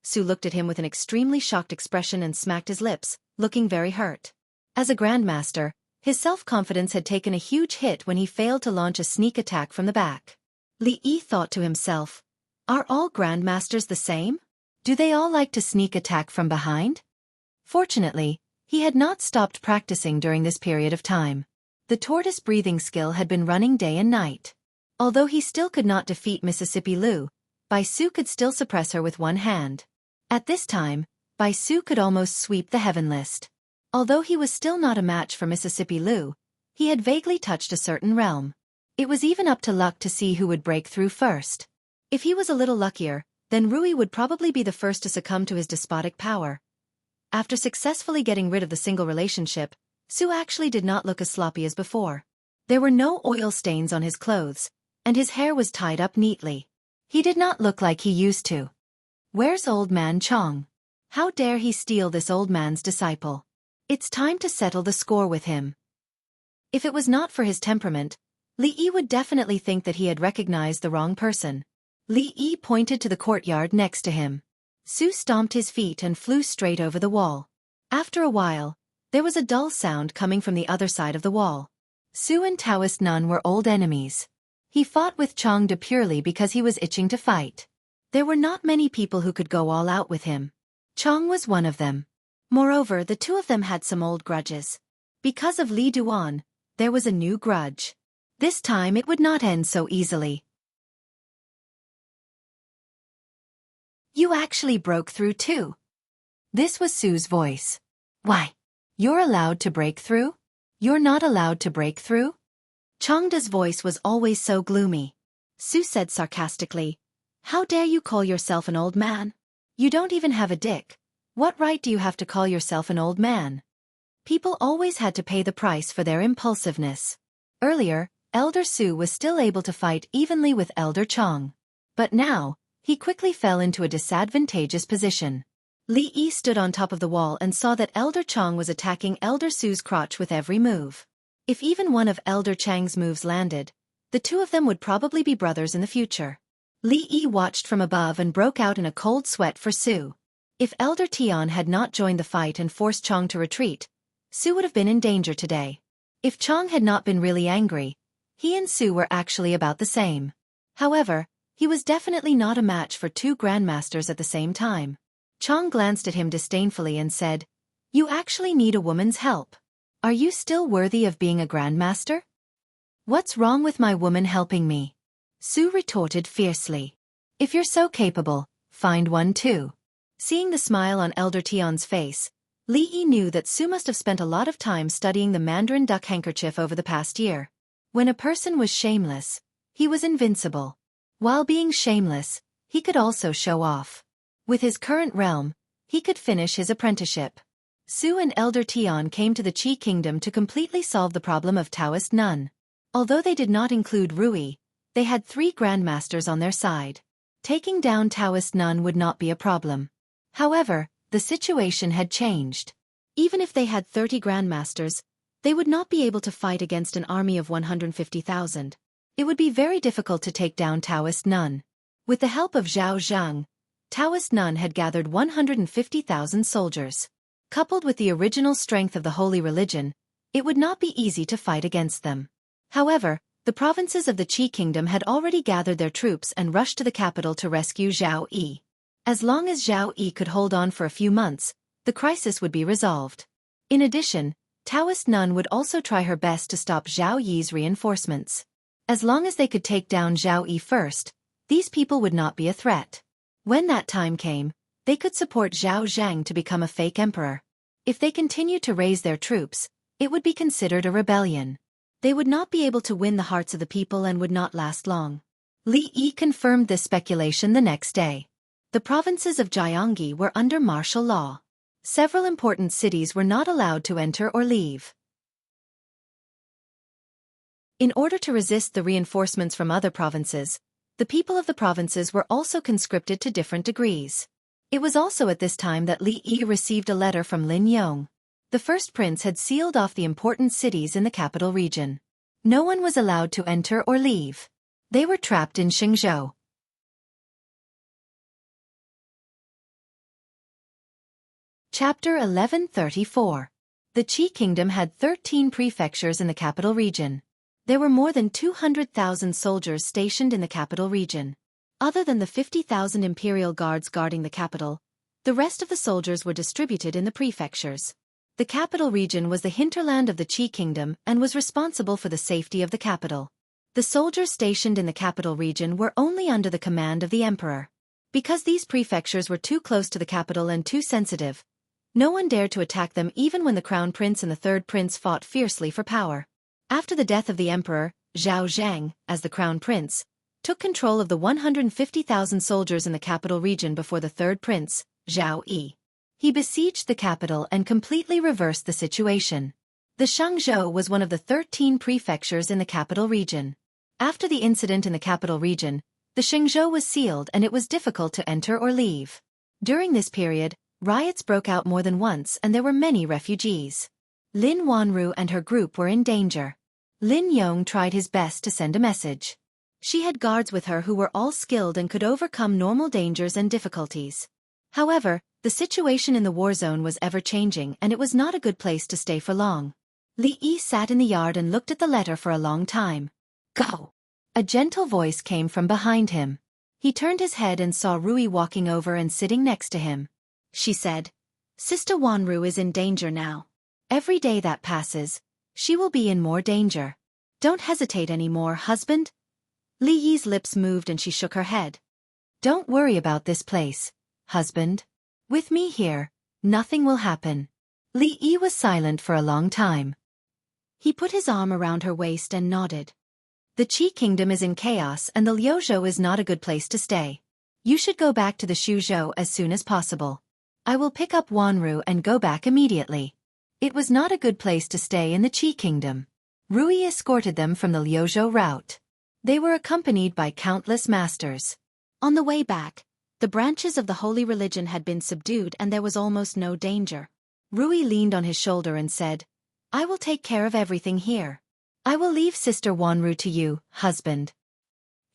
Speaker 1: Su looked at him with an extremely shocked expression and smacked his lips, looking very hurt. As a grandmaster, his self-confidence had taken a huge hit when he failed to launch a sneak attack from the back. Li Yi thought to himself, "Are all grandmasters the same? Do they all like to sneak attack from behind?" Fortunately, he had not stopped practicing during this period of time. The tortoise breathing skill had been running day and night. Although he still could not defeat Mississippi Lu, Bai Su could still suppress her with one hand. At this time, Bai Su could almost sweep the heaven list. Although he was still not a match for Mississippi Lu, he had vaguely touched a certain realm. It was even up to luck to see who would break through first. If he was a little luckier, then Rui would probably be the first to succumb to his despotic power. After successfully getting rid of the single relationship, Su actually did not look as sloppy as before. There were no oil stains on his clothes, and his hair was tied up neatly. He did not look like he used to. Where's old man Chong? How dare he steal this old man's disciple? It's time to settle the score with him. If it was not for his temperament, Li Yi would definitely think that he had recognized the wrong person. Li Yi pointed to the courtyard next to him. Su stomped his feet and flew straight over the wall. After a while, there was a dull sound coming from the other side of the wall. Su and Taoist Nun were old enemies. He fought with Chong De purely because he was itching to fight. There were not many people who could go all out with him. Chong was one of them. Moreover, the two of them had some old grudges. Because of Li Duan, there was a new grudge. This time it would not end so easily. "You actually broke through too." This was Su's voice. "Why? You're allowed to break through? You're not allowed to break through?" Chongda's voice was always so gloomy. Su said sarcastically, "How dare you call yourself an old man? You don't even have a dick. What right do you have to call yourself an old man?" People always had to pay the price for their impulsiveness. Earlier, Elder Su was still able to fight evenly with Elder Chong. But now, he quickly fell into a disadvantageous position. Li Yi stood on top of the wall and saw that Elder Chong was attacking Elder Su's crotch with every move. If even one of Elder Chang's moves landed, the two of them would probably be brothers in the future. Li Yi watched from above and broke out in a cold sweat for Su. If Elder Tian had not joined the fight and forced Chong to retreat, Su would have been in danger today. If Chong had not been really angry, he and Su were actually about the same. However, he was definitely not a match for two grandmasters at the same time. Chong glanced at him disdainfully and said, "You actually need a woman's help. Are you still worthy of being a grandmaster? What's wrong with my woman helping me?" Su retorted fiercely. "If you're so capable, find one too." Seeing the smile on Elder Tian's face, Li Yi knew that Su must have spent a lot of time studying the Mandarin duck handkerchief over the past year. When a person was shameless, he was invincible. While being shameless, he could also show off. With his current realm, he could finish his apprenticeship. Su and Elder Tian came to the Qi kingdom to completely solve the problem of Taoist Nun. Although they did not include Rui, they had 3 grandmasters on their side. Taking down Taoist Nun would not be a problem. However, the situation had changed. Even if they had 30 grandmasters, they would not be able to fight against an army of 150,000. It would be very difficult to take down Taoist Nun. With the help of Zhao Zhang, Taoist Nun had gathered 150,000 soldiers. Coupled with the original strength of the holy religion, it would not be easy to fight against them. However, the provinces of the Qi kingdom had already gathered their troops and rushed to the capital to rescue Zhao Yi. As long as Zhao Yi could hold on for a few months, the crisis would be resolved. In addition, Taoist Nun would also try her best to stop Zhao Yi's reinforcements. As long as they could take down Zhao Yi first, these people would not be a threat. When that time came, they could support Zhao Zhang to become a fake emperor. If they continued to raise their troops, it would be considered a rebellion. They would not be able to win the hearts of the people and would not last long. Li Yi confirmed this speculation the next day. The provinces of Jiangyi were under martial law. Several important cities were not allowed to enter or leave. In order to resist the reinforcements from other provinces, the people of the provinces were also conscripted to different degrees. It was also at this time that Li Yi received a letter from Lin Yong. The first prince had sealed off the important cities in the capital region. No one was allowed to enter or leave. They were trapped in Xingzhou. Chapter 1134. The Qi Kingdom had 13 prefectures in the capital region. There were more than 200,000 soldiers stationed in the capital region. Other than the 50,000 imperial guards guarding the capital, the rest of the soldiers were distributed in the prefectures. The capital region was the hinterland of the Qi Kingdom and was responsible for the safety of the capital. The soldiers stationed in the capital region were only under the command of the emperor. Because these prefectures were too close to the capital and too sensitive, no one dared to attack them even when the crown prince and the third prince fought fiercely for power. After the death of the emperor, Zhao Zhang, as the crown prince, took control of the 150,000 soldiers in the capital region before the third prince, Zhao Yi. He besieged the capital and completely reversed the situation. The Shangzhou was one of the 13 prefectures in the capital region. After the incident in the capital region, the Xingzhou was sealed and it was difficult to enter or leave. During this period, riots broke out more than once and there were many refugees. Lin Wanru and her group were in danger. Lin Yong tried his best to send a message. She had guards with her who were all skilled and could overcome normal dangers and difficulties. However, the situation in the war zone was ever-changing and it was not a good place to stay for long. Li Yi sat in the yard and looked at the letter for a long time. Go! A gentle voice came from behind him. He turned his head and saw Rui walking over and sitting next to him. She said, Sister Wanru is in danger now. Every day that passes, she will be in more danger. Don't hesitate anymore, husband. Li Yi's lips moved and she shook her head. Don't worry about this place, husband. With me here, nothing will happen. Li Yi was silent for a long time. He put his arm around her waist and nodded. The Qi Kingdom is in chaos and the Liuzhou is not a good place to stay. You should go back to the Xuzhou as soon as possible. I will pick up Wanru and go back immediately. It was not a good place to stay in the Qi Kingdom. Rui escorted them from the Liuzhou route. They were accompanied by countless masters. On the way back, the branches of the holy religion had been subdued and there was almost no danger. Rui leaned on his shoulder and said, I will take care of everything here. I will leave Sister Wanru to you, husband.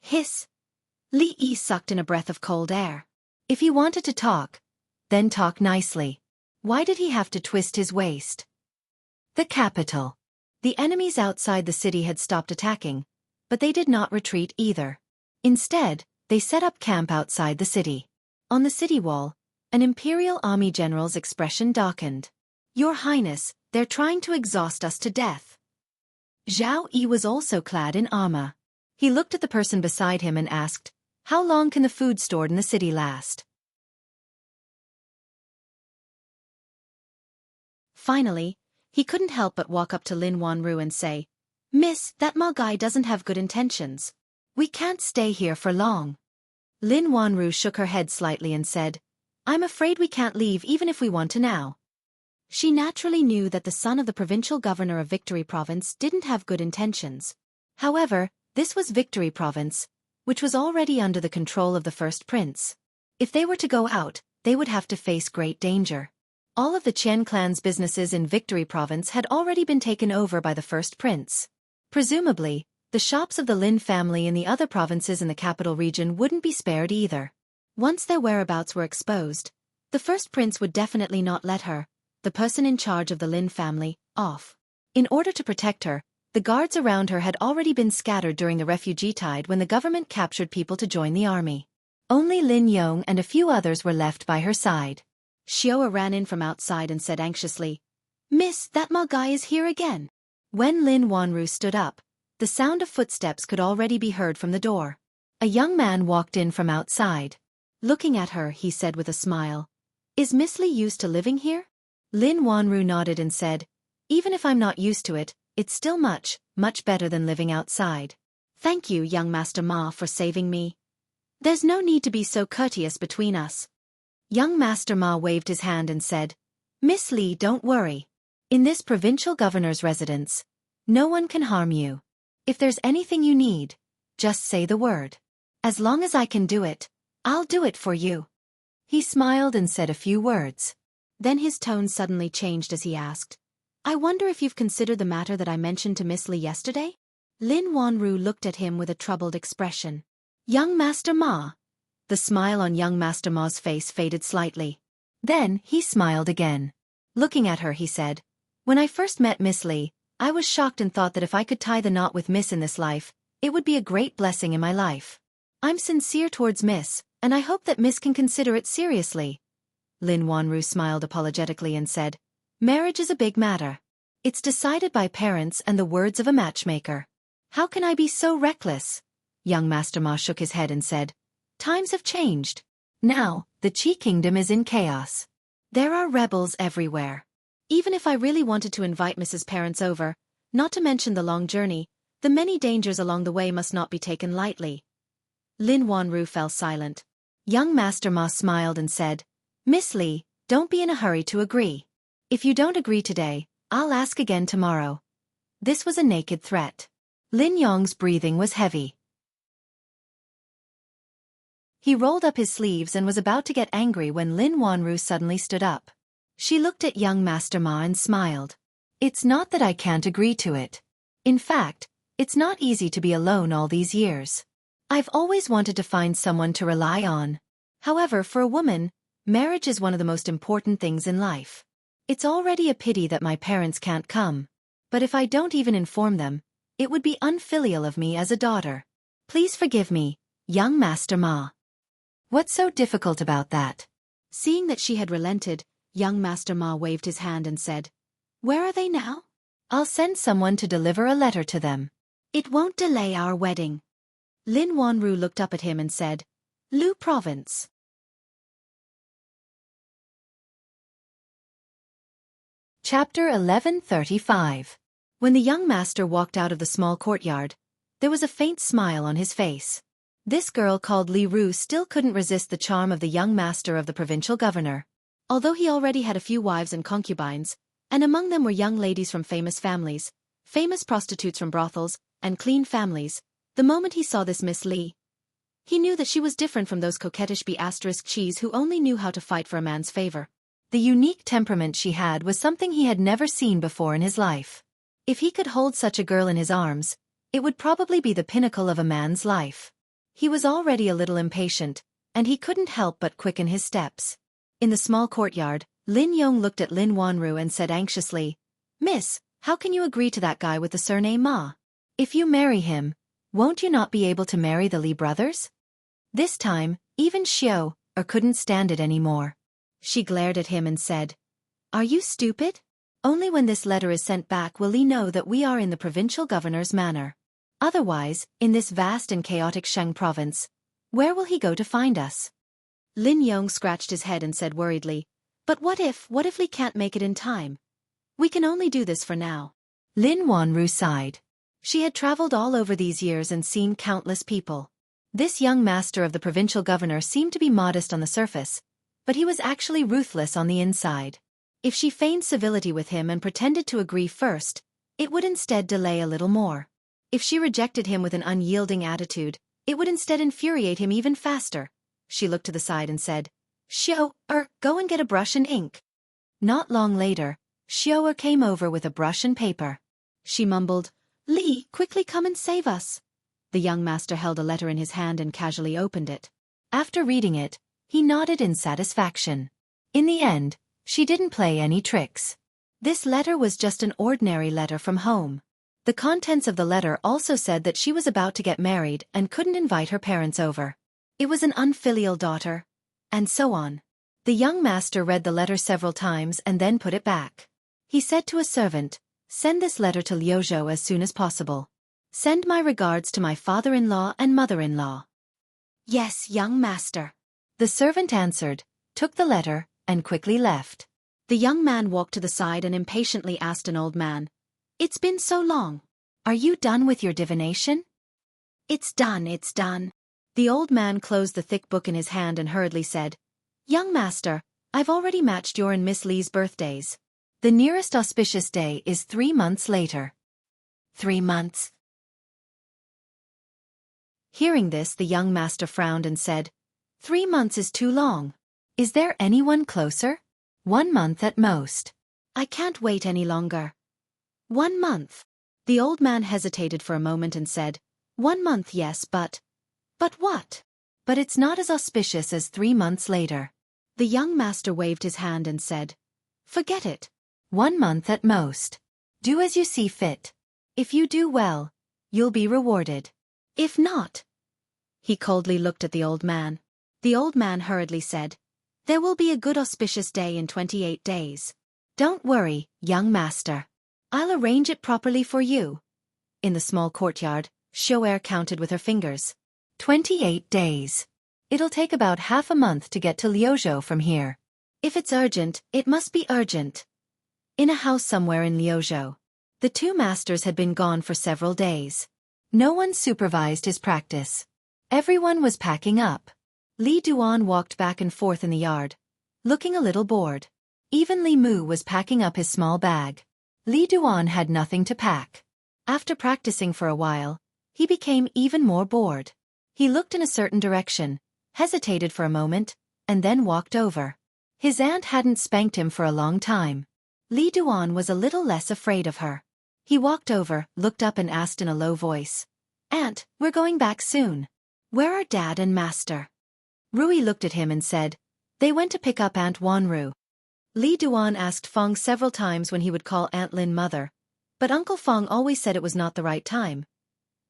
Speaker 1: Hiss. Li Yi sucked in a breath of cold air. If he wanted to talk, then talk nicely. Why did he have to twist his waist? The capital. The enemies outside the city had stopped attacking, but they did not retreat either. Instead, they set up camp outside the city. On the city wall, an imperial army general's expression darkened. Your Highness, they're trying to exhaust us to death. Zhao Yi was also clad in armor. He looked at the person beside him and asked, How long can the food stored in the city last? Finally, he couldn't help but walk up to Lin Wanru and say, Miss, that Ma guy doesn't have good intentions. We can't stay here for long. Lin Wanru shook her head slightly and said, I'm afraid we can't leave even if we want to now. She naturally knew that the son of the provincial governor of Victory Province didn't have good intentions. However, this was Victory Province, which was already under the control of the first prince. If they were to go out, they would have to face great danger. All of the Qian clan's businesses in Victory Province had already been taken over by the first prince. Presumably, the shops of the Lin family in the other provinces in the capital region wouldn't be spared either. Once their whereabouts were exposed, the first prince would definitely not let her, the person in charge of the Lin family, off. In order to protect her, the guards around her had already been scattered during the refugee tide when the government captured people to join the army. Only Lin Yong and a few others were left by her side. Xiao ran in from outside and said anxiously, "Miss, that Ma guy is here again." When Lin Wanru stood up, the sound of footsteps could already be heard from the door. A young man walked in from outside. Looking at her, he said with a smile, "Is Miss Li used to living here?" Lin Wanru nodded and said, "Even if I'm not used to it, it's still much, much better than living outside. Thank you, young Master Ma, for saving me. There's no need to be so courteous between us." Young Master Ma waved his hand and said, "Miss Li, don't worry. In this provincial governor's residence, no one can harm you. If there's anything you need, just say the word. As long as I can do it, I'll do it for you." He smiled and said a few words. Then his tone suddenly changed as he asked, "I wonder if you've considered the matter that I mentioned to Miss Li yesterday?" Lin Wanru looked at him with a troubled expression. "Young Master Ma?" The smile on young Master Ma's face faded slightly. Then he smiled again. Looking at her, he said, "When I first met Miss Li, I was shocked and thought that if I could tie the knot with Miss in this life, it would be a great blessing in my life. I'm sincere towards Miss, and I hope that Miss can consider it seriously." Lin Wanru smiled apologetically and said, "Marriage is a big matter. It's decided by parents and the words of a matchmaker. How can I be so reckless?" Young Master Ma shook his head and said, "Times have changed. Now, the Qi Kingdom is in chaos. There are rebels everywhere. Even if I really wanted to invite Mrs. Parents over, not to mention the long journey, the many dangers along the way must not be taken lightly." Lin Wanru fell silent. Young Master Ma smiled and said, "Miss Li, don't be in a hurry to agree. If you don't agree today, I'll ask again tomorrow." This was a naked threat. Lin Yong's breathing was heavy. He rolled up his sleeves and was about to get angry when Lin Wanru suddenly stood up. She looked at young Master Ma and smiled. "It's not that I can't agree to it. In fact, it's not easy to be alone all these years. I've always wanted to find someone to rely on. However, for a woman, marriage is one of the most important things in life. It's already a pity that my parents can't come. But if I don't even inform them, it would be unfilial of me as a daughter. Please forgive me, young Master Ma." "What's so difficult about that?" Seeing that she had relented, young Master Ma waved his hand and said, "Where are they now? I'll send someone to deliver a letter to them. It won't delay our wedding." Lin Wanru looked up at him and said, "Lu Province." Chapter 1135. When the young master walked out of the small courtyard, there was a faint smile on his face. This girl called Li Ru still couldn't resist the charm of the young master of the provincial governor. Although he already had a few wives and concubines, and among them were young ladies from famous families, famous prostitutes from brothels, and clean families, the moment he saw this Miss Li, he knew that she was different from those coquettish cheese who only knew how to fight for a man's favor. The unique temperament she had was something he had never seen before in his life. If he could hold such a girl in his arms, it would probably be the pinnacle of a man's life. He was already a little impatient, and he couldn't help but quicken his steps. In the small courtyard, Lin Yong looked at Lin Wanru and said anxiously, "Miss, how can you agree to that guy with the surname Ma? If you marry him, won't you not be able to marry the Li brothers?" This time, even Xiao couldn't stand it anymore. She glared at him and said, "Are you stupid? Only when this letter is sent back will Li know that we are in the provincial governor's manor. Otherwise, in this vast and chaotic Sheng province, where will he go to find us?" Lin Yong scratched his head and said worriedly, "But what if Li can't make it in time? We can only do this for now." Lin Wanru sighed. She had traveled all over these years and seen countless people. This young master of the provincial governor seemed to be modest on the surface, but he was actually ruthless on the inside. If she feigned civility with him and pretended to agree first, it would instead delay a little more. If she rejected him with an unyielding attitude, it would instead infuriate him even faster. She looked to the side and said, "Xiao, go and get a brush and ink." Not long later, Xiao came over with a brush and paper. She mumbled, "Li, quickly come and save us." The young master held a letter in his hand and casually opened it. After reading it, he nodded in satisfaction. In the end, she didn't play any tricks. This letter was just an ordinary letter from home. The contents of the letter also said that she was about to get married and couldn't invite her parents over. It was an unfilial daughter. And so on. The young master read the letter several times and then put it back. He said to a servant, "Send this letter to Liuzhou as soon as possible. Send my regards to my father-in-law and mother-in-law." "Yes, young master," the servant answered, took the letter, and quickly left. The young man walked to the side and impatiently asked an old man, "It's been so long. Are you done with your divination?" It's done. The old man closed the thick book in his hand and hurriedly said, "Young master, I've already matched your and Miss Lee's birthdays. The nearest auspicious day is 3 months later." 3 months. Hearing this, the young master frowned and said, 3 months is too long. Is there anyone closer? 1 month at most. I can't wait any longer. 1 month. The old man hesitated for a moment and said, 1 month, yes, but what? But it's not as auspicious as 3 months later. The young master waved his hand and said, "Forget it. 1 month at most. Do as you see fit. If you do well, you'll be rewarded. If not..." He coldly looked at the old man. The old man hurriedly said, "There will be a good auspicious day in 28 days. Don't worry, young master. I'll arrange it properly for you." In the small courtyard, Xiaofan counted with her fingers. 28 days. It'll take about half a month to get to Liuzhou from here. If it's urgent, it must be urgent. In a house somewhere in Liuzhou. The 2 masters had been gone for several days. No one supervised his practice. Everyone was packing up. Li Duan walked back and forth in the yard, looking a little bored. Even Li Mu was packing up his small bag. Li Duan had nothing to pack. After practicing for a while, he became even more bored. He looked in a certain direction, hesitated for a moment, and then walked over. His aunt hadn't spanked him for a long time. Li Duan was a little less afraid of her. He walked over, looked up and asked in a low voice, "Aunt, we're going back soon. Where are Dad and Master?" Rui looked at him and said, "They went to pick up Aunt Wanru." Li Duan asked Feng several times when he would call Aunt Lin mother, but Uncle Feng always said it was not the right time.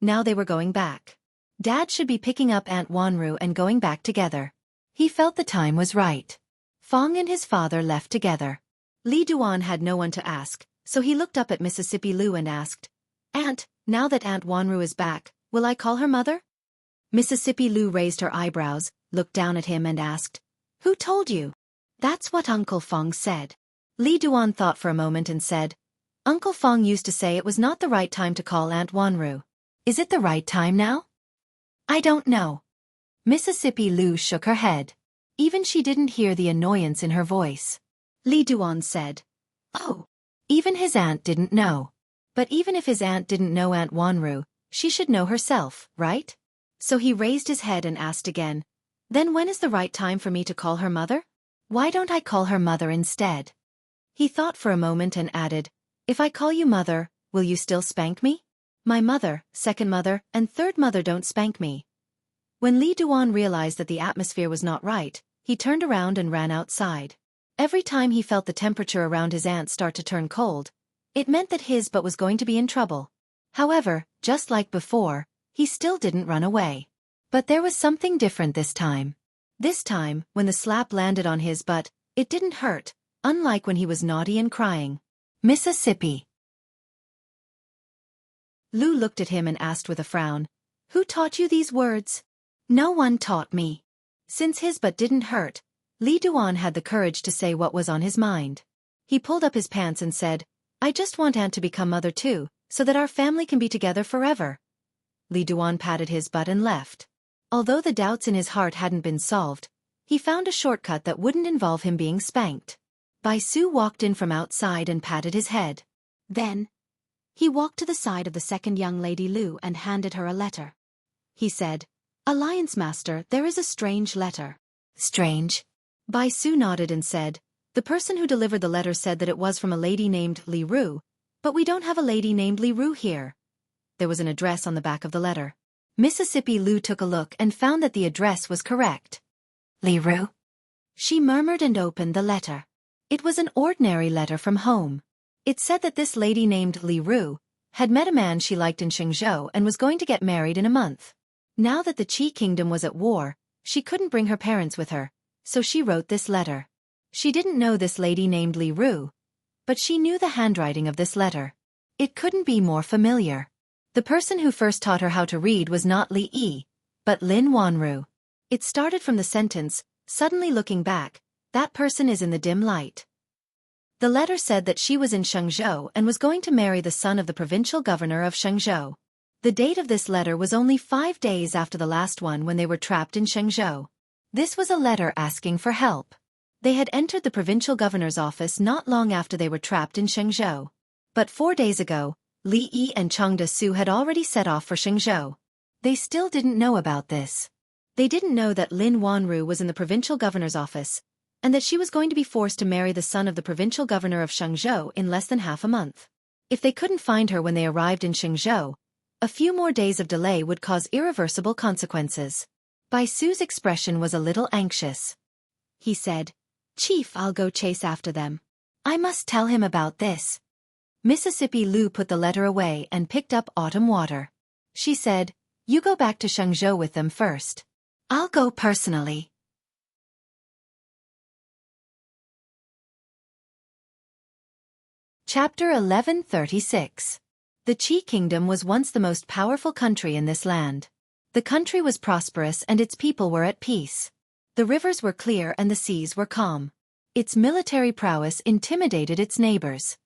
Speaker 1: Now they were going back. Dad should be picking up Aunt Wanru and going back together. He felt the time was right. Feng and his father left together. Li Duan had no one to ask, so he looked up at Mississippi Lu and asked, "Aunt, now that Aunt Wanru is back, will I call her mother?" Mississippi Lu raised her eyebrows, looked down at him and asked, "Who told you?" "That's what Uncle Feng said." Li Duan thought for a moment and said, "Uncle Feng used to say it was not the right time to call Aunt Wanru. Is it the right time now?" "I don't know." Mississippi Lu shook her head. Even she didn't hear the annoyance in her voice. Li Duan said, "Oh." Even his aunt didn't know. But even if his aunt didn't know Aunt Wanru, she should know herself, right? So he raised his head and asked again, "Then when is the right time for me to call her mother? Why don't I call her mother instead?" He thought for a moment and added, "If I call you mother, will you still spank me? My mother, second mother, and third mother don't spank me." When Li Duan realized that the atmosphere was not right, he turned around and ran outside. Every time he felt the temperature around his aunt start to turn cold, it meant that his butt was going to be in trouble. However, just like before, he still didn't run away. But there was something different this time. This time, when the slap landed on his butt, it didn't hurt, unlike when he was naughty and crying. Mississippi. Lu looked at him and asked with a frown, "Who taught you these words?" "No one taught me." Since his butt didn't hurt, Li Duan had the courage to say what was on his mind. He pulled up his pants and said, "I just want Aunt to become mother too, so that our family can be together forever." Li Duan patted his butt and left. Although the doubts in his heart hadn't been solved, he found a shortcut that wouldn't involve him being spanked. Bai Su walked in from outside and patted his head. Then, he walked to the side of the second young lady Lu and handed her a letter. He said, "Alliance Master, there is a strange letter." "Strange?" Bai Su nodded and said, "The person who delivered the letter said that it was from a lady named Li Ru, but we don't have a lady named Li Ru here." There was an address on the back of the letter. Mississippi Lu took a look and found that the address was correct. "Li Ru?" She murmured and opened the letter. It was an ordinary letter from home. It said that this lady named Li Ru had met a man she liked in Shenzhou and was going to get married in a month. Now that the Qi kingdom was at war, She couldn't bring her parents with her, so she wrote this letter. She didn't know this lady named Li Ru, but she knew the handwriting of this letter. It couldn't be more familiar. The person who first taught her how to read was not Li Yi, but Lin Wanru. It started from the sentence, suddenly looking back, that person is in the dim light. The letter said that she was in Shenzhou and was going to marry the son of the provincial governor of Shenzhou. The date of this letter was only 5 days after the last one when they were trapped in Shenzhou. This was a letter asking for help. They had entered the provincial governor's office not long after they were trapped in Shenzhou. But 4 days ago, Li Yi and Changde Su had already set off for Shenzhou. They still didn't know about this. They didn't know that Lin Wanru was in the provincial governor's office, and that she was going to be forced to marry the son of the provincial governor of Shenzhou in less than half a month. If they couldn't find her when they arrived in Shenzhou, a few more days of delay would cause irreversible consequences. Bai Su's expression was a little anxious. He said, "Chief, I'll go chase after them. I must tell him about this." Mississippi Lu put the letter away and picked up autumn water. She said, "You go back to Shenzhou with them first. I'll go personally." Chapter 1136. The Qi Kingdom was once the most powerful country in this land. The country was prosperous and its people were at peace. The rivers were clear and the seas were calm. Its military prowess intimidated its neighbors.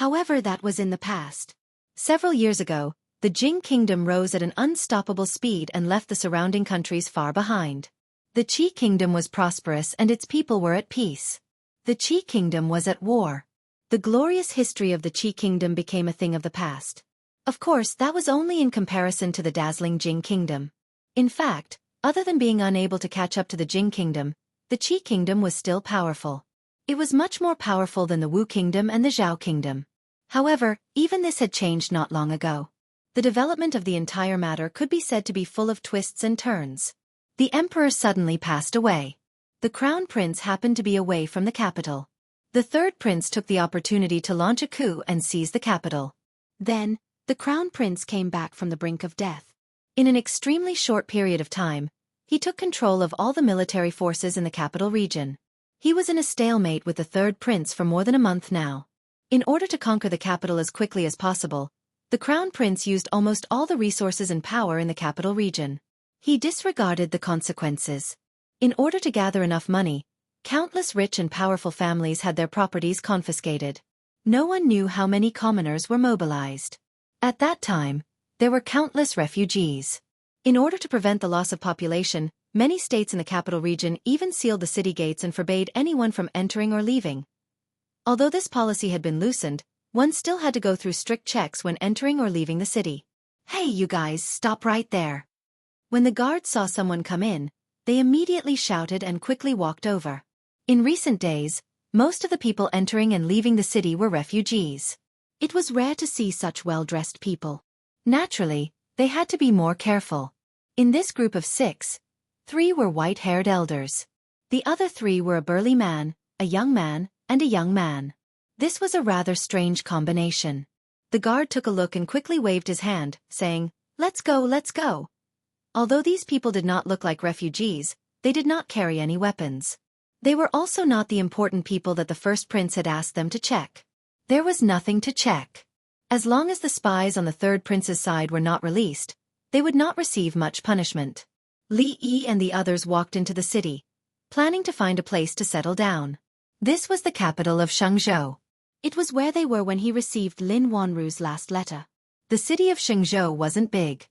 Speaker 1: However, that was in the past. Several years ago, the Jing Kingdom rose at an unstoppable speed and left the surrounding countries far behind. The Qi Kingdom was prosperous and its people were at peace. The Qi Kingdom was at war. The glorious history of the Qi Kingdom became a thing of the past. Of course, that was only in comparison to the dazzling Jing Kingdom. In fact, other than being unable to catch up to the Jing Kingdom, the Qi Kingdom was still powerful. It was much more powerful than the Wu Kingdom and the Zhao Kingdom. However, even this had changed not long ago. The development of the entire matter could be said to be full of twists and turns. The emperor suddenly passed away. The crown prince happened to be away from the capital. The third prince took the opportunity to launch a coup and seize the capital. Then, the crown prince came back from the brink of death. In an extremely short period of time, he took control of all the military forces in the capital region. He was in a stalemate with the third prince for more than a month now. In order to conquer the capital as quickly as possible, the crown prince used almost all the resources and power in the capital region. He disregarded the consequences. In order to gather enough money, countless rich and powerful families had their properties confiscated. No one knew how many commoners were mobilized. At that time, there were countless refugees. In order to prevent the loss of population, many states in the capital region even sealed the city gates and forbade anyone from entering or leaving. Although this policy had been loosened, one still had to go through strict checks when entering or leaving the city. "Hey, you guys, stop right there." When the guards saw someone come in, they immediately shouted and quickly walked over. In recent days, most of the people entering and leaving the city were refugees. It was rare to see such well-dressed people. Naturally, they had to be more careful. In this group of 6, 3 were white-haired elders. The other 3 were a burly man, a young man, and a young man. This was a rather strange combination. The guard took a look and quickly waved his hand, saying, "Let's go, let's go." Although these people did not look like refugees, they did not carry any weapons. They were also not the important people that the first prince had asked them to check. There was nothing to check. As long as the spies on the third prince's side were not released, they would not receive much punishment. Li Yi and the others walked into the city, planning to find a place to settle down. This was the capital of Shenzhou. It was where they were when he received Lin Wanru's last letter. The city of Shenzhou wasn't big.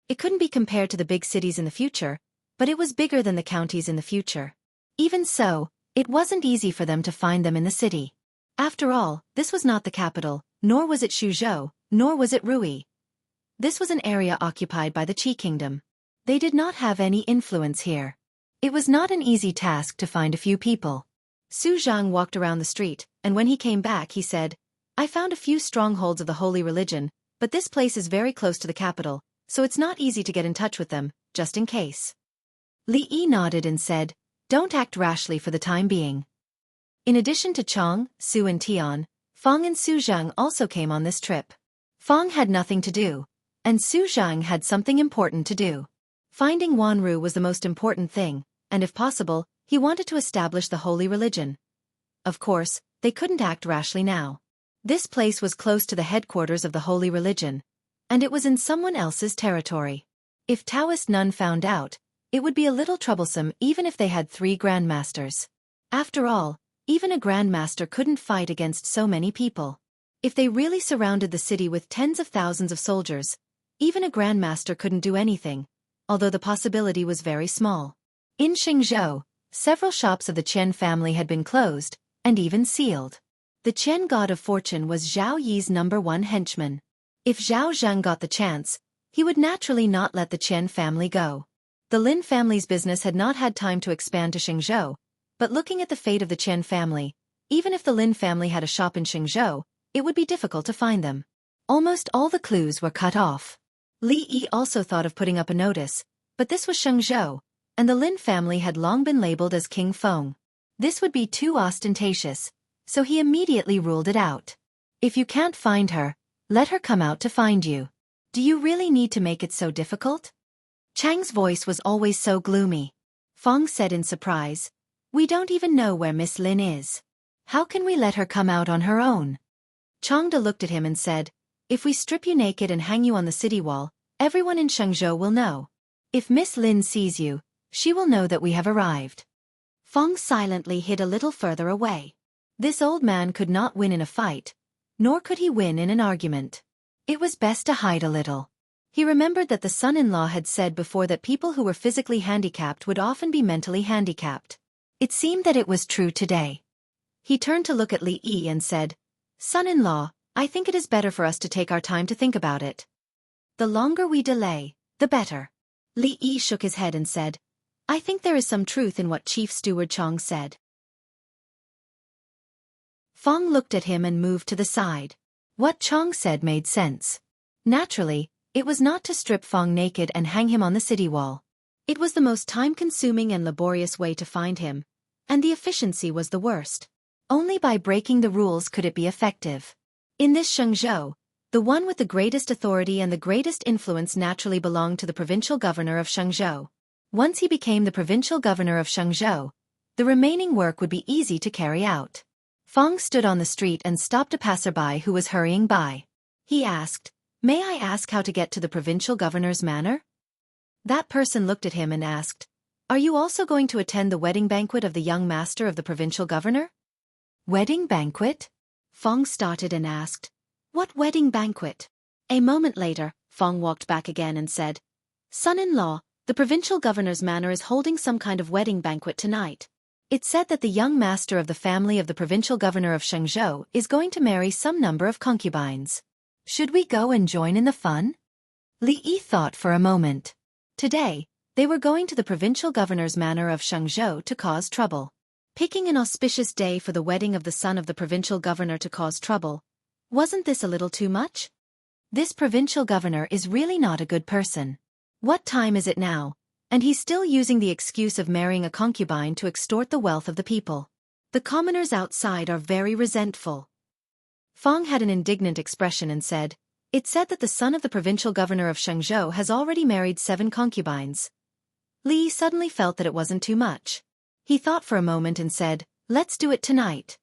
Speaker 1: It couldn't be compared to the big cities in the future, but it was bigger than the counties in the future. Even so, it wasn't easy for them to find them in the city. After all, this was not the capital, nor was it Suzhou, nor was it Rui. This was an area occupied by the Qi Kingdom. They did not have any influence here. It was not an easy task to find a few people. Su Zhang walked around the street, and when he came back he said, "I found a few strongholds of the holy religion, but this place is very close to the capital, so it's not easy to get in touch with them, just in case." Li Yi nodded and said, "Don't act rashly for the time being." In addition to Chang, Su and Tian, Fang and Su Zhang also came on this trip. Fang had nothing to do, and Su Zhang had something important to do. Finding Wanru was the most important thing, and if possible, he wanted to establish the holy religion. Of course, they couldn't act rashly now. This place was close to the headquarters of the holy religion, and it was in someone else's territory. If Taoist Nun found out, it would be a little troublesome even if they had 3 grandmasters. After all, even a grandmaster couldn't fight against so many people. If they really surrounded the city with tens of thousands of soldiers, even a grandmaster couldn't do anything, although the possibility was very small. In Xingzhou, several shops of the Qian family had been closed, and even sealed. The Qian god of fortune was Zhao Yi's #1 henchman. If Zhao Zheng got the chance, he would naturally not let the Qian family go. The Lin family's business had not had time to expand to Xingzhou, but looking at the fate of the Qian family, even if the Lin family had a shop in Xingzhou, it would be difficult to find them. Almost all the clues were cut off. Li Yi also thought of putting up a notice, but this was Xingzhou, and the Lin family had long been labeled as King Feng. This would be too ostentatious, so he immediately ruled it out. If you can't find her, let her come out to find you. Do you really need to make it so difficult? Chang's voice was always so gloomy. Feng said in surprise, "We don't even know where Miss Lin is. How can we let her come out on her own?" Changde looked at him and said, "If we strip you naked and hang you on the city wall, everyone in Shenzhou will know. If Miss Lin sees you, she will know that we have arrived." Feng silently hid a little further away. This old man could not win in a fight, nor could he win in an argument. It was best to hide a little. He remembered that the son-in-law had said before that people who were physically handicapped would often be mentally handicapped. It seemed that it was true today. He turned to look at Li Yi and said, "Son-in-law, I think it is better for us to take our time to think about it. The longer we delay, the better." Li Yi shook his head and said, "I think there is some truth in what Chief Steward Chang said." Feng looked at him and moved to the side. What Chang said made sense. Naturally, it was not to strip Feng naked and hang him on the city wall. It was the most time-consuming and laborious way to find him, and the efficiency was the worst. Only by breaking the rules could it be effective. In this Shenzhou, the one with the greatest authority and the greatest influence naturally belonged to the provincial governor of Shenzhou. Once he became the provincial governor of Shenzhou, the remaining work would be easy to carry out. Feng stood on the street and stopped a passerby who was hurrying by. He asked, "May I ask how to get to the provincial governor's manor?" That person looked at him and asked, "Are you also going to attend the wedding banquet of the young master of the provincial governor?" "Wedding banquet?" Feng started and asked, "What wedding banquet?" A moment later, Feng walked back again and said, "Son-in-law, the provincial governor's manor is holding some kind of wedding banquet tonight. It said that the young master of the family of the provincial governor of Shenzhou is going to marry some number of concubines. Should we go and join in the fun?" Li Yi thought for a moment. Today, they were going to the provincial governor's manor of Shenzhou to cause trouble. Picking an auspicious day for the wedding of the son of the provincial governor to cause trouble. Wasn't this a little too much? This provincial governor is really not a good person. What time is it now? And he's still using the excuse of marrying a concubine to extort the wealth of the people. The commoners outside are very resentful. Feng had an indignant expression and said, "It said that the son of the provincial governor of Shenzhou has already married 7 concubines." Li suddenly felt that it wasn't too much. He thought for a moment and said, "Let's do it tonight."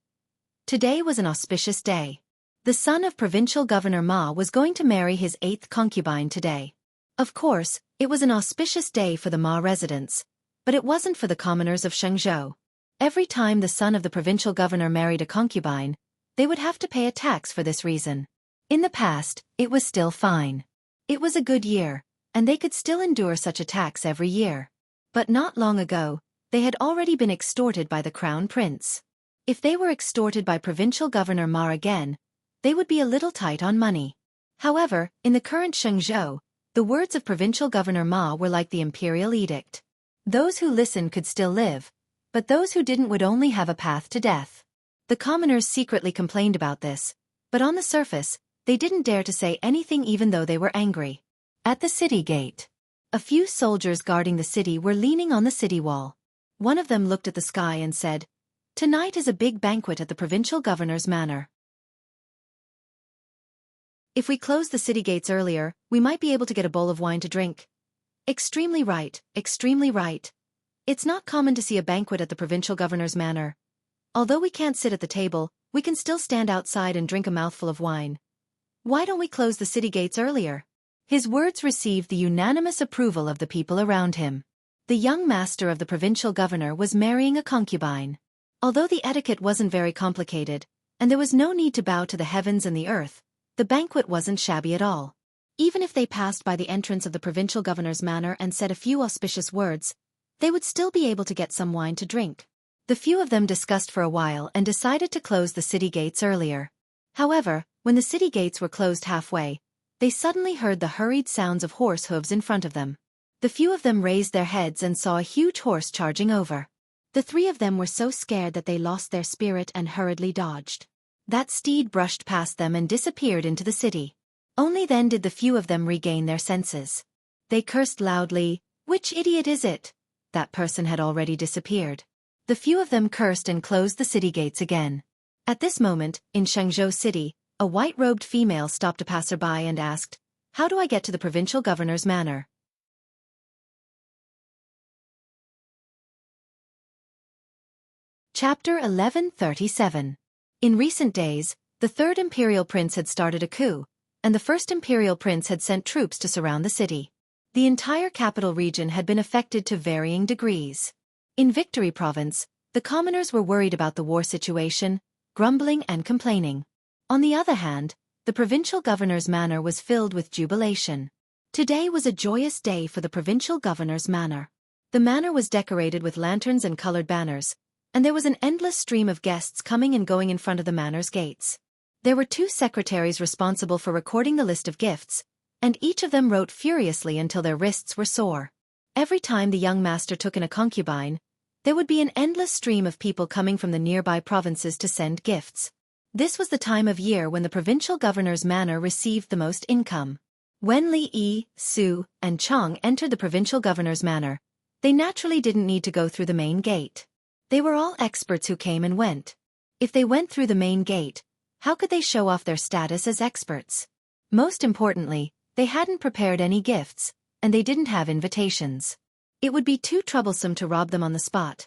Speaker 1: Today was an auspicious day. The son of provincial governor Ma was going to marry his 8th concubine today. Of course, it was an auspicious day for the Ma residents, but it wasn't for the commoners of Shenzhou. Every time the son of the provincial governor married a concubine, they would have to pay a tax for this reason. In the past, it was still fine. It was a good year, and they could still endure such a tax every year. But not long ago, they had already been extorted by the crown prince. If they were extorted by provincial governor Ma again, they would be a little tight on money. However, in the current Shenzhou, the words of provincial governor Ma were like the imperial edict. Those who listened could still live, but those who didn't would only have a path to death. The commoners secretly complained about this, but on the surface, they didn't dare to say anything even though they were angry. At the city gate, a few soldiers guarding the city were leaning on the city wall. One of them looked at the sky and said, "Tonight is a big banquet at the provincial governor's manor. If we close the city gates earlier, we might be able to get a bowl of wine to drink. Extremely right, extremely right. It's not common to see a banquet at the provincial governor's manor. Although we can't sit at the table, we can still stand outside and drink a mouthful of wine. Why don't we close the city gates earlier? His words received the unanimous approval of the people around him. The young master of the provincial governor was marrying a concubine. Although the etiquette wasn't very complicated, and there was no need to bow to the heavens and the earth, the banquet wasn't shabby at all. Even if they passed by the entrance of the provincial governor's manor and said a few auspicious words, they would still be able to get some wine to drink. The few of them discussed for a while and decided to close the city gates earlier. However, when the city gates were closed halfway, they suddenly heard the hurried sounds of horse hooves in front of them. The few of them raised their heads and saw a huge horse charging over. The three of them were so scared that they lost their spirit and hurriedly dodged. That steed brushed past them and disappeared into the city. Only then did the few of them regain their senses. They cursed loudly, "Which idiot is it?" That person had already disappeared. The few of them cursed and closed the city gates again. At this moment, in Shenzhou City, a white-robed female stopped a passerby and asked, "How do I get to the provincial governor's manor?" Chapter 1137. In recent days, the third imperial prince had started a coup, and the first imperial prince had sent troops to surround the city. The entire capital region had been affected to varying degrees. In Victory Province, the commoners were worried about the war situation, grumbling and complaining. On the other hand, the provincial governor's manor was filled with jubilation. Today was a joyous day for the provincial governor's manor. The manor was decorated with lanterns and colored banners, and there was an endless stream of guests coming and going in front of the manor's gates. There were 2 secretaries responsible for recording the list of gifts, and each of them wrote furiously until their wrists were sore. Every time the young master took in a concubine, there would be an endless stream of people coming from the nearby provinces to send gifts. This was the time of year when the provincial governor's manor received the most income. When Li Yi, Su, and Chong entered the provincial governor's manor, they naturally didn't need to go through the main gate. They were all experts who came and went. If they went through the main gate, how could they show off their status as experts? Most importantly, they hadn't prepared any gifts, and they didn't have invitations. It would be too troublesome to rob them on the spot.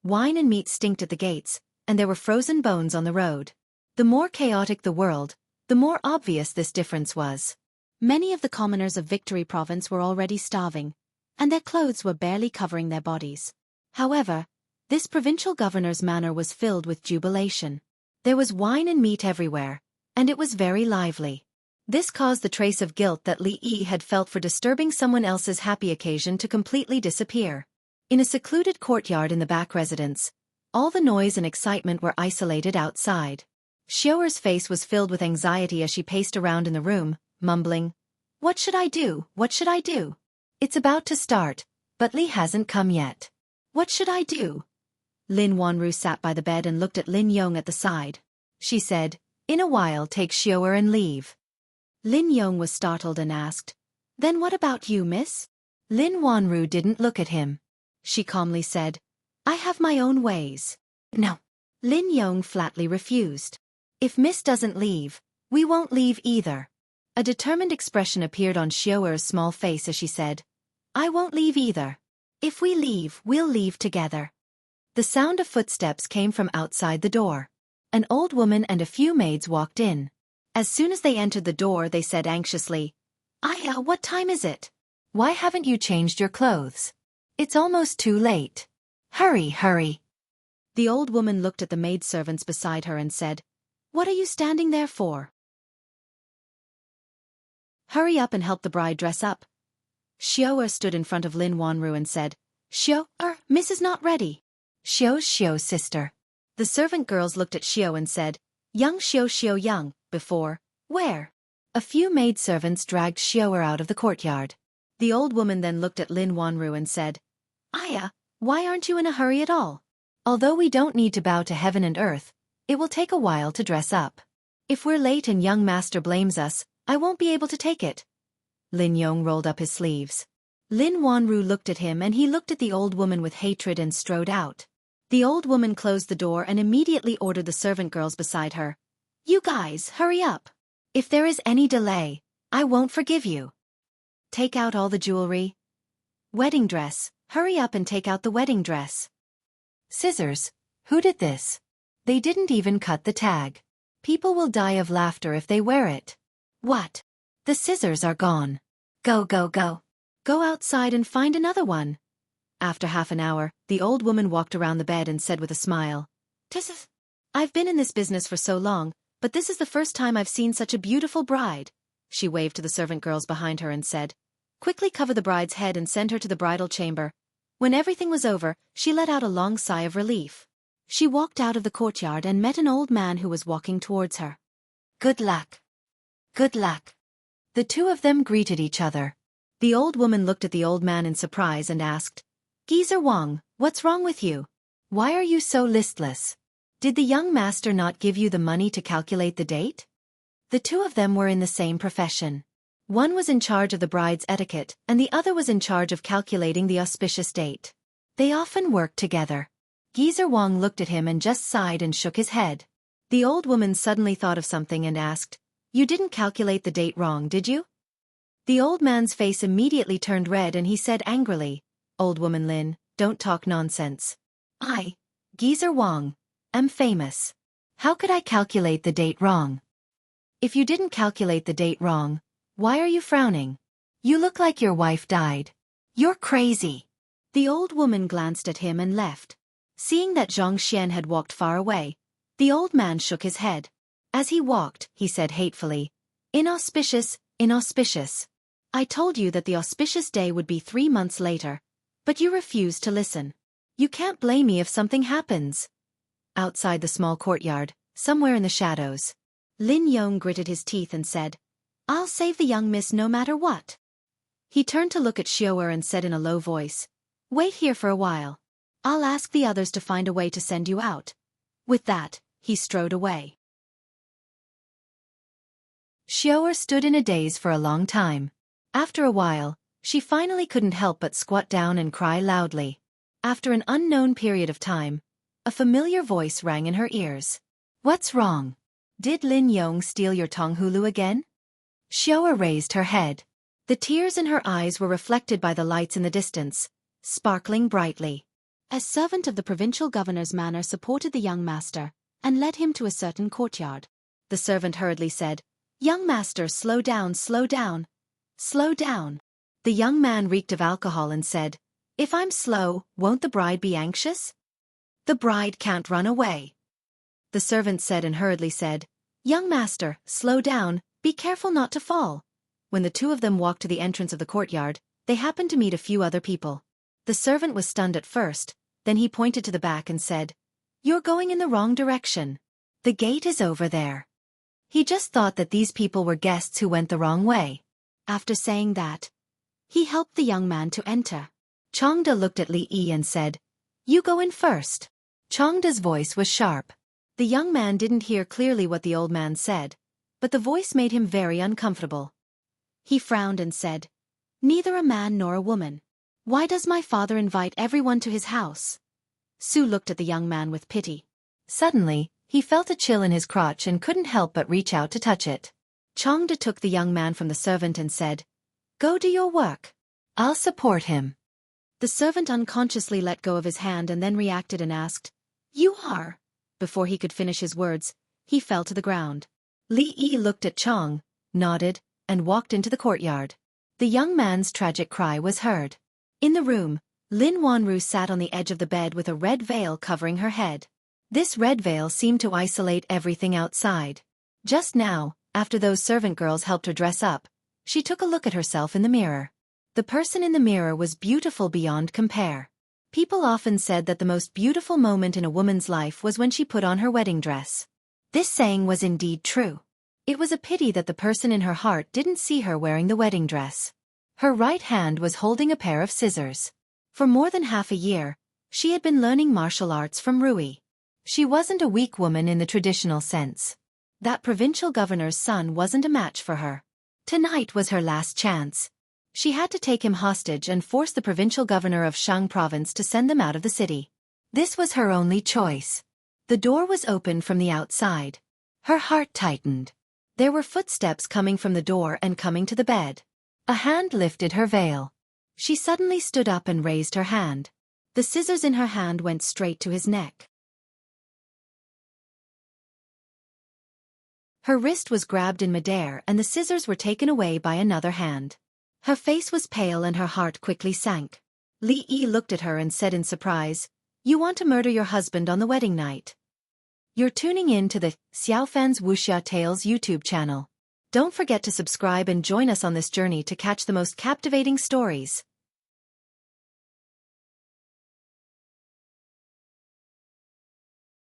Speaker 1: Wine and meat stinked at the gates, and there were frozen bones on the road. The more chaotic the world, the more obvious this difference was. Many of the commoners of Victory Province were already starving, and their clothes were barely covering their bodies. However, this provincial governor's manor was filled with jubilation. There was wine and meat everywhere, and it was very lively. This caused the trace of guilt that Li Yi had felt for disturbing someone else's happy occasion to completely disappear. In a secluded courtyard in the back residence, all the noise and excitement were isolated outside. Xiaoer's face was filled with anxiety as she paced around in the room, mumbling, "What should I do? What should I do? It's about to start, but Li hasn't come yet. What should I do?" Lin Wanru sat by the bed and looked at Lin Yong at the side. She said, "In a while take Xiaoer and leave." Lin Yong was startled and asked, "Then what about you, miss?" Lin Wanru didn't look at him. She calmly said, "I have my own ways." "No." Lin Yong flatly refused. "If miss doesn't leave, we won't leave either." A determined expression appeared on Xiaoer's small face as she said, "I won't leave either. If we leave, we'll leave together." The sound of footsteps came from outside the door. An old woman and a few maids walked in. As soon as they entered the door, they said anxiously, "Aya, what time is it? Why haven't you changed your clothes? It's almost too late. Hurry, hurry." The old woman looked at the maidservants beside her and said, "What are you standing there for? Hurry up and help the bride dress up." Xiaoer stood in front of Lin Wanru and said, "Xiaoer, miss is not ready." Xiao's sister." The servant girls looked at Xiao and said, "Young Xiao young, before, where?" A few maidservants dragged Xiaoer out of the courtyard. The old woman then looked at Lin Wanru and said, "Aya, why aren't you in a hurry at all? Although we don't need to bow to heaven and earth, it will take a while to dress up. If we're late and young master blames us, I won't be able to take it." Lin Yong rolled up his sleeves. Lin Wanru looked at him and he looked at the old woman with hatred and strode out. The old woman closed the door and immediately ordered the servant girls beside her, "You guys, hurry up. If there is any delay, I won't forgive you. Take out all the jewelry, Wedding dress, hurry up and take out the wedding dress. Scissors, who did this? They didn't even cut the tag. People will die of laughter if they wear it. What? The scissors are gone. Go, go, go. Go outside and find another one. After half an hour, the old woman walked around the bed and said with a smile, I've been in this business for so long, but this is the first time I've seen such a beautiful bride. She waved to the servant girls behind her and said, Quickly cover the bride's head and send her to the bridal chamber. When everything was over, she let out a long sigh of relief. She walked out of the courtyard and met an old man who was walking towards her. Good luck. Good luck. The two of them greeted each other. The old woman looked at the old man in surprise and asked, Geezer Wang, what's wrong with you? Why are you so listless? Did the young master not give you the money to calculate the date? The two of them were in the same profession. One was in charge of the bride's etiquette, and the other was in charge of calculating the auspicious date. They often worked together. Geezer Wang looked at him and just sighed and shook his head. The old woman suddenly thought of something and asked, You didn't calculate the date wrong, did you? The old man's face immediately turned red and he said angrily, Old woman Lin, don't talk nonsense. I, Geezer Wang, am famous. How could I calculate the date wrong? If you didn't calculate the date wrong, why are you frowning? You look like your wife died. You're crazy. The old woman glanced at him and left. Seeing that Zhang Xian had walked far away, the old man shook his head. As he walked, he said hatefully, Inauspicious, inauspicious. I told you that the auspicious day would be 3 months later, but you refused to listen. You can't blame me if something happens. Outside the small courtyard, somewhere in the shadows, Lin Yong gritted his teeth and said, I'll save the young miss no matter what. He turned to look at Xiaofan and said in a low voice, Wait here for a while. I'll ask the others to find a way to send you out. With that, he strode away. Xiaofan stood in a daze for a long time. After a while, she finally couldn't help but squat down and cry loudly. After an unknown period of time, a familiar voice rang in her ears. What's wrong? Did Lin Yong steal your Tonghulu again? Xiaofan raised her head. The tears in her eyes were reflected by the lights in the distance, sparkling brightly. A servant of the provincial governor's manor supported the young master and led him to a certain courtyard. The servant hurriedly said, Young master, slow down, slow down. Slow down. The young man reeked of alcohol and said, If I'm slow, won't the bride be anxious? The bride can't run away. The servant said and hurriedly said, Young master, slow down, be careful not to fall. When the two of them walked to the entrance of the courtyard, they happened to meet a few other people. The servant was stunned at first, then he pointed to the back and said, You're going in the wrong direction. The gate is over there. He just thought that these people were guests who went the wrong way. After saying that, he helped the young man to enter. Chongda looked at Li Yi and said, You go in first. Chongda's voice was sharp. The young man didn't hear clearly what the old man said, but the voice made him very uncomfortable. He frowned and said, Neither a man nor a woman. Why does my father invite everyone to his house? Su looked at the young man with pity. Suddenly, he felt a chill in his crotch and couldn't help but reach out to touch it. Chongda took the young man from the servant and said, Go do your work. I'll support him. The servant unconsciously let go of his hand and then reacted and asked, You are? Before he could finish his words, he fell to the ground. Li Yi looked at Chong, nodded, and walked into the courtyard. The young man's tragic cry was heard. In the room, Lin Wanru sat on the edge of the bed with a red veil covering her head. This red veil seemed to isolate everything outside. Just now, after those servant girls helped her dress up, she took a look at herself in the mirror. The person in the mirror was beautiful beyond compare. People often said that the most beautiful moment in a woman's life was when she put on her wedding dress. This saying was indeed true. It was a pity that the person in her heart didn't see her wearing the wedding dress. Her right hand was holding a pair of scissors. For more than half a year, she had been learning martial arts from Rui. She wasn't a weak woman in the traditional sense. That provincial governor's son wasn't a match for her. Tonight was her last chance. She had to take him hostage and force the provincial governor of Shang province to send them out of the city. This was her only choice. The door was open from the outside. Her heart tightened. There were footsteps coming from the door and coming to the bed. A hand lifted her veil. She suddenly stood up and raised her hand. The scissors in her hand went straight to his neck. Her wrist was grabbed in midair and the scissors were taken away by another hand. Her face was pale and her heart quickly sank. Li Yi looked at her and said in surprise, "You want to murder your husband on the wedding night?" You're tuning in to the Xiaofan's Wuxia Tales YouTube channel. Don't forget to subscribe and join us on this journey to catch the most captivating stories.